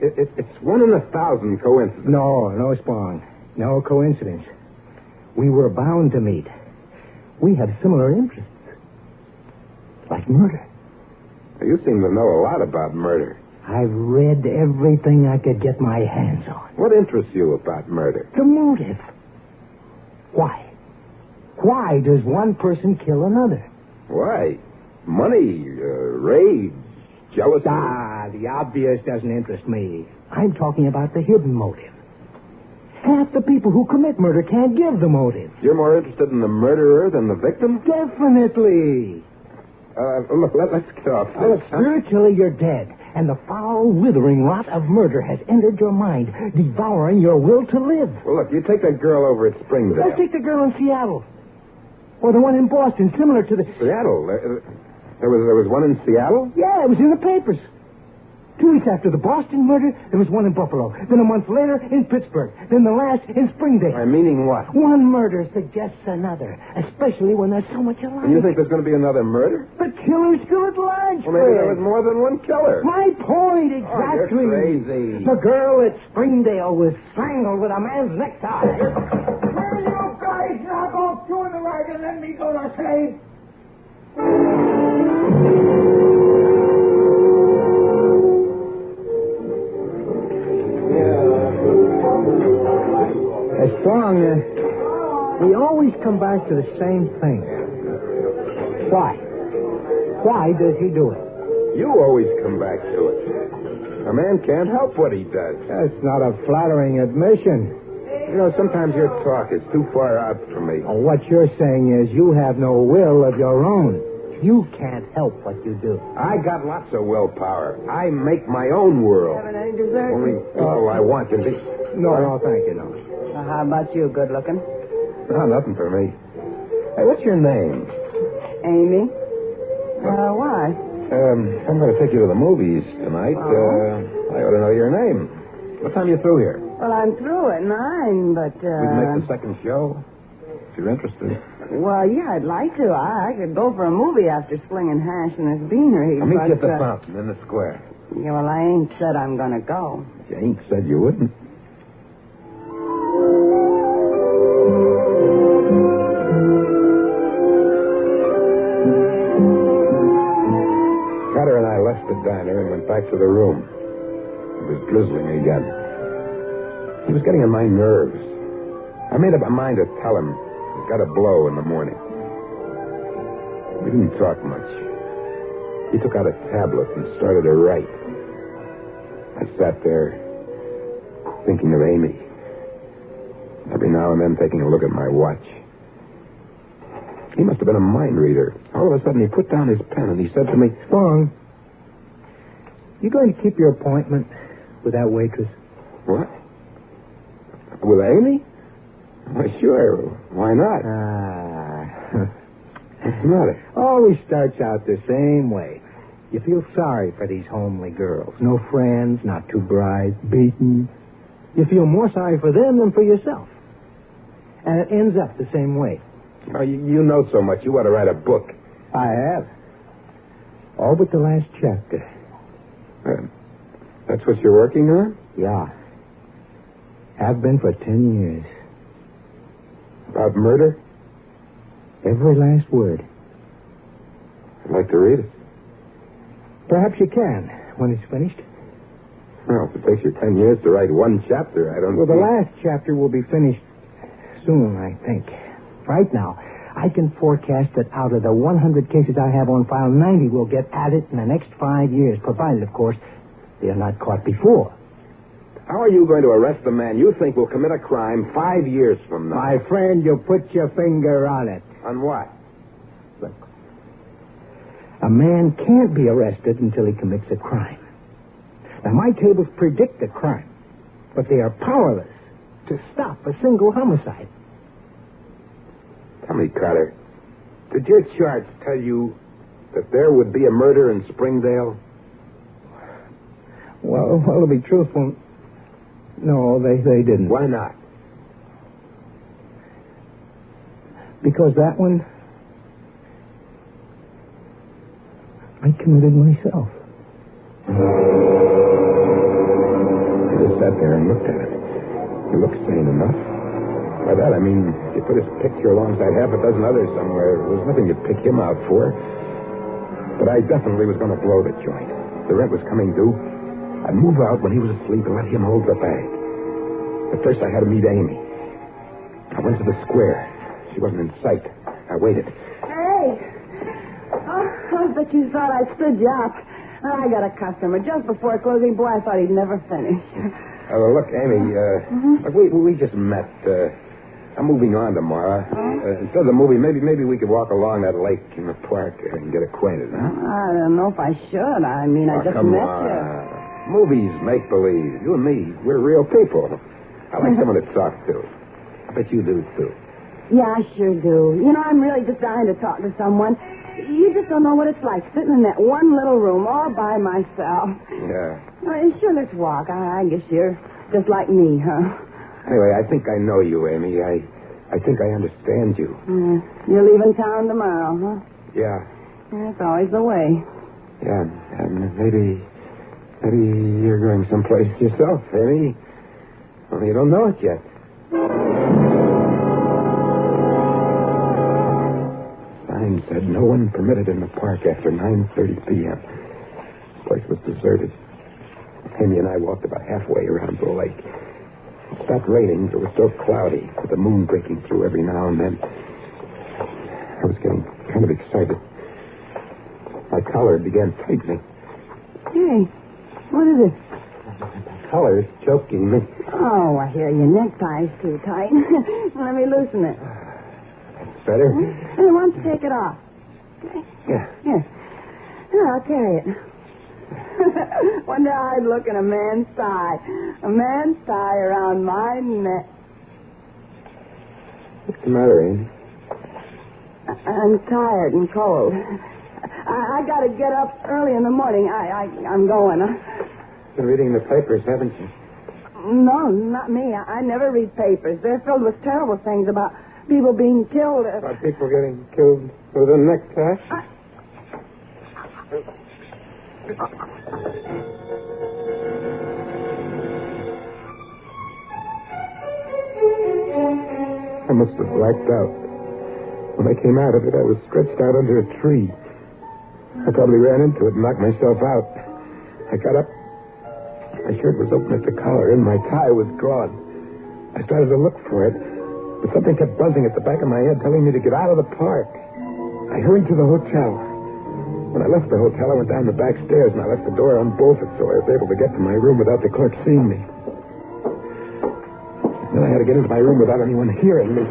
It's 1 in 1,000 coincidence. No, Spahn. No coincidence. We were bound to meet. We have similar interests. Like murder. You seem to know a lot about murder. I've read everything I could get my hands on. What interests you about murder? The motive. Why? Why does one person kill another? Why? Money, rage, jealousy. The obvious doesn't interest me. I'm talking about the hidden motive. Half the people who commit murder can't give the motive. You're more interested in the murderer than the victim? Definitely. Look, let's get off this. Well, spiritually, you're dead, and the foul, withering rot of murder has entered your mind, devouring your will to live. Well, look, you take that girl over at Springdale. Let's take the girl in Seattle. Or the one in Boston, similar to the... Seattle? There was one in Seattle? Yeah, it was in the papers. 2 weeks after the Boston murder, there was one in Buffalo. Then a month later, in Pittsburgh. Then the last in Springdale. Meaning what? One murder suggests another, especially when there's so much alike. And you think there's going to be another murder? The killer's still at large, Well, maybe there was more than one killer. My point, exactly. Oh, you're crazy. The girl at Springdale was strangled with a man's necktie. Will you guys knock off 2 in the right and let me go to sleep? Strong, we always come back to the same thing. Why? Why does he do it? You always come back to it. A man can't help what he does. That's not a flattering admission. You know, sometimes your talk is too far out for me. What you're saying is you have no will of your own. You can't help what you do. I got lots of willpower. I make my own world. Having any dessert? Only people I want can be... No, thank you, no. How about you, good looking? No, nothing for me. Hey, what's your name? Amy. Why? I'm going to take you to the movies tonight. I ought to know your name. What time are you through here? Well, I'm through at 9, but, We can make the second show, if you're interested. Well, yeah, I'd like to. I could go for a movie after slinging hash in this beanery. I'll meet you at the fountain in the square. Yeah, well, I ain't said I'm going to go. You ain't said you wouldn't. Carter and I left the diner and went back to the room. It was drizzling again. He was getting on my nerves. I made up my mind to tell him. He got a blow in the morning. We didn't talk much. He took out a tablet and started to write. I sat there thinking of Amy. Every now and then taking a look at my watch. He must have been a mind reader. All of a sudden he put down his pen and he said to me, Long, you going to keep your appointment with that waitress? What? With Amy? Why, sure. Why not? What's the matter? Always starts out the same way. You feel sorry for these homely girls. No friends, not too bright, beaten. You feel more sorry for them than for yourself. And it ends up the same way. Oh, you know so much. You ought to write a book. I have. All but the last chapter. That's what you're working on? Yeah. Have been for 10 years. About murder? Every last word. I'd like to read it. Perhaps you can, when it's finished. Well, if it takes you 10 years to write one chapter, I don't... Well, the last chapter will be finished soon, I think. Right now, I can forecast that out of the 100 cases I have on file, 90 will get at it in the next 5 years, provided, of course, they are not caught before. How are you going to arrest a man you think will commit a crime 5 years from now? My friend, you put your finger on it. On what? Look, a man can't be arrested until he commits a crime. Now, my tables predict a crime, but they are powerless to stop a single homicide. Tell me, Carter, did your charts tell you that there would be a murder in Springdale? Well, to be truthful, no, they didn't. Why not? Because that one, I committed myself. I just sat there and looked at it. He looked sane enough. By that, I mean, if you put his picture alongside half a dozen others somewhere, there was nothing to pick him out for. But I definitely was going to blow the joint. The rent was coming due. I'd move out when he was asleep and let him hold the bag. But first I had to meet Amy. I went to the square. She wasn't in sight. I waited. Hey! Oh, I bet you thought I stood you up. I got a customer just before closing. Boy, I thought he'd never finish. Well, look, Amy, look, we just met. I'm moving on tomorrow. Instead of the movie, maybe we could walk along that lake in the park and get acquainted, huh? I don't know if I should. I mean, I just met you. Movies, make-believe. You and me, we're real people. I like someone to talk to. I bet you do, too. Yeah, I sure do. You know, I'm really just dying to talk to someone. You just don't know what it's like sitting in that one little room all by myself. Yeah. Sure, let's walk. I guess you're just like me, huh? Anyway, I think I know you, Amy. I think I understand you. You're leaving town tomorrow, huh? Yeah. That's always the way. Yeah, and maybe you're going someplace yourself, Amy. Only you don't know it yet. Sign said no one permitted in the park after 9:30 p.m. The place was deserted. Amy and I walked about halfway around the lake. It stopped raining, but it was still cloudy, with the moon breaking through every now and then. I was getting kind of excited. My collar began tightening. Hey, what is it? The collar is choking me. Oh, I hear your necktie's too tight. Let me loosen it. That's better. Hey, why don't you take it off? Okay. Yeah. Here, I'll carry it. Wonder how I'd look in a man's tie. A man's tie around my neck. What's the matter, Amy? I'm tired and cold. I got to get up early in the morning. I'm going. You've been reading the papers, haven't you? No, not me. I never read papers. They're filled with terrible things about people being killed. About people getting killed with a necktie? I must have blacked out. When I came out of it, I was stretched out under a tree. I probably ran into it and knocked myself out. I got up. My shirt was open at the collar, and my tie was gone. I started to look for it, but something kept buzzing at the back of my head, telling me to get out of the park. I hurried to the hotel. When I left the hotel, I went down the back stairs, and I left the door unbolted, so I was able to get to my room without the clerk seeing me. Then I had to get into my room without anyone hearing me.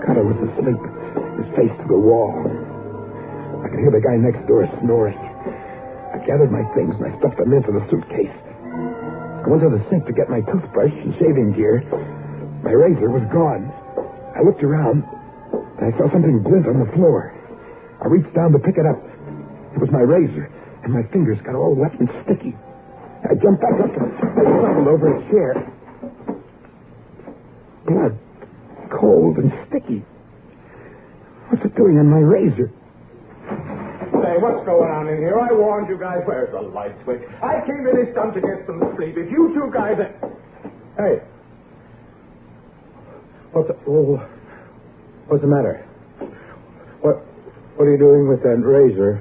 Cutter was asleep, his face to the wall. I could hear the guy next door snoring. I gathered my things, and I stuffed them into the suitcase. I went to the sink to get my toothbrush and shaving gear. My razor was gone. I looked around, and I saw something glint on the floor. I reached down to pick it up. It was my razor, and my fingers got all wet and sticky. I jumped back up and I stumbled over a chair. Blood. Cold and sticky. What's it doing on my razor? Hey, what's going on in here? I warned you guys. Where's the light switch? I came to this dump to get some sleep. If you two guys... Hey. What's the matter? What are you doing with that razor?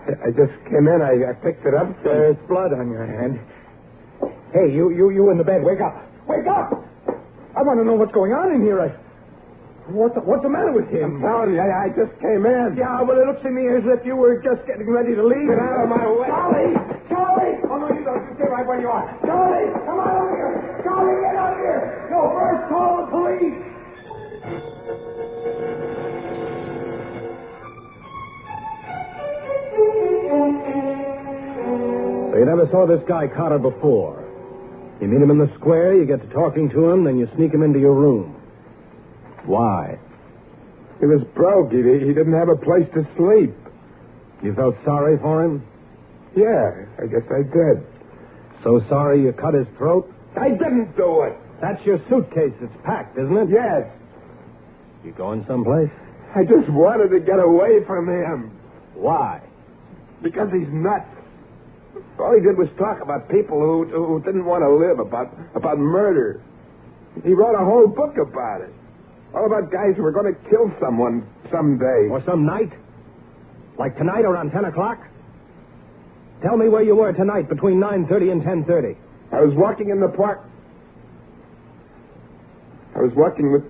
I just came in. I picked it up. There's blood on your hand. Hey, you in the bed. Wake up. Wake up! I want to know what's going on in here. What's the matter with him? I'm telling you, I just came in. Yeah, well, it looks to me as if you were just getting ready to leave. Get out of my way. Charlie! Oh, no, you don't. You stay right where you are. Charlie, come on over here. Charlie, get out of here. No, first call the police. So you never saw this guy Carter before. You meet him in the square, you get to talking to him, then you sneak him into your room. Why? He was broke. He didn't have a place to sleep. You felt sorry for him? Yeah, I guess I did. So sorry you cut his throat? I didn't do it. That's your suitcase. It's packed, isn't it? Yes. You going someplace? I just wanted to get away from him. Why? Because he's nuts. All he did was talk about people who didn't want to live, about murder. He wrote a whole book about it. All about guys who were going to kill someone someday. Or some night? Like tonight around 10 o'clock? Tell me where you were tonight between 9:30 and 10:30. I was walking in the park. I was walking with...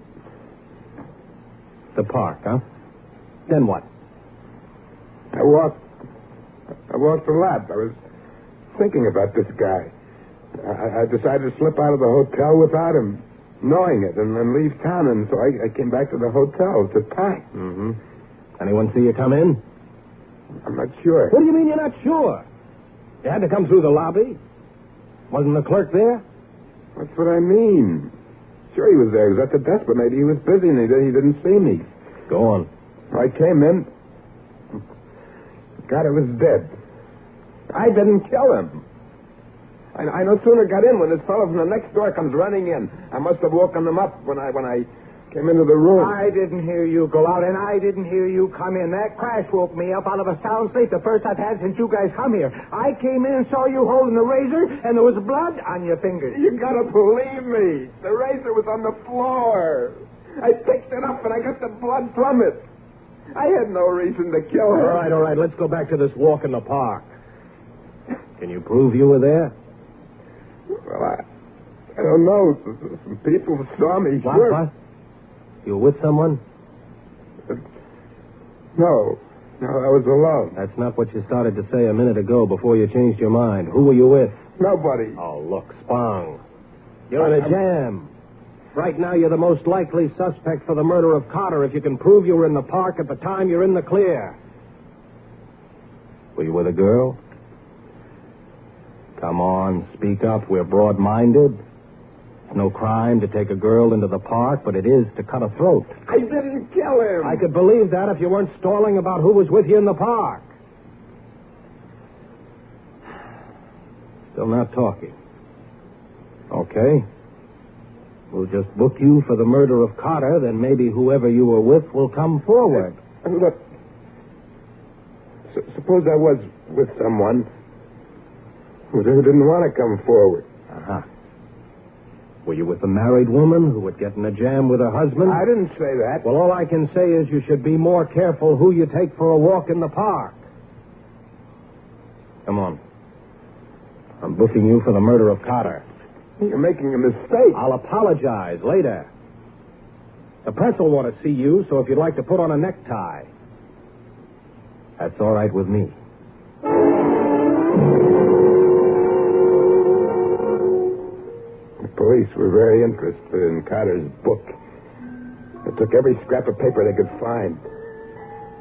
The park, huh? Then what? I walked a lot. I was thinking about this guy. I decided to slip out of the hotel without him knowing it and then leave town, and so I came back to the hotel to pack. Mm-hmm. Anyone see you come in? I'm not sure. What do you mean you're not sure? You had to come through the lobby? Wasn't the clerk there? That's what I mean. Sure he was there. He was at the desk, but maybe he was busy and he didn't see me. Go on. I came in. God, it was dead. I didn't kill him. I no sooner got in when this fellow from the next door comes running in. I must have woken him up when I came into the room. I didn't hear you go out, and I didn't hear you come in. That crash woke me up out of a sound sleep, the first I've had since you guys come here. I came in and saw you holding the razor, and there was blood on your fingers. You gotta believe me. The razor was on the floor. I picked it up, and I got the blood from it. I had no reason to kill her. All right. Let's go back to this walk in the park. Can you prove you were there? Well, I don't know. Some people saw me. What? You were with someone? No, I was alone. That's not what you started to say a minute ago before you changed your mind. Who were you with? Nobody. Oh, look, Spong. You're in a jam. Right now, you're the most likely suspect for the murder of Carter if you can prove you were in the park at the time you're in the clear. Were you with a girl? Come on, speak up. We're broad-minded. It's no crime to take a girl into the park, but it is to cut a throat. I didn't kill him. I could believe that if you weren't stalling about who was with you in the park. Still not talking. Okay. We'll just book you for the murder of Carter, then maybe whoever you were with will come forward. Look, suppose I was with someone who didn't want to come forward. Uh-huh. Were you with a married woman who would get in a jam with her husband? I didn't say that. Well, all I can say is you should be more careful who you take for a walk in the park. Come on. I'm booking you for the murder of Carter. You're making a mistake. I'll apologize later. The press will want to see you, so if you'd like to put on a necktie, that's all right with me. The police were very interested in Carter's book. They took every scrap of paper they could find.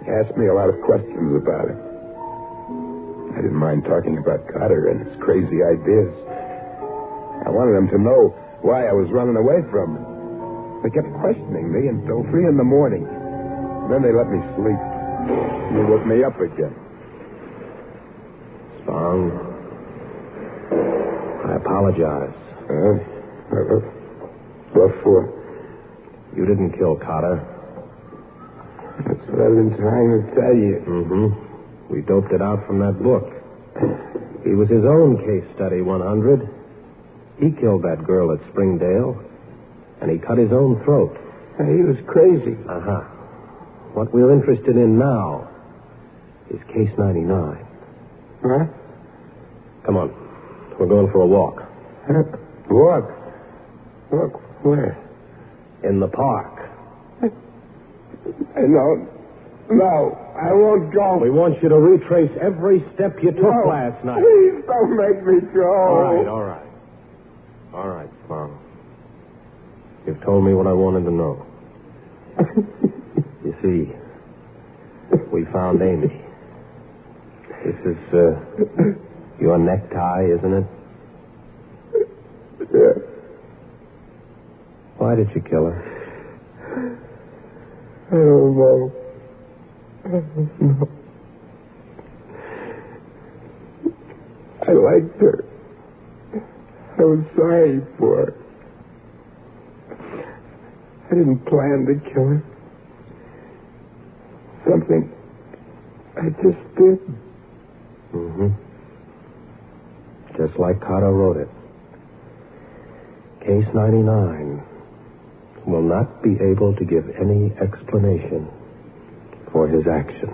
They asked me a lot of questions about it. I didn't mind talking about Carter and his crazy ideas. I wanted them to know why I was running away from them. They kept questioning me until 3 a.m. Then they let me sleep. They woke me up again. Spong, I apologize. What for? You didn't kill Carter. That's what I've been trying to tell you. Mm-hmm. We doped it out from that book. He was his own case study 100. He killed that girl at Springdale, and he cut his own throat. He was crazy. Uh-huh. What we're interested in now is Case 99. What? Come on. We're going for a walk. Walk? Walk where? In the park. No, I won't go. We want you to retrace every step you took last night. Please don't make me go. All right, Spong. You've told me what I wanted to know. You see, we found Amy. This is, your necktie, isn't it? Yeah. Why did you kill her? I don't know. I liked her. I was sorry for her. I didn't plan to kill her. Something I just did. Mm-hmm. Just like Carter wrote it. Case 99 will not be able to give any explanation for his action.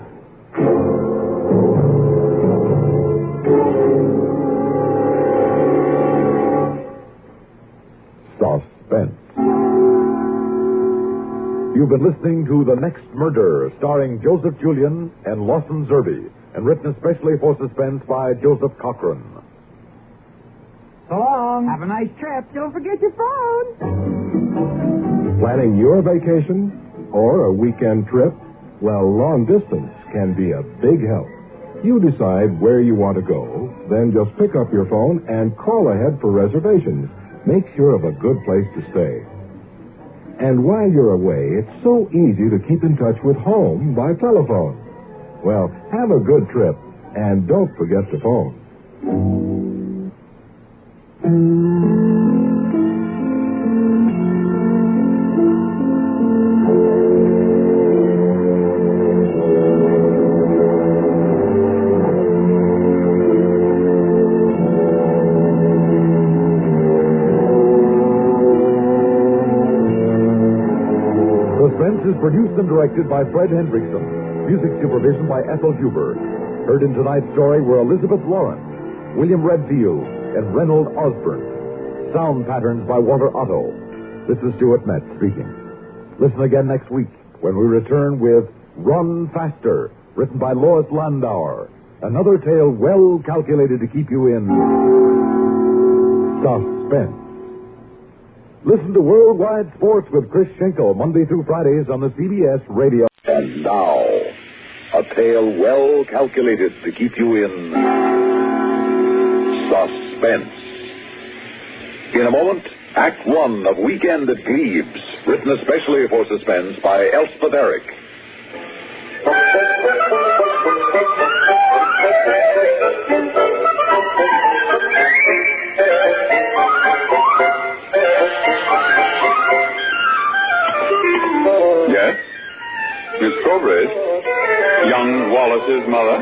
Suspense. You've been listening to The Next Murder, starring Joseph Julian and Lawson Zerbe, and written especially for Suspense by Joseph Cochran. So long. Have a nice trip. Don't forget your phone. Planning your vacation or a weekend trip? Well, long distance can be a big help. You decide where you want to go, then just pick up your phone and call ahead for reservations. Make sure of a good place to stay. And while you're away, it's so easy to keep in touch with home by telephone. Well, have a good trip, and don't forget to phone. Suspense is produced and directed by Fred Hendrickson. Music supervision by Ethel Huber. Heard in tonight's story were Elizabeth Lawrence, William Redfield, and Reynold Osborne. Sound patterns by Walter Otto. This is Stuart Metz speaking. Listen again next week when we return with Run Faster, written by Lois Landauer. Another tale well calculated to keep you in suspense. Listen to Worldwide Sports with Chris Schenkel Monday through Fridays on the CBS Radio. And now, a tale well calculated to keep you in suspense. In a moment, Act One of Weekend at Gleebees, written especially for Suspense by Elspeth Eric. Yes? Miss Trowbridge? Young Wallace's mother?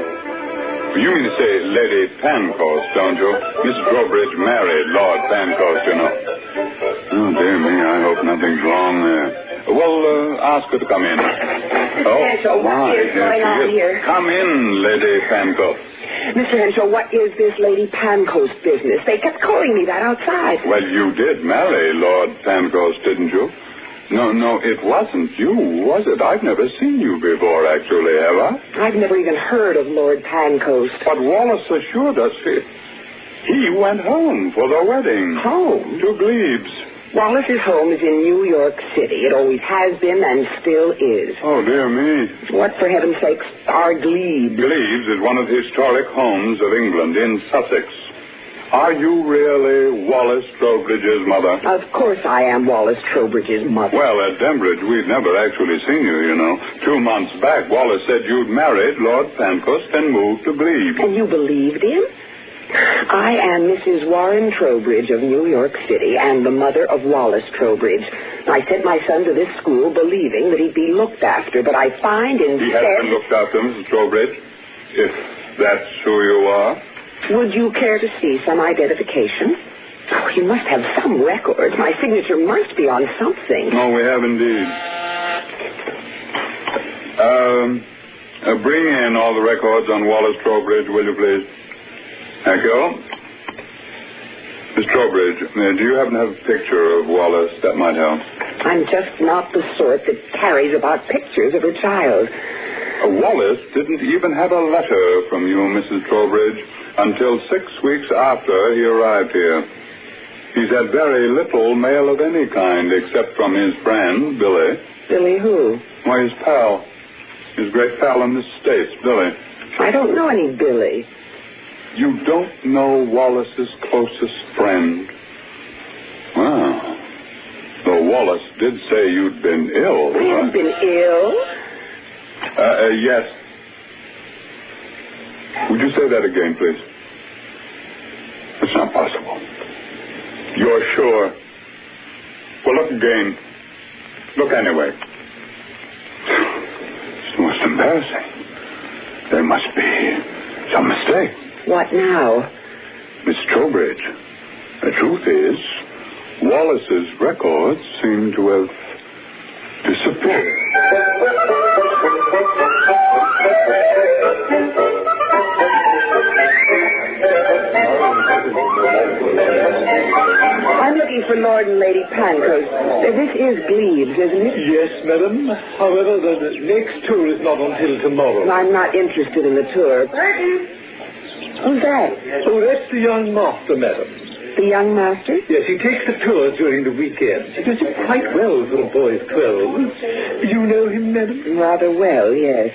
You mean to say Lady Pancoast, don't you? Miss Trowbridge married Lord Pancoast, you know. Oh, dear me, I hope nothing's wrong there. Well, ask her to come in. Oh, So my, what is going on here? Come in, Lady Pancoast. Mr. Henshaw, what is this Lady Pancoast business? They kept calling me that outside. Well, you did marry Lord Pancoast, didn't you? No, it wasn't you, was it? I've never seen you before, actually, have I? I've never even heard of Lord Pancoast. But Wallace assured us he went home for the wedding. Home? To Gleebe's. Wallace's home is in New York City. It always has been and still is. Oh, dear me. What, for heaven's sakes, are Gleebe's? Gleebe's is one of the historic homes of England in Sussex. Are you really Wallace Trowbridge's mother? Of course I am Wallace Trowbridge's mother. Well, at Denbridge, we've never actually seen you, you know. 2 months back, Wallace said you'd married Lord Pancoast and moved to Gleebe's. And you believed him? I am Mrs. Warren Trowbridge of New York City and the mother of Wallace Trowbridge. I sent my son to this school believing that he'd be looked after, but I find instead... He has been looked after, Mrs. Trowbridge, if that's who you are. Would you care to see some identification? Oh, you must have some records. My signature must be on something. Oh, we have indeed. Bring in all the records on Wallace Trowbridge, will you please? Thank you. Miss Trowbridge, do you happen to have a picture of Wallace? That might help. I'm just not the sort that carries about pictures of her child. Wallace didn't even have a letter from you, Mrs. Trowbridge, until 6 weeks after he arrived here. He's had very little mail of any kind except from his friend, Billy. Billy who? Why, his pal. His great pal in the States, Billy. I don't know any Billy. You don't know Wallace's closest friend? Wow. Though Wallace did say you'd been ill. I haven't been ill. Yes. Would you say that again, please? It's not possible. You're sure? Well, look again. Look anyway. It's most embarrassing. There must be some mistake. What now? Miss Trowbridge, the truth is, Wallace's records seem to have disappeared. I'm looking for Lord and Lady Pancoast. This is Gleebe's, isn't it? Yes, madam. However, the next tour is not until tomorrow. I'm not interested in the tour. Who's that? Oh, that's the young master, madam. The young master? Yes, he takes the tours during the weekend. He does it quite well for a boy of 12. You know him, madam? Rather well, yes.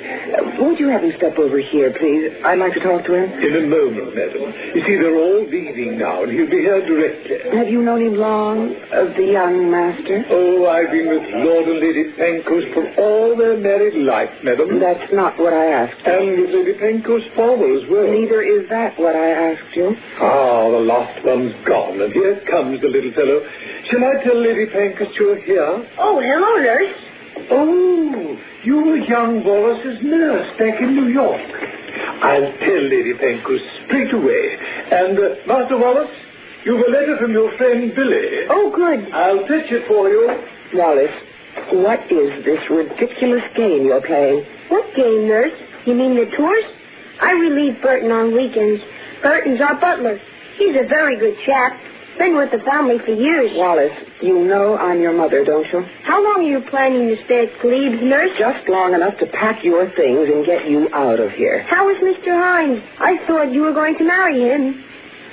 Won't you have him step over here, please? I'd like to talk to him. In a moment, madam. You see, they're all leaving now, and he'll be here directly. Have you known him long, of the young master? Oh, I've been with Lord and Lady Pancoast for all their married life, madam. That's not what I asked you. And with Lady Pancoast's father as well. Neither is that what I asked you. Ah, the last one's gone, and here comes the little fellow. Shall I tell Lady Pancoast you're here? Oh, hello, nurse. Oh, you were young Wallace's nurse back in New York. I'll tell Lady Pancoast straight away. And, Master Wallace, you've a letter from your friend Billy. Oh, good. I'll fetch it for you. Wallace, what is this ridiculous game you're playing? What game, nurse? You mean the tours? I relieve Burton on weekends. Burton's our butler. He's a very good chap. Been with the family for years. Wallace, you know I'm your mother, don't you? How long are you planning to stay at Gleebe's, nurse? Just long enough to pack your things and get you out of here. How is Mr. Hines? I thought you were going to marry him.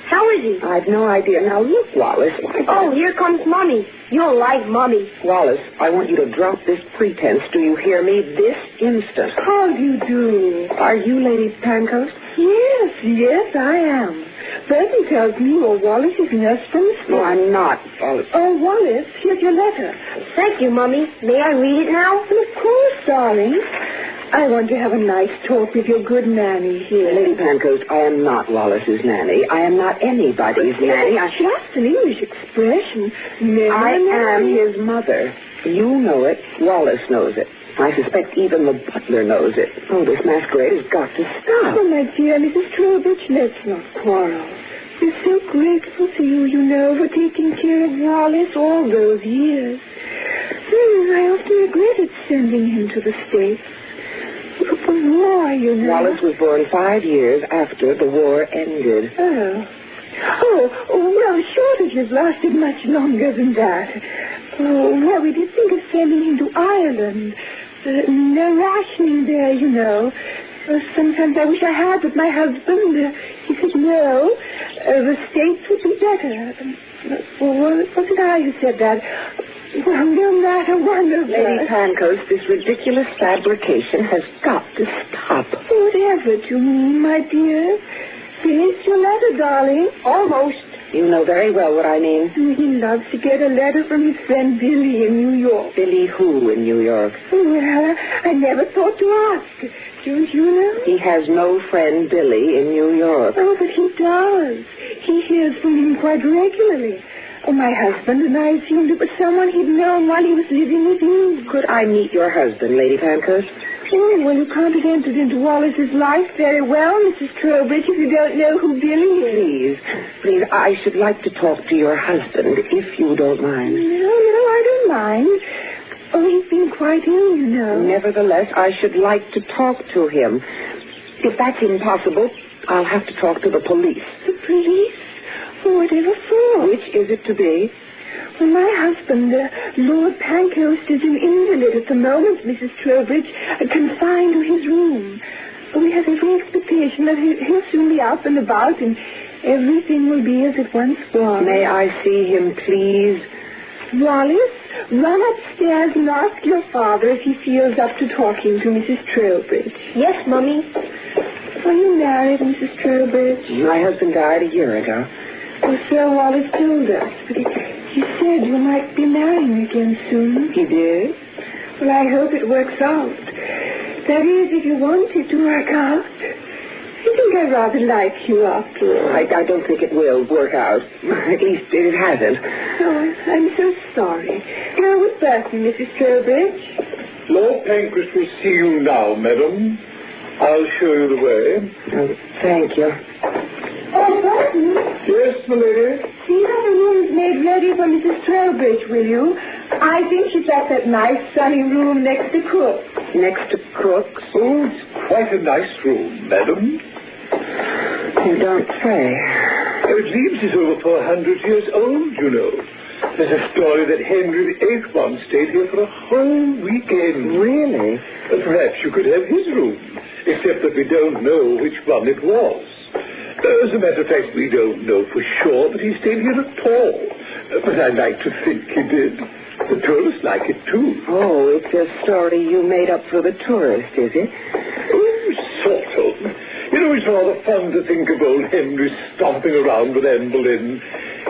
How is he? I've no idea. Now, look, Wallace. Oh, here comes Mummy. You'll like Mummy. Wallace, I want you to drop this pretense. Do you hear me? This instant. How do you do? Are you Lady Pancoast? Yes, I am. Burton tells me you're Wallace's nurse from the school. No, I'm not, Wallace. Oh, Wallace, here's your letter. Thank you, Mummy. May I read it now? Of course, darling. I want to have a nice talk with your good nanny here. Lady Pancoast, I am not Wallace's nanny. I am not anybody's nanny. Just an English expression. I am his mother. You know it. Wallace knows it. I suspect even the butler knows it. Oh, this masquerade has got to stop. Oh, my dear Mrs. Trowbridge, let's not quarrel. We're so grateful to you, you know, for taking care of Wallace all those years. I often regretted sending him to the States. But the war you know. Wallace was born 5 years after the war ended. Well, shortages lasted much longer than that. Well, we did think of sending him to Ireland. No rationing there, you know. Sometimes I wish I had, but my husband, he said no. The States would be better. Was it I who said that? Well, no matter, wonderful. Lady Pancoast, this ridiculous fabrication has got to stop. Whatever to me, my dear. Finished your letter, darling? Almost. You know very well what I mean. He loves to get a letter from his friend Billy in New York. Billy who in New York? Well, I never thought to ask. Don't you know? He has no friend Billy in New York. Oh, but he does. He hears from him quite regularly. My husband and I assumed it was someone he'd known while he was living with you. Could I meet your husband, Lady Pancoast? Oh, well, you can't have entered into Wallace's life very well, Mrs. Trowbridge, if you don't know who Billy is. Please, I should like to talk to your husband, if you don't mind. No, I don't mind. Oh, he's been quite ill, you know. Nevertheless, I should like to talk to him. If that's impossible, I'll have to talk to the police. The police? Whatever for? Which is it to be? Well, my husband, Lord Pancoast, is an invalid at the moment, Mrs. Trowbridge, confined to his room. We have every expectation that he'll soon be up and about, and everything will be as it once was. May I see him, please? Wallace, run upstairs and ask your father if he feels up to talking to Mrs. Trowbridge. Yes, Mummy. Are you married, Mrs. Trowbridge? My husband died a year ago. Well, Sir Wallace told us, but he said you might be marrying again soon. He did? Well, I hope it works out. That is, if you want it to work out. I think I rather like you after all. I don't think it will work out. At least it hasn't. Oh, I'm so sorry. Howard Burton, Mrs. Trowbridge. Lord Pancras will see you now, madam. I'll show you the way. Thank you. Oh, Burton. Yes, my lady? See that the room's made ready for Mrs. Trowbridge, will you? I think she's got that nice sunny room next to Cook's. Next to Cook's? Oh, it's quite a nice room, madam. You don't say. Gleebees is over 400 years old, you know. There's a story that Henry VIII once stayed here for a whole weekend. Really? Perhaps you could have his room, except that we don't know which one it was. As a matter of fact, we don't know for sure that he stayed here at all. But I like to think he did. The tourists like it, too. Oh, it's a story you made up for the tourist, is it? Oh, sort of. You know, it's rather fun to think of old Henry stomping around with Anne Boleyn.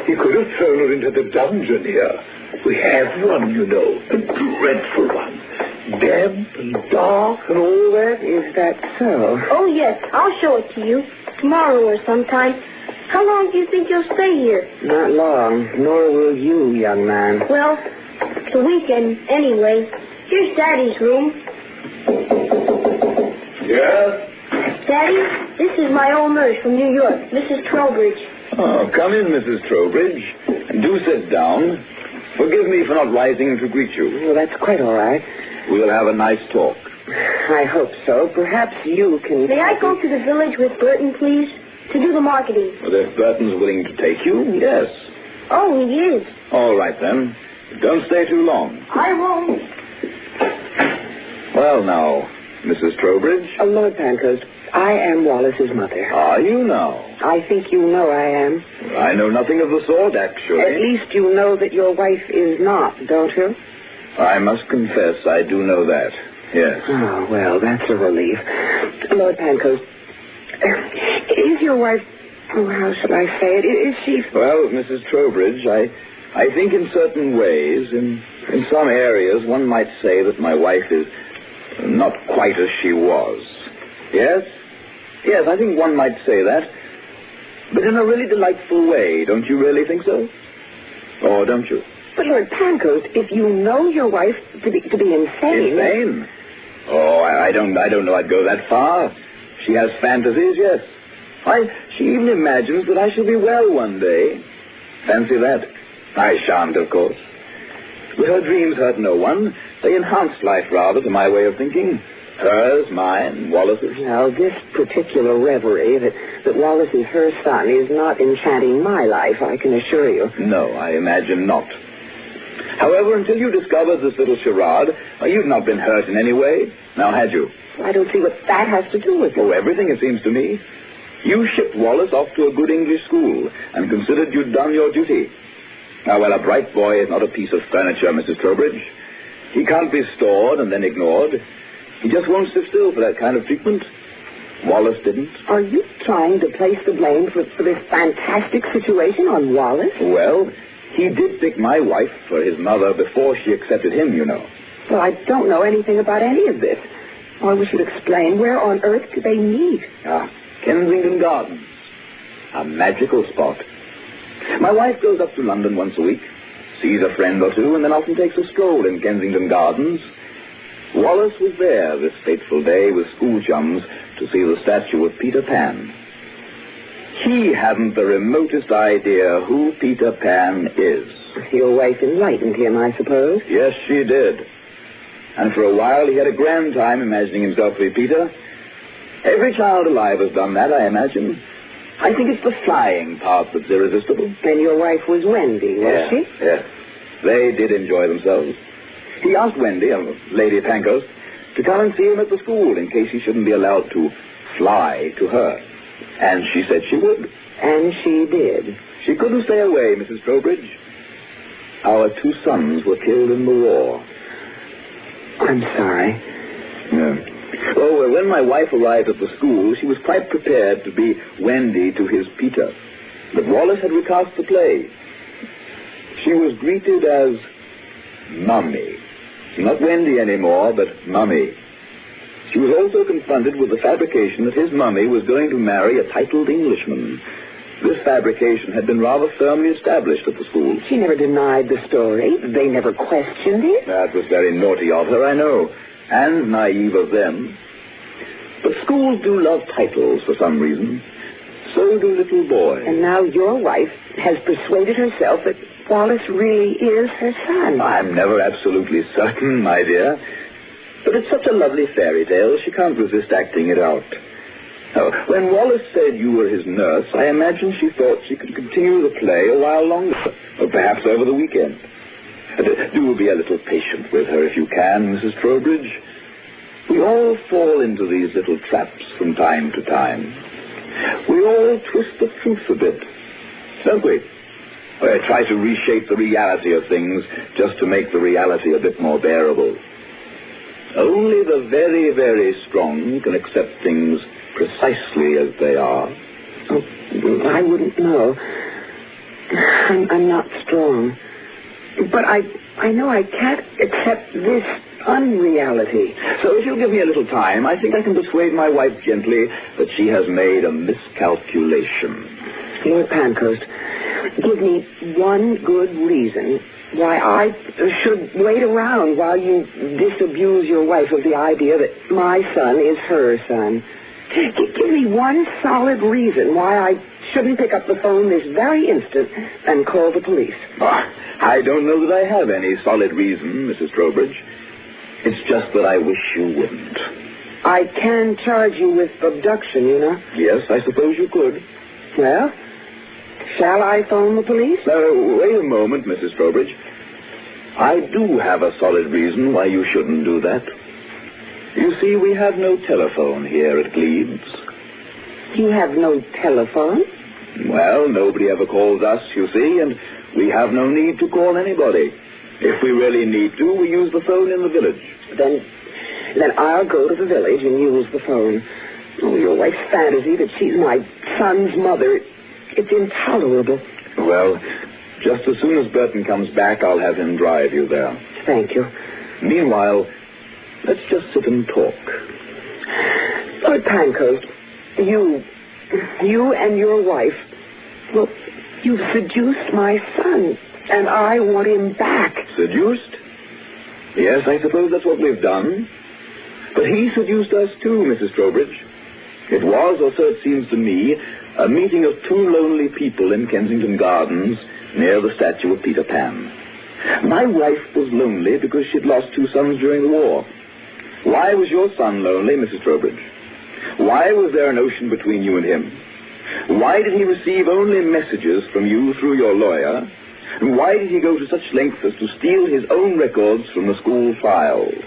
He could have thrown her into the dungeon here. We have one, you know, a dreadful one. Damp and dark and all that. Is that so? Oh, yes, I'll show it to you. Tomorrow or sometime. How long do you think you'll stay here? Not long, nor will you, young man. Well, the weekend, anyway. Here's Daddy's room. Yeah? Daddy, this is my old nurse from New York, Mrs. Trowbridge. Oh, come in, Mrs. Trowbridge. Do sit down. Forgive me for not rising to greet you. Well, that's quite all right. We'll have a nice talk. I hope so. Perhaps you can... May I go to the village with Burton, please? To do the marketing. Well, if Burton's willing to take you, yes. Oh, he is. All right, then. Don't stay too long. I won't. Well, now, Mrs. Trowbridge. Lord Pancoast, I am Wallace's mother. Are you now? I think you know I am. I know nothing of the sort, actually. At least you know that your wife is not, don't you? I must confess I do know that, yes. Oh, well, that's a relief. Lord Pancoast, is your wife... Oh, how shall I say it? Is she... Well, Mrs. Trowbridge, I think in certain ways, in some areas, one might say that my wife is not quite as she was. Yes? Yes, I think one might say that. But in a really delightful way, don't you really think so? Or don't you? But, Lord Pancoast, if you know your wife to be insane... Insane? Oh, I don't know I'd go that far. She has fantasies, yes. She even imagines that I shall be well one day. Fancy that. I shan't, of course. But her dreams hurt no one. They enhance life, rather, to my way of thinking. Hers, mine, Wallace's. Now, this particular reverie that Wallace is her son is not enchanting my life, I can assure you. No, I imagine not. However, until you discovered this little charade, you'd not been hurt in any way. Now, had you? I don't see what that has to do with it. Oh, everything, it seems to me. You shipped Wallace off to a good English school and considered you'd done your duty. Now, well, a bright boy is not a piece of furniture, Mrs. Trowbridge. He can't be stored and then ignored. He just won't sit still for that kind of treatment. Wallace didn't. Are you trying to place the blame for this fantastic situation on Wallace? Well, he did pick my wife for his mother before she accepted him, you know. Well, I don't know anything about any of this. Or we should explain, where on earth did they meet? Kensington Gardens. A magical spot. My wife goes up to London once a week, sees a friend or two, and then often takes a stroll in Kensington Gardens. Wallace was there this fateful day with school chums to see the statue of Peter Pan. He hadn't the remotest idea who Peter Pan is. Your wife enlightened him, I suppose? Yes, she did. And for a while he had a grand time imagining himself to be Peter. Every child alive has done that, I imagine. I think it's the flying part that's irresistible. And your wife was Wendy, was she? Yes. They did enjoy themselves. He asked Wendy, Lady Pankhurst, to come and see him at the school in case he shouldn't be allowed to fly to her. And she said she would. And she did. She couldn't stay away, Mrs. Trowbridge. Our 2 sons were killed in the war. I'm sorry. No. Oh, when my wife arrived at the school, she was quite prepared to be Wendy to his Peter. But Wallace had recast the play. She was greeted as Mummy. Not Wendy anymore, but Mummy. She was also confronted with the fabrication that his mummy was going to marry a titled Englishman. This fabrication had been rather firmly established at the school. She never denied the story. They never questioned it. That was very naughty of her, I know, and naive of them. But schools do love titles for some reason. So do little boys. And now your wife has persuaded herself that Wallace really is her son. I'm never absolutely certain, my dear. But it's such a lovely fairy tale, she can't resist acting it out. Now, when Wallace said you were his nurse, I imagine she thought she could continue the play a while longer, or perhaps over the weekend. Do be a little patient with her if you can, Mrs. Trowbridge. We all fall into these little traps from time to time. We all twist the truth a bit, don't we? Or try to reshape the reality of things just to make the reality a bit more bearable. Only the very, very strong can accept things precisely as they are. Oh, I wouldn't know. I'm not strong. But I know I can't accept this unreality. So if you'll give me a little time, I think I can persuade my wife gently that she has made a miscalculation. Lord Pankhurst, give me one good reason why I should wait around while you disabuse your wife of the idea that my son is her son. Give me one solid reason why I shouldn't pick up the phone this very instant and call the police. I don't know that I have any solid reason, Mrs. Trowbridge. It's just that I wish you wouldn't. I can charge you with abduction, you know. Yes, I suppose you could. Well, shall I phone the police? Wait a moment, Mrs. Trowbridge. I do have a solid reason why you shouldn't do that. You see, we have no telephone here at Gleebees. You have no telephone? Well, nobody ever calls us, you see, and we have no need to call anybody. If we really need to, we use the phone in the village. Then I'll go to the village and use the phone. Oh, your wife's fantasy that she's my son's mother, it's intolerable. Well, just as soon as Burton comes back, I'll have him drive you there. Thank you. Meanwhile, let's just sit and talk. Lord Pankhurst, you and your wife, well, you've seduced my son, and I want him back. Seduced? Yes, I suppose that's what we've done. But he seduced us too, Mrs. Trowbridge. It was, or so it seems to me, a meeting of 2 lonely people in Kensington Gardens near the statue of Peter Pan. My wife was lonely because she'd lost 2 sons during the war. Why was your son lonely, Mrs. Trowbridge? Why was there an ocean between you and him? Why did he receive only messages from you through your lawyer? And why did he go to such lengths as to steal his own records from the school files?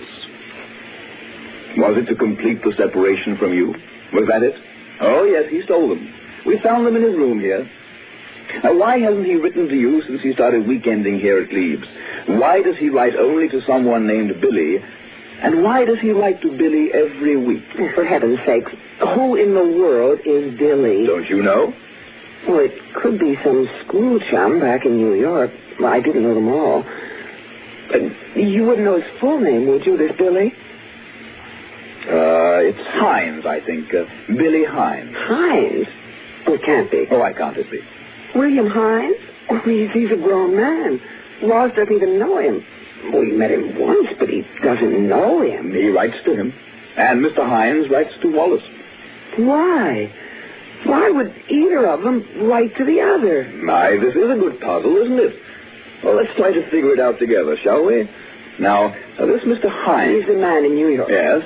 Was it to complete the separation from you? Was that it? Oh, yes, he stole them. We found them in his room here. Now, why hasn't he written to you since he started weekending here at Gleebe's? Why does he write only to someone named Billy? And why does he write to Billy every week? Oh, for heaven's sake, who in the world is Billy? Don't you know? Well, it could be some school chum back in New York. Well, I didn't know them all. You wouldn't know his full name, would you, this Billy? It's Hines, I think. Billy Hines. Hines? Oh, it can't be. Oh, why can't it be? William Hines? Oh, he's a grown man. Wallace doesn't even know him. Well, he met him once, but he doesn't know him. He writes to him. And Mr. Hines writes to Wallace. Why? Why would either of them write to the other? My, this is a good puzzle, isn't it? Well, let's try to figure it out together, shall we? Now, this Mr. Hines... He's a man in New York. Yes.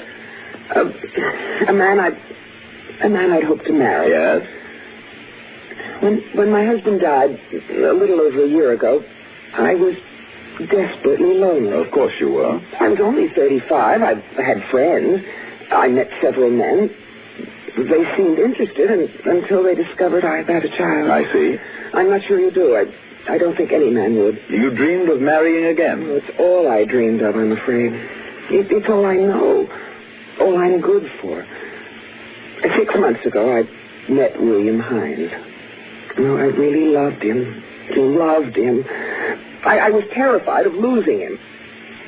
A man I'd hoped to marry. Yes. When my husband died a little over a year ago, I was desperately lonely. Of course you were. I was only 35. I had friends. I met several men. They seemed interested until they discovered I had a child. I see. I'm not sure you do. I don't think any man would. You dreamed of marrying again? Well, it's all I dreamed of, I'm afraid. It's all I know. All I'm good for. 6 months ago, I met William Hines. No, I really loved him. Loved him. I was terrified of losing him.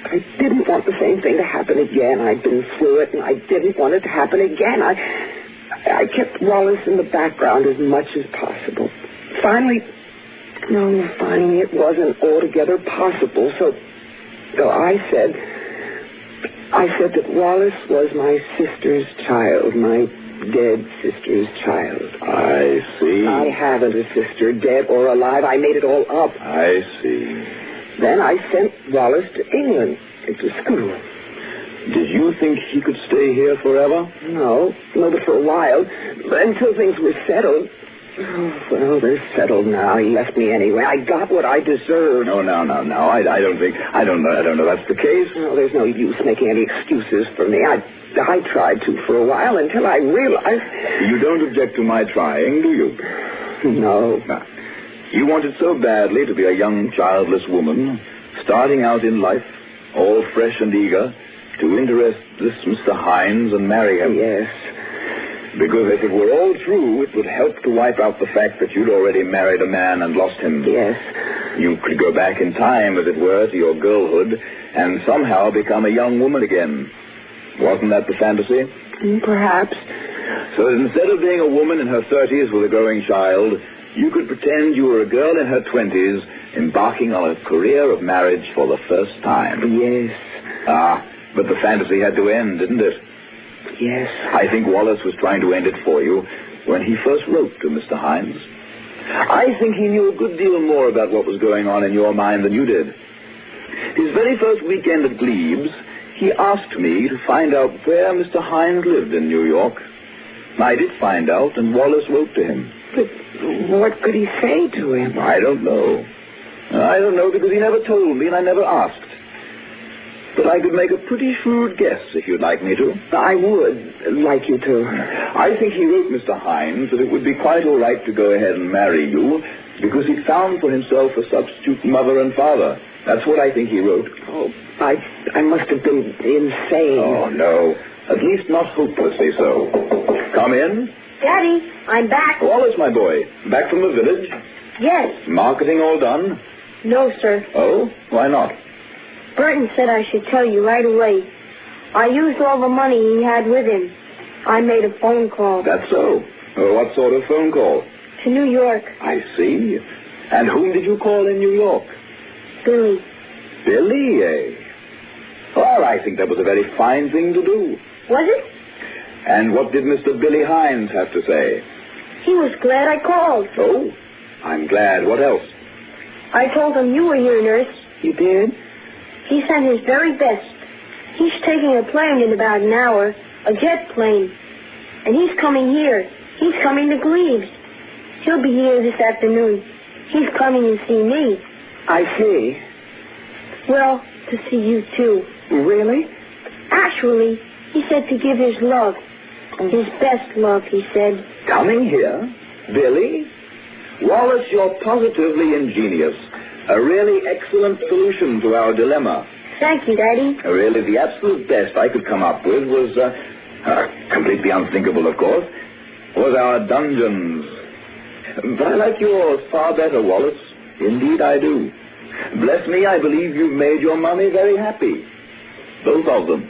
I didn't want the same thing to happen again. I'd been through it, and I didn't want it to happen again. I kept Wallace in the background as much as possible. Finally, it wasn't altogether possible. So I said that Wallace was my sister's child, my dead sister's child. I see. I haven't a sister, dead or alive. I made it all up. I see. Then I sent Wallace to England, to school. Did you think he could stay here forever? No, but for a while, until things were settled. Oh, well, they're settled now. He left me anyway. I got what I deserved. No. I don't know that's the case. Well, there's no use making any excuses for me. I tried to for a while until I realized... You don't object to my trying, do you? No. You wanted so badly to be a young, childless woman, starting out in life, all fresh and eager, to interest this Mr. Hines and marry him. Yes. Because if it were all true, it would help to wipe out the fact that you'd already married a man and lost him. Yes. You could go back in time, as it were, to your girlhood, and somehow become a young woman again. Wasn't that the fantasy? Perhaps. So that instead of being a woman in her 30s with a growing child, you could pretend you were a girl in her 20s, embarking on a career of marriage for the first time. Yes. But the fantasy had to end, didn't it? Yes. I think Wallace was trying to end it for you when he first wrote to Mr. Hines. I think he knew a good deal more about what was going on in your mind than you did. His very first weekend at Gleebe's, he asked me to find out where Mr. Hines lived in New York. I did find out, and Wallace wrote to him. But what could he say to him? I don't know. I don't know because he never told me and I never asked. But I could make a pretty shrewd guess if you'd like me to. I would like you to. I think he wrote Mr. Hines that it would be quite all right to go ahead and marry you because he'd found for himself a substitute mother and father. That's what I think he wrote. Oh, I must have been insane. Oh, no. At least not hopelessly so. Come in. Daddy, I'm back. Wallace, my boy. Back from the village? Yes. Marketing all done? No, sir. Oh? Why not? Burton said I should tell you right away. I used all the money he had with him. I made a phone call. That's so. What sort of phone call? To New York. I see. And whom did you call in New York? Billy. Billy, eh? Well, I think that was a very fine thing to do. Was it? And what did Mr. Billy Hines have to say? He was glad I called. Oh, I'm glad. What else? I told him you were here, nurse. You did? He sent his very best. He's taking a plane in about an hour, a jet plane. And he's coming here. He's coming to Gleebees. He'll be here this afternoon. He's coming to see me. I see. Well, to see you, too. Really? Actually, he said to give his love. His best love, he said. Coming here? Billy? Wallace, you're positively ingenious. A really excellent solution to our dilemma. Thank you, Daddy. Really, the absolute best I could come up with was, completely unthinkable, of course, was our dungeons. But I like yours far better, Wallace. Indeed I do. Bless me, I believe you've made your mummy very happy. Both of them.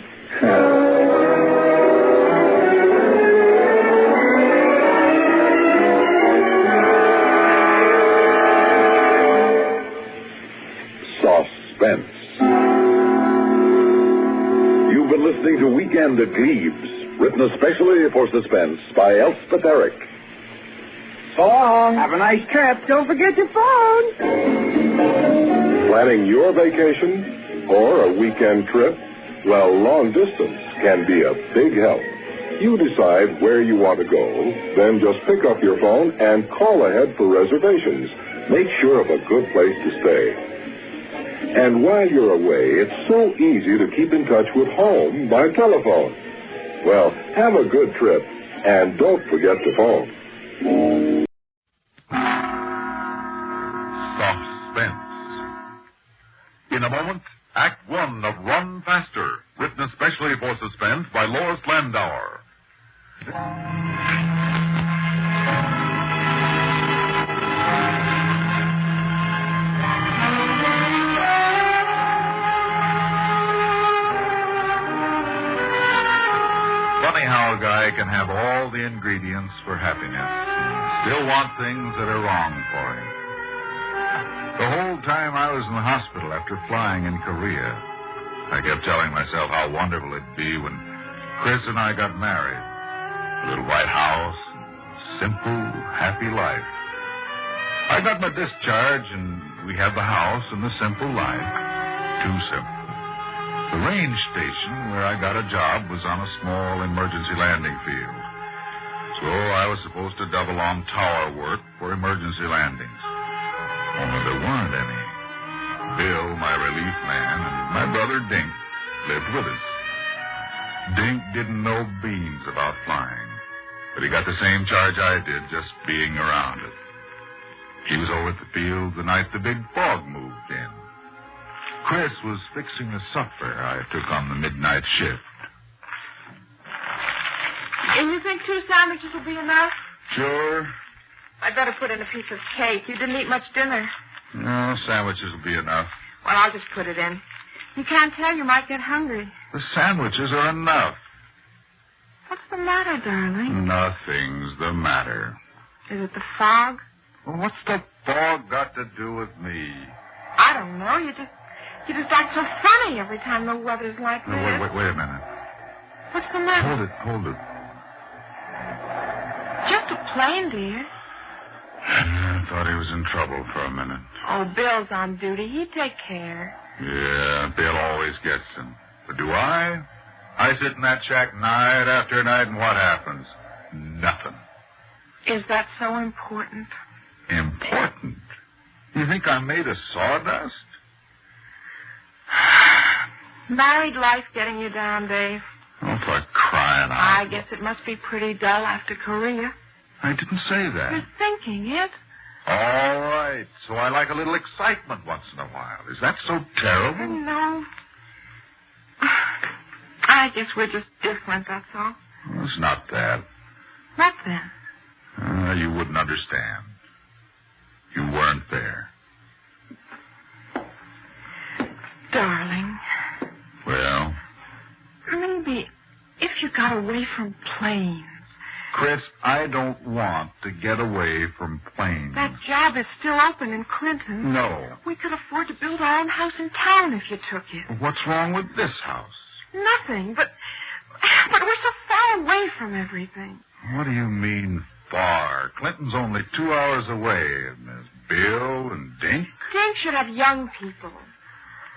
Suspense. You've been listening to Weekend at Gleebees, written especially for Suspense by Elspeth Eric. So long. Have a nice trip. Don't forget your phone. Planning your vacation or a weekend trip? Well, long distance can be a big help. You decide where you want to go, then just pick up your phone and call ahead for reservations. Make sure of a good place to stay. And while you're away, it's so easy to keep in touch with home by telephone. Well, have a good trip, and don't forget to phone. Suspense. In a moment, Act One of Run Faster, written especially for Suspense by Lois Landauer. Funny how a guy can have all the ingredients for happiness, still want things that are wrong for him. The whole time I was in the hospital after flying in Korea, I kept telling myself how wonderful it'd be when Chris and I got married. A little white house, simple, happy life. I got my discharge, and we had the house and the simple life. Too simple. The range station where I got a job was on a small emergency landing field. So I was supposed to double on tower work for emergency landings. Only there weren't any. Bill, my relief man, and my brother Dink lived with us. Dink didn't know beans about flying, but he got the same charge I did, just being around it. He was over at the field the night the big fog moved in. Chris was fixing the supper I took on the midnight shift. And you think 2 sandwiches will be enough? Sure. I'd better put in a piece of cake. You didn't eat much dinner. No, sandwiches will be enough. Well, I'll just put it in. You can't tell. You might get hungry. The sandwiches are enough. What's the matter, darling? Nothing's the matter. Is it the fog? Well, what's the fog got to do with me? I don't know. You just act so funny every time the weather's like this. Wait a minute. What's the matter? Hold it. Just a plane, dear. I thought he was in trouble for a minute. Oh, Bill's on duty. He'd take care. Yeah, Bill always gets him. But do I? I sit in that shack night after night, and what happens? Nothing. Is that so important? Important? You think I'm made of sawdust? Married life getting you down, Dave? Oh, for crying out. I guess it must be pretty dull after Korea. I didn't say that. You're thinking it. All right. So I like a little excitement once in a while. Is that so terrible? No. I guess we're just different, that's all. Well, it's not that. What then? You wouldn't understand. You weren't there. Darling. Well? Maybe if you got away from planes. Chris, I don't want to get away from planes. That job is still open in Clinton. No. We could afford to build our own house in town if you took it. What's wrong with this house? Nothing, but we're so far away from everything. What do you mean, far? Clinton's only 2 hours away, and there's Bill and Dink. Dink should have young people.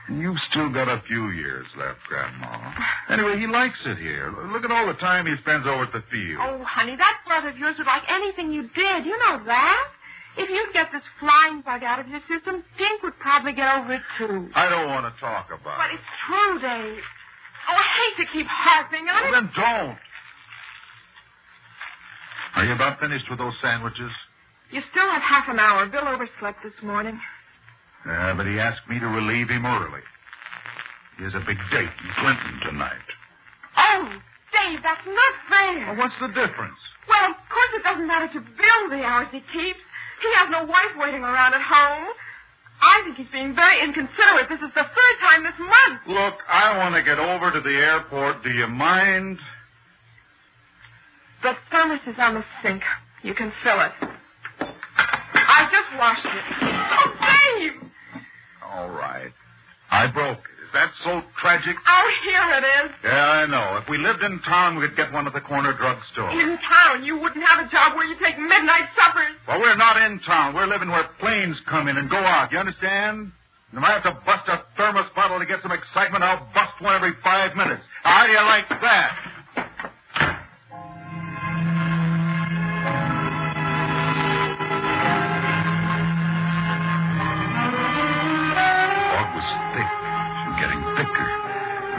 You've still got a few years left, Grandma. Anyway, he likes it here. Look at all the time he spends over at the field. Oh, honey, that brother of yours would like anything you did. You know that. If you get this flying bug out of your system, Dink would probably get over it, too. I don't want to talk about But it. it's true, Dave. Oh, I hate to keep harping on it. Well, then don't. Are you about finished with those sandwiches? You still have half an hour. Bill overslept this morning. Yeah, but he asked me to relieve him early. He has a big date in Clinton tonight. Oh, Dave, that's not fair. Well, what's the difference? Well, of course it doesn't matter to Bill the hours he keeps. He has no wife waiting around at home. I think he's being very inconsiderate. This is the third time this month. Look, I want to get over to the airport. Do you mind? The thermos is on the sink. You can fill it. I just washed it. Oh, Dave! All right. I broke it. Is that so tragic? Oh, here it is. Yeah, I know. If we lived in town, we could get one at the corner drugstore. In town, you wouldn't have a job where you take midnight suppers. Well, we're not in town. We're living where planes come in and go out. You understand? If I have to bust a thermos bottle to get some excitement, I'll bust one every 5 minutes. How do you like that?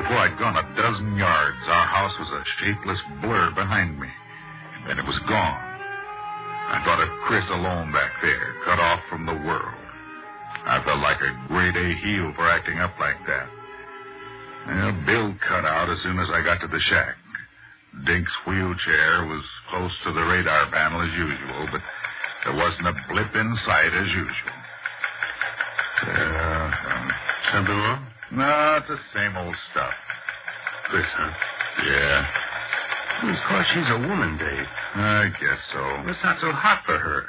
Before I'd gone a dozen yards, our house was a shapeless blur behind me. Then it was gone. I thought of Chris alone back there, cut off from the world. I felt like a grade A heel for acting up like that. Well, Bill cut out as soon as I got to the shack. Dink's wheelchair was close to the radar panel as usual, but there wasn't a blip in sight as usual. Something wrong? No, it's the same old stuff. Chris, huh? Yeah. Of course, she's a woman, Dave. I guess so. Well, it's not so hot for her.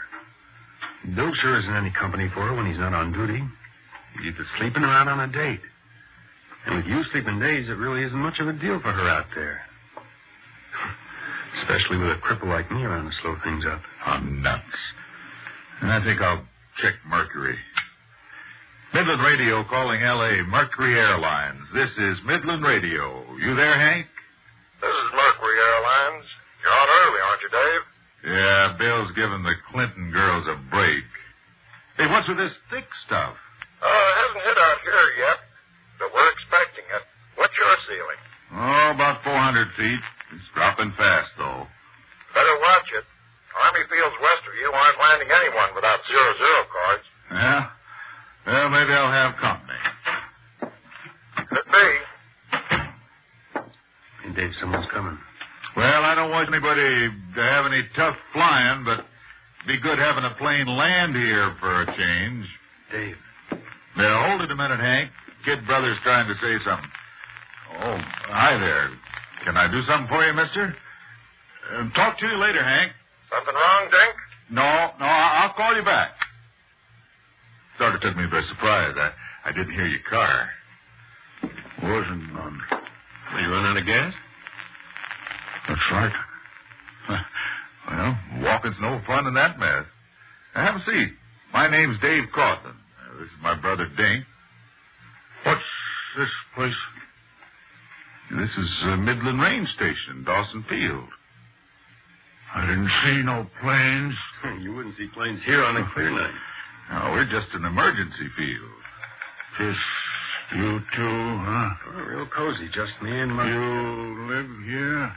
Bill sure isn't any company for her when he's not on duty. He's either sleeping or out on a date. And with you sleeping days, it really isn't much of a deal for her out there. Especially with a cripple like me around to slow things up. I'm nuts. And I think I'll check Mercury. Midland Radio calling L.A. Mercury Airlines. This is Midland Radio. You there, Hank? This is Mercury Airlines. You're on early, aren't you, Dave? Yeah, Bill's giving the Clinton girls a break. Hey, what's with this thick stuff? It hasn't hit out here yet, but we're expecting it. What's your ceiling? Oh, about 400 feet. It's dropping fast, though. Better watch it. Army fields west of you aren't landing anyone without 0-0 cards. Yeah? Well, maybe I'll have company. Could be. Hey, Dave, someone's coming. Well, I don't want anybody to have any tough flying, but it'd be good having a plane land here for a change. Dave. Now, hold it a minute, Hank. Kid brother's trying to say something. Oh, hi there. Can I do something for you, mister? Talk to you later, Hank. Something wrong, Dink? No, I'll call you back. Sort of took me by surprise. I didn't hear your car. Wasn't none. Are you running out of gas? That's right. Well, walking's no fun in that mess. Now, have a seat. My name's Dave Cawthon. This is my brother Dink. What's this place? This is Midland Range Station, Dawson Field. I didn't see no planes. You wouldn't see planes here on a clear night. No, we're just an emergency field. Just you two, huh? Oh, real cozy, just me and my... You live here?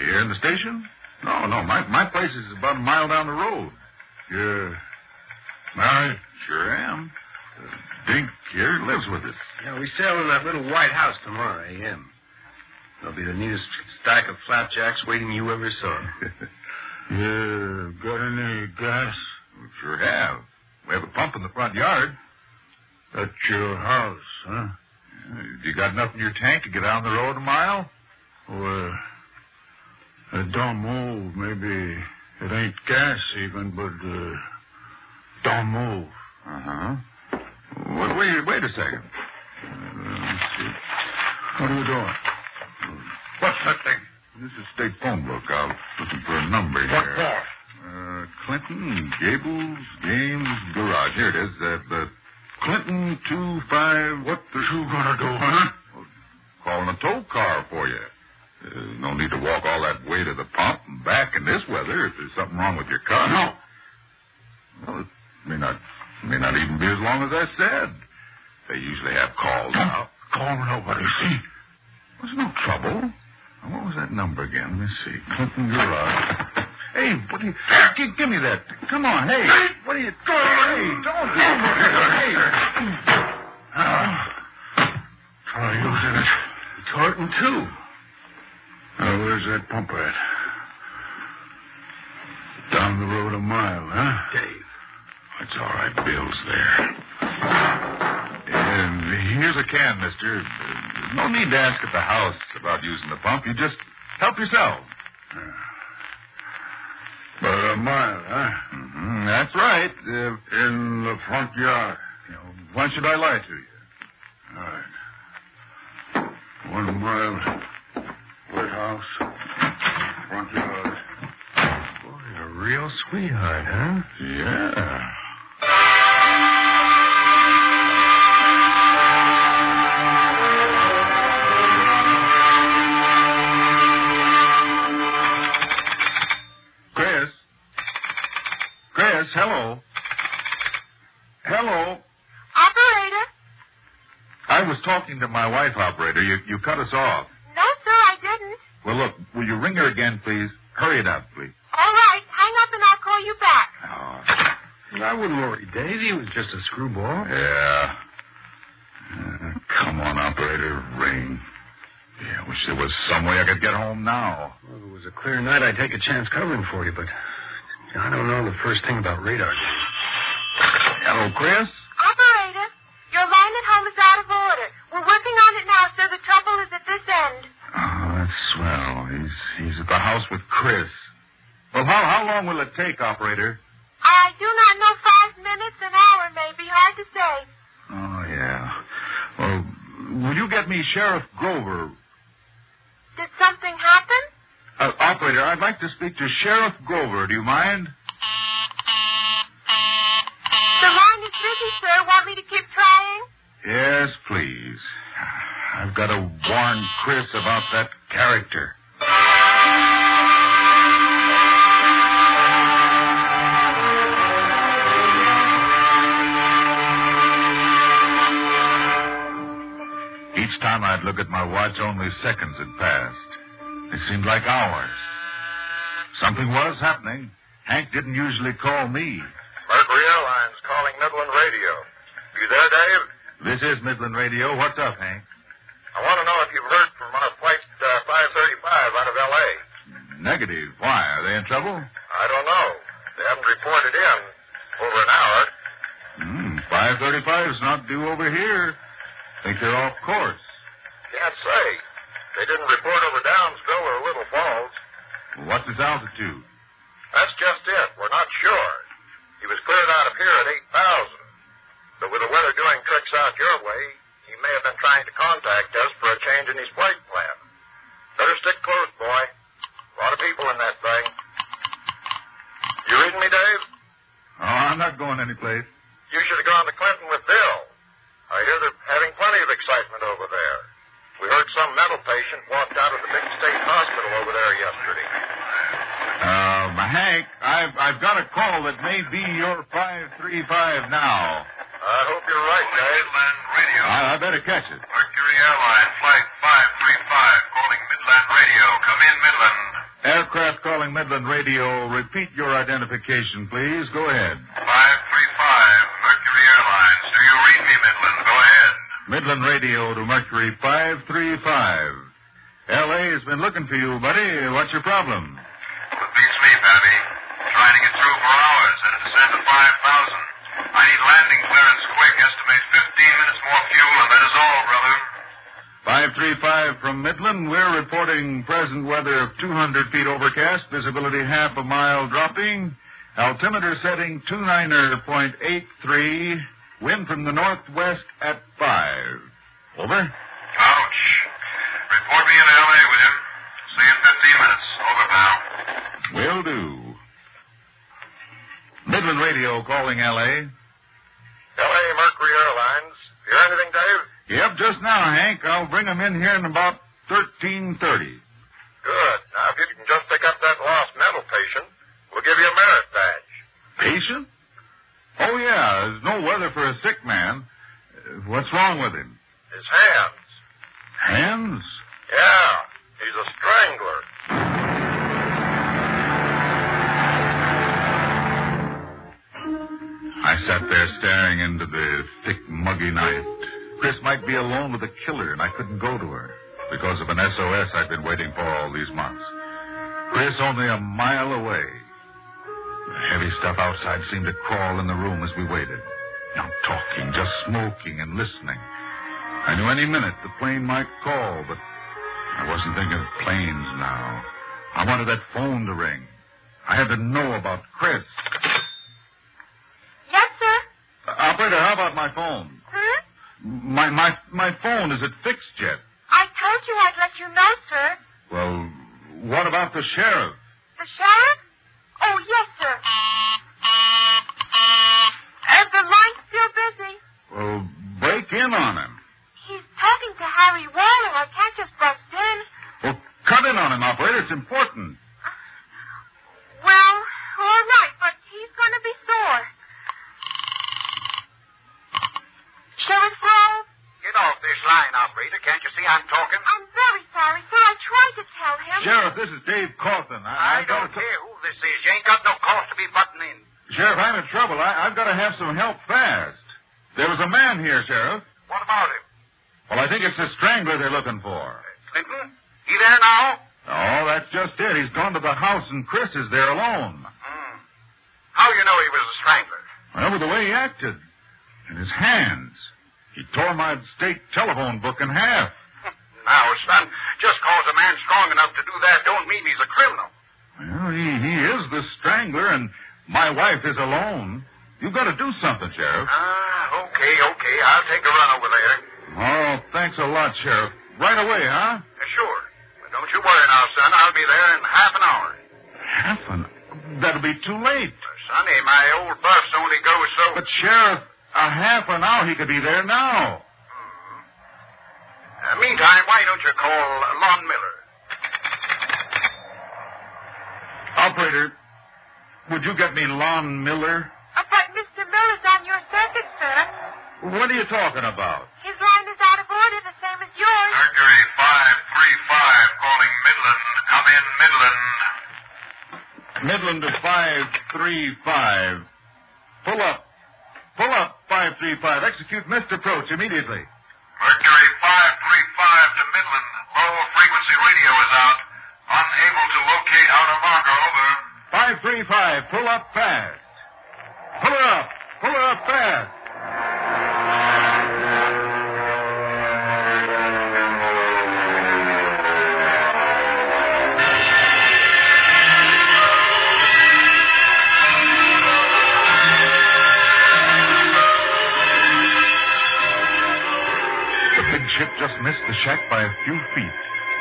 Here in the station? No, my place is about a mile down the road. You're married? Sure am. Dink here lives with us. Yeah, we sail in that little white house tomorrow a.m. There'll be the neatest stack of flapjacks waiting you ever saw. Yeah, got any gas? We sure have. We have a pump in the front yard. That's your house, huh? You got enough in your tank to get down the road a mile? Well, it don't move. Maybe it ain't gas even, but don't move. Uh-huh. Wait a second. Let's see. What are you doing? What's that thing? This is state phone book. I was looking for a number here. What for? Clinton, Gables, Games, Garage. Here it is. Clinton 25... What the shoe gonna do, huh? Well, calling a tow car for you. There's no need to walk all that way to the pump and back in this weather if there's something wrong with your car. No. Well, it may not even be as long as I said. They usually have calls out. Call nobody, see? There's no trouble. What was that number again? Let me see. Clinton Garage. Hey, what do you... Give me that. Come on, hey. What are you... Hey, don't... Hey. Try using it. It's hurting, too. Where's that pump at? Down the road a mile, huh? Dave. That's all right. Bill's there. And here's a can, mister. No need to ask at the house about using the pump. You just help yourself. About a mile, huh? Mm-hmm, that's right. In the front yard. Why should I lie to you? All right. 1 mile. Wet house. Front yard. Boy, a real sweetheart, huh? Yeah. Chris, hello. Hello. Operator? I was talking to my wife, operator. You cut us off. No, sir, I didn't. Well, look, will you ring her again, please? Hurry it up, please. All right, hang up and I'll call you back. Oh. I wouldn't worry, Dave. He was just a screwball. Yeah. Come on, operator, ring. Yeah, I wish there was some way I could get home now. Well, if it was a clear night, I'd take a chance covering for you, but I don't know the first thing about radar. Hello, Chris? Operator, your line at home is out of order. We're working on it now, sir. The trouble is at this end. Oh, that's swell. He's at the house with Chris. Well, how long will it take, operator? I do not know. 5 minutes, an hour, maybe. Hard to say. Oh, yeah. Well, will you get me Sheriff Grover? Did something happen? Operator, I'd like to speak to Sheriff Grover. Do you mind? The line is busy, sir. Want me to keep trying? Yes, please. I've got to warn Chris about that character. Each time I'd look at my watch, only seconds had passed. It seemed like hours. Something was happening. Hank didn't usually call me. Mercury Airlines calling Midland Radio. You there, Dave? This is Midland Radio. What's up, Hank? I want to know if you've heard from our flight 535 out of L.A. Negative. Why? Are they in trouble? I don't know. They haven't reported in over an hour. 535's not due over here. Think they're off course. Can't say. They didn't report over Downsville or Little Falls. What's his altitude? That's just it. We're not sure. He was cleared out of here at 8,000. But with the weather doing tricks out your way, he may have been trying to contact us for a change in his flight plan. Better stick close, boy. A lot of people in that thing. You reading me, Dave? Oh, I'm not going anyplace. You should have gone to Clinton with Bill. I hear they're having plenty of excitement over there. We heard some mental patient walked out of the big state hospital over there yesterday. Hank, I've got a call that may be your 535 now. I hope you're right, Dave. Midland Radio. I better catch it. Mercury Airlines, Flight 535, calling Midland Radio. Come in, Midland. Aircraft calling Midland Radio. Repeat your identification, please. Go ahead. 535, Mercury Airlines. Do you read me, Midland? Go ahead. Midland Radio to Mercury 535. L.A. has been looking for you, buddy. What's your problem? It beats me, Babby. Trying to get through for hours and a descent of 5,000. I need landing clearance quick. Estimate 15 minutes more fuel, and that is all, brother. 535 from Midland. We're reporting present weather of 200 feet overcast, visibility half a mile dropping, altimeter setting 29.83, wind from the northwest at 5. Over. Ouch. Report me into L.A., will you? See you in 15 minutes. Over now. Will do. Midland Radio calling L.A. L.A. Mercury Airlines. You hear anything, Dave? Yep, just now, Hank. I'll bring him in here in about 13:30. Good. Now, if you can just pick up that lost mental patient, we'll give you a merit badge. Patient? Oh, yeah. There's no weather for a sick man. What's wrong with him? His hands. Hands? Yeah. He's a strangler. I sat there staring into the thick, muggy night. Chris might be alone with the killer, and I couldn't go to her because of an SOS I'd been waiting for all these months. Chris only a mile away. The heavy stuff outside seemed to crawl in the room as we waited. Not talking, just smoking and listening. I knew any minute the plane might call, but I wasn't thinking of planes now. I wanted that phone to ring. I had to know about Chris. Yes, sir? Operator, how about my phone? My phone, is it fixed yet? I told you I'd let you know, sir. Well, what about the sheriff? The sheriff? Oh, yes, sir. The line's still busy. Well, break in on him. He's talking to Harry Waller. I can't just bust in. Well, cut in on him, operator. It's important. Well, all right, but he's going to be sore. Sheriff Grove? Get off this line, operator. Can't you see I'm talking? I'm very sorry, sir. I tried to tell him. Sheriff, this is Dave Cawthon. I don't care who this is. You ain't got no cause to be butting in. Sheriff, I'm in trouble. I've got to have some help fast. There was a man here, Sheriff. What about him? Well, I think it's the strangler they're looking for. Clinton? He there now? Oh, that's just it. He's gone to the house and Chris is there alone. How you know he was a strangler? Well, with the way he acted. And his hands. He tore my state telephone book in half. Now, son, just cause a man's strong enough to do that don't mean he's a criminal. Well, he is the strangler, and my wife is alone. You've got to do something, Sheriff. Okay. I'll take a run over there. Oh, thanks a lot, Sheriff. Right away, huh? Sure. But don't you worry now, son. I'll be there in half an hour. Half an hour? That'll be too late. Sonny, my old bus only goes so... But, Sheriff, a half an hour he could be there now. Meantime, why don't you call Lon Miller? Operator, would you get me Lon Miller? But Mr. Miller's on your circuit, sir. What are you talking about? His line is out of order, the same as yours. Mercury 535 calling Midland. Come in, Midland. Midland to 535. Pull up. Pull up, 535. Execute missed approach immediately. Mercury 535 to Midland. Low frequency radio is out. Unable to locate outer marker, over. 535, pull up fast. Pull her up. Pull her up fast. The big ship just missed the shack by a few feet.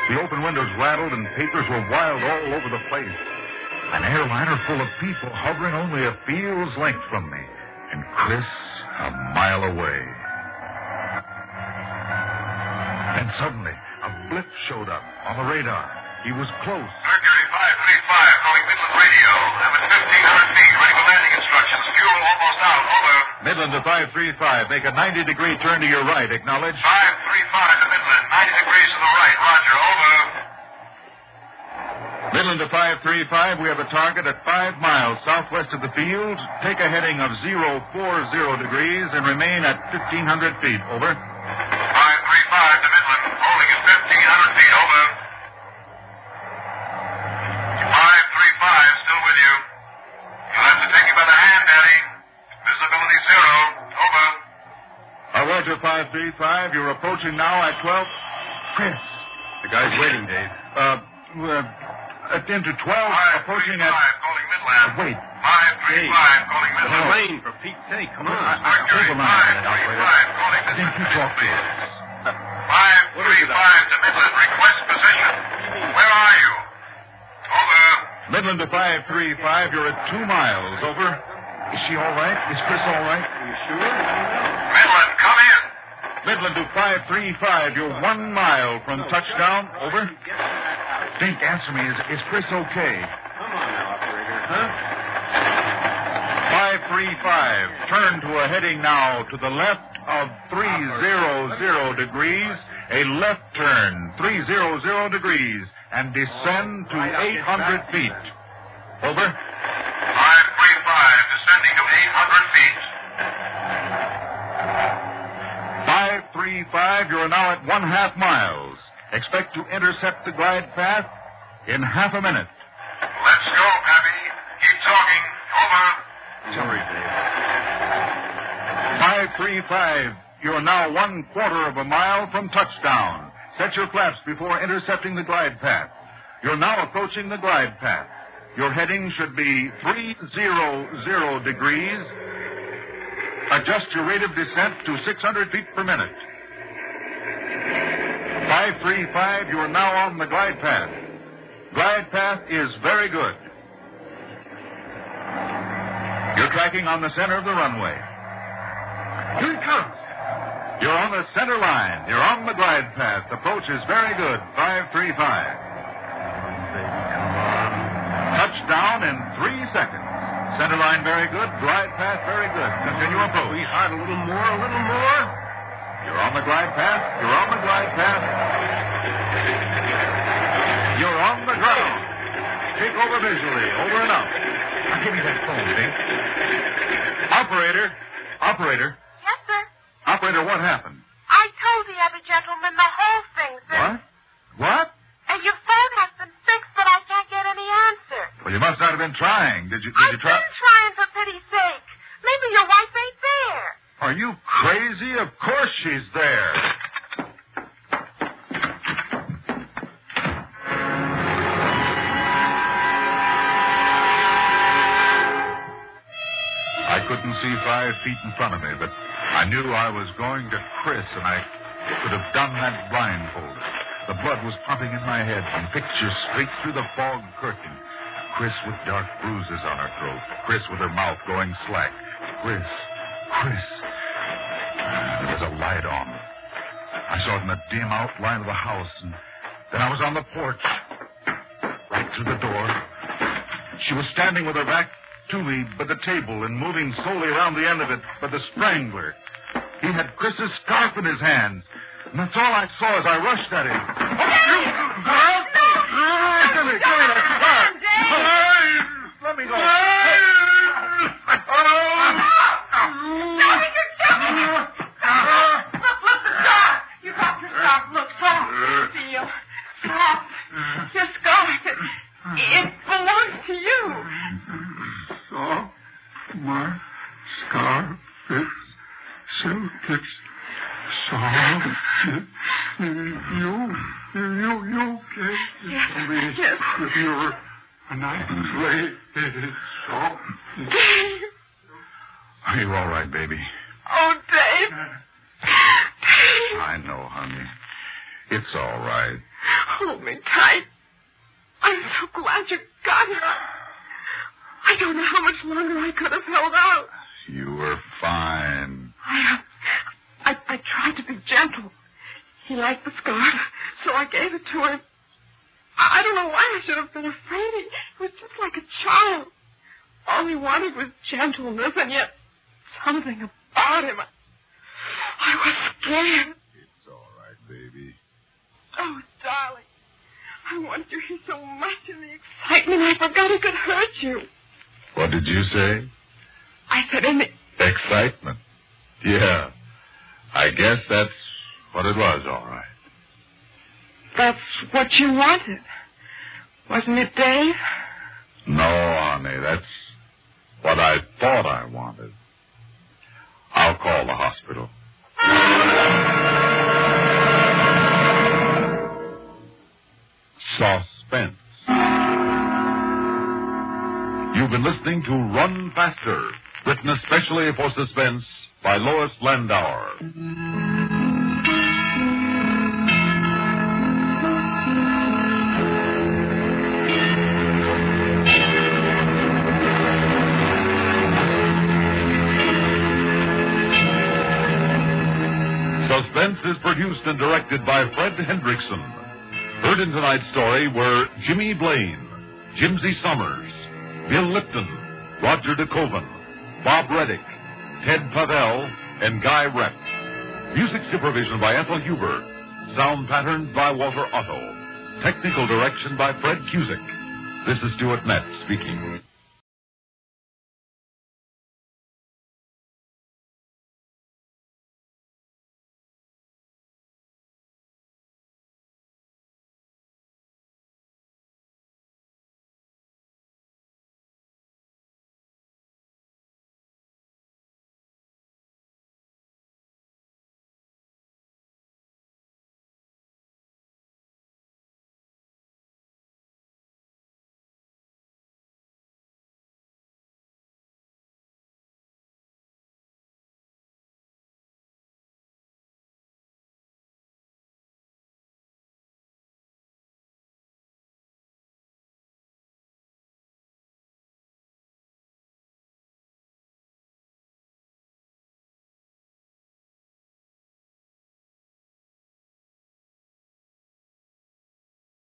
The open windows rattled and papers were wild all over the place. An airliner full of people hovering only a field's length from me. And Chris a mile away. And suddenly, a blip showed up on the radar. He was close. Mercury 535 calling Midland radio. I'm at 1,500 feet. Ready for landing instructions. Fuel almost out. Over. Midland to 535. Make a 90-degree turn to your right. Acknowledge. 535 to Midland. 90 degrees to the right. Roger. Over. Midland to 535. We have a target at 5 miles southwest of the field. Take a heading of 040 degrees and remain at 1,500 feet. Over. 535 to Midland. Holding at 1,500 feet. Over. 535 still with you. You'll have to take you by the hand, Daddy. Visibility 0. Over. Roger, 535. You're approaching now at 12. Chris. The guy's waiting, Dave. Into 12, approaching at... calling Midland. Wait. 535 calling Midland. Lane, for Pete's sake, come on. Mercury 535 calling Midland. Didn't you talk to us? 535 to Midland. Request position. Where are you? Over. Midland to 535. You're at 2 miles. Over. Is she all right? Is Chris all right? Are you sure? Midland Midland to 535. You're 1 mile from touchdown. Over. Dink, answer me. Is Chris okay? Come on now, operator. Huh? 535. Turn to a heading now to the left of 300 degrees. A left turn, 300 degrees, and descend to 800 feet. Over. 535, descending to 800 feet. 535, you're now at 1/2 miles. Expect to intercept the glide path in half a minute. Let's go, Pappy. Keep talking. Over. Sorry, Dave. 535, you're now 1/4 of a mile from touchdown. Set your flaps before intercepting the glide path. You're now approaching the glide path. Your heading should be 300 degrees. Adjust your rate of descent to 600 feet per minute. 535, you are now on the glide path. Glide path is very good. You're tracking on the center of the runway. Here it comes. You're on the center line. You're on the glide path. Approach is very good. 535. Touchdown in 3 seconds. Center line very good. Glide path very good. Continue approach. Sweetheart, a little more, a little more. You're on the glide path. You're on the glide path. You're on the ground. Take over visually. Over and out. Now give me that phone, Dink. Operator. Yes, sir. Operator, what happened? I told the other gentleman the whole thing, sir. What? And your phone has been fixed, but I can't get any answer. Well, you must not have been trying. Did you I've try? been trying, for pity's sake. Maybe your wife ain't there. Are you crazy? Of course she's there. I couldn't see 5 feet in front of me, but I knew I was going to Chris, and I could have done that blindfolded. The blood was pumping in my head, and pictures straight through the fog curtain. Chris with dark bruises on her throat. Chris with her mouth going slack. Chris. There was a light on. I saw it in the dim outline of the house, and then I was on the porch. Right through the door. She was standing with her back to me by the table and moving slowly around the end of it by the strangler. He had Chris's scarf in his hands, and that's all I saw as I rushed at him. Give me that scarf. Let me go. Look, the scarf. You got your scarf. Look, soft. Feel. Soft. Your scarf. It belongs to you. Soft. My scarf is silk. It's soft. You gave it to me with your nice way. It is soft. Dave. Are you all right, baby? Oh, Dave. I know, honey. It's all right. Hold me tight. I'm so glad you got her. I don't know how much longer I could have held out. You were fine. I tried to be gentle. He liked the scarf, so I gave it to him. I don't know why I should have been afraid. He was just like a child. All he wanted was gentleness, and yet something about him. I was scared. It's all right, baby. Oh, darling. I wanted you here so much in the excitement, I forgot it could hurt you. What did you say? I said in the... Excitement. Yeah. I guess that's what it was, all right. That's what you wanted. Wasn't it, Dave? No, honey, that's what I thought I wanted. I'll call the hospital. Suspense. You've been listening to Run Faster, written especially for Suspense by Lois Landauer. Suspense is produced and directed by Fred Hendrickson. Heard in tonight's story were Jimmy Blaine, Jimsy Summers, Bill Lipton, Roger DeKoven, Bob Reddick, Ted Pavel, and Guy Rep. Music supervision by Ethel Huber. Sound patterns by Walter Otto. Technical direction by Fred Cusick. This is Stuart Metz speaking.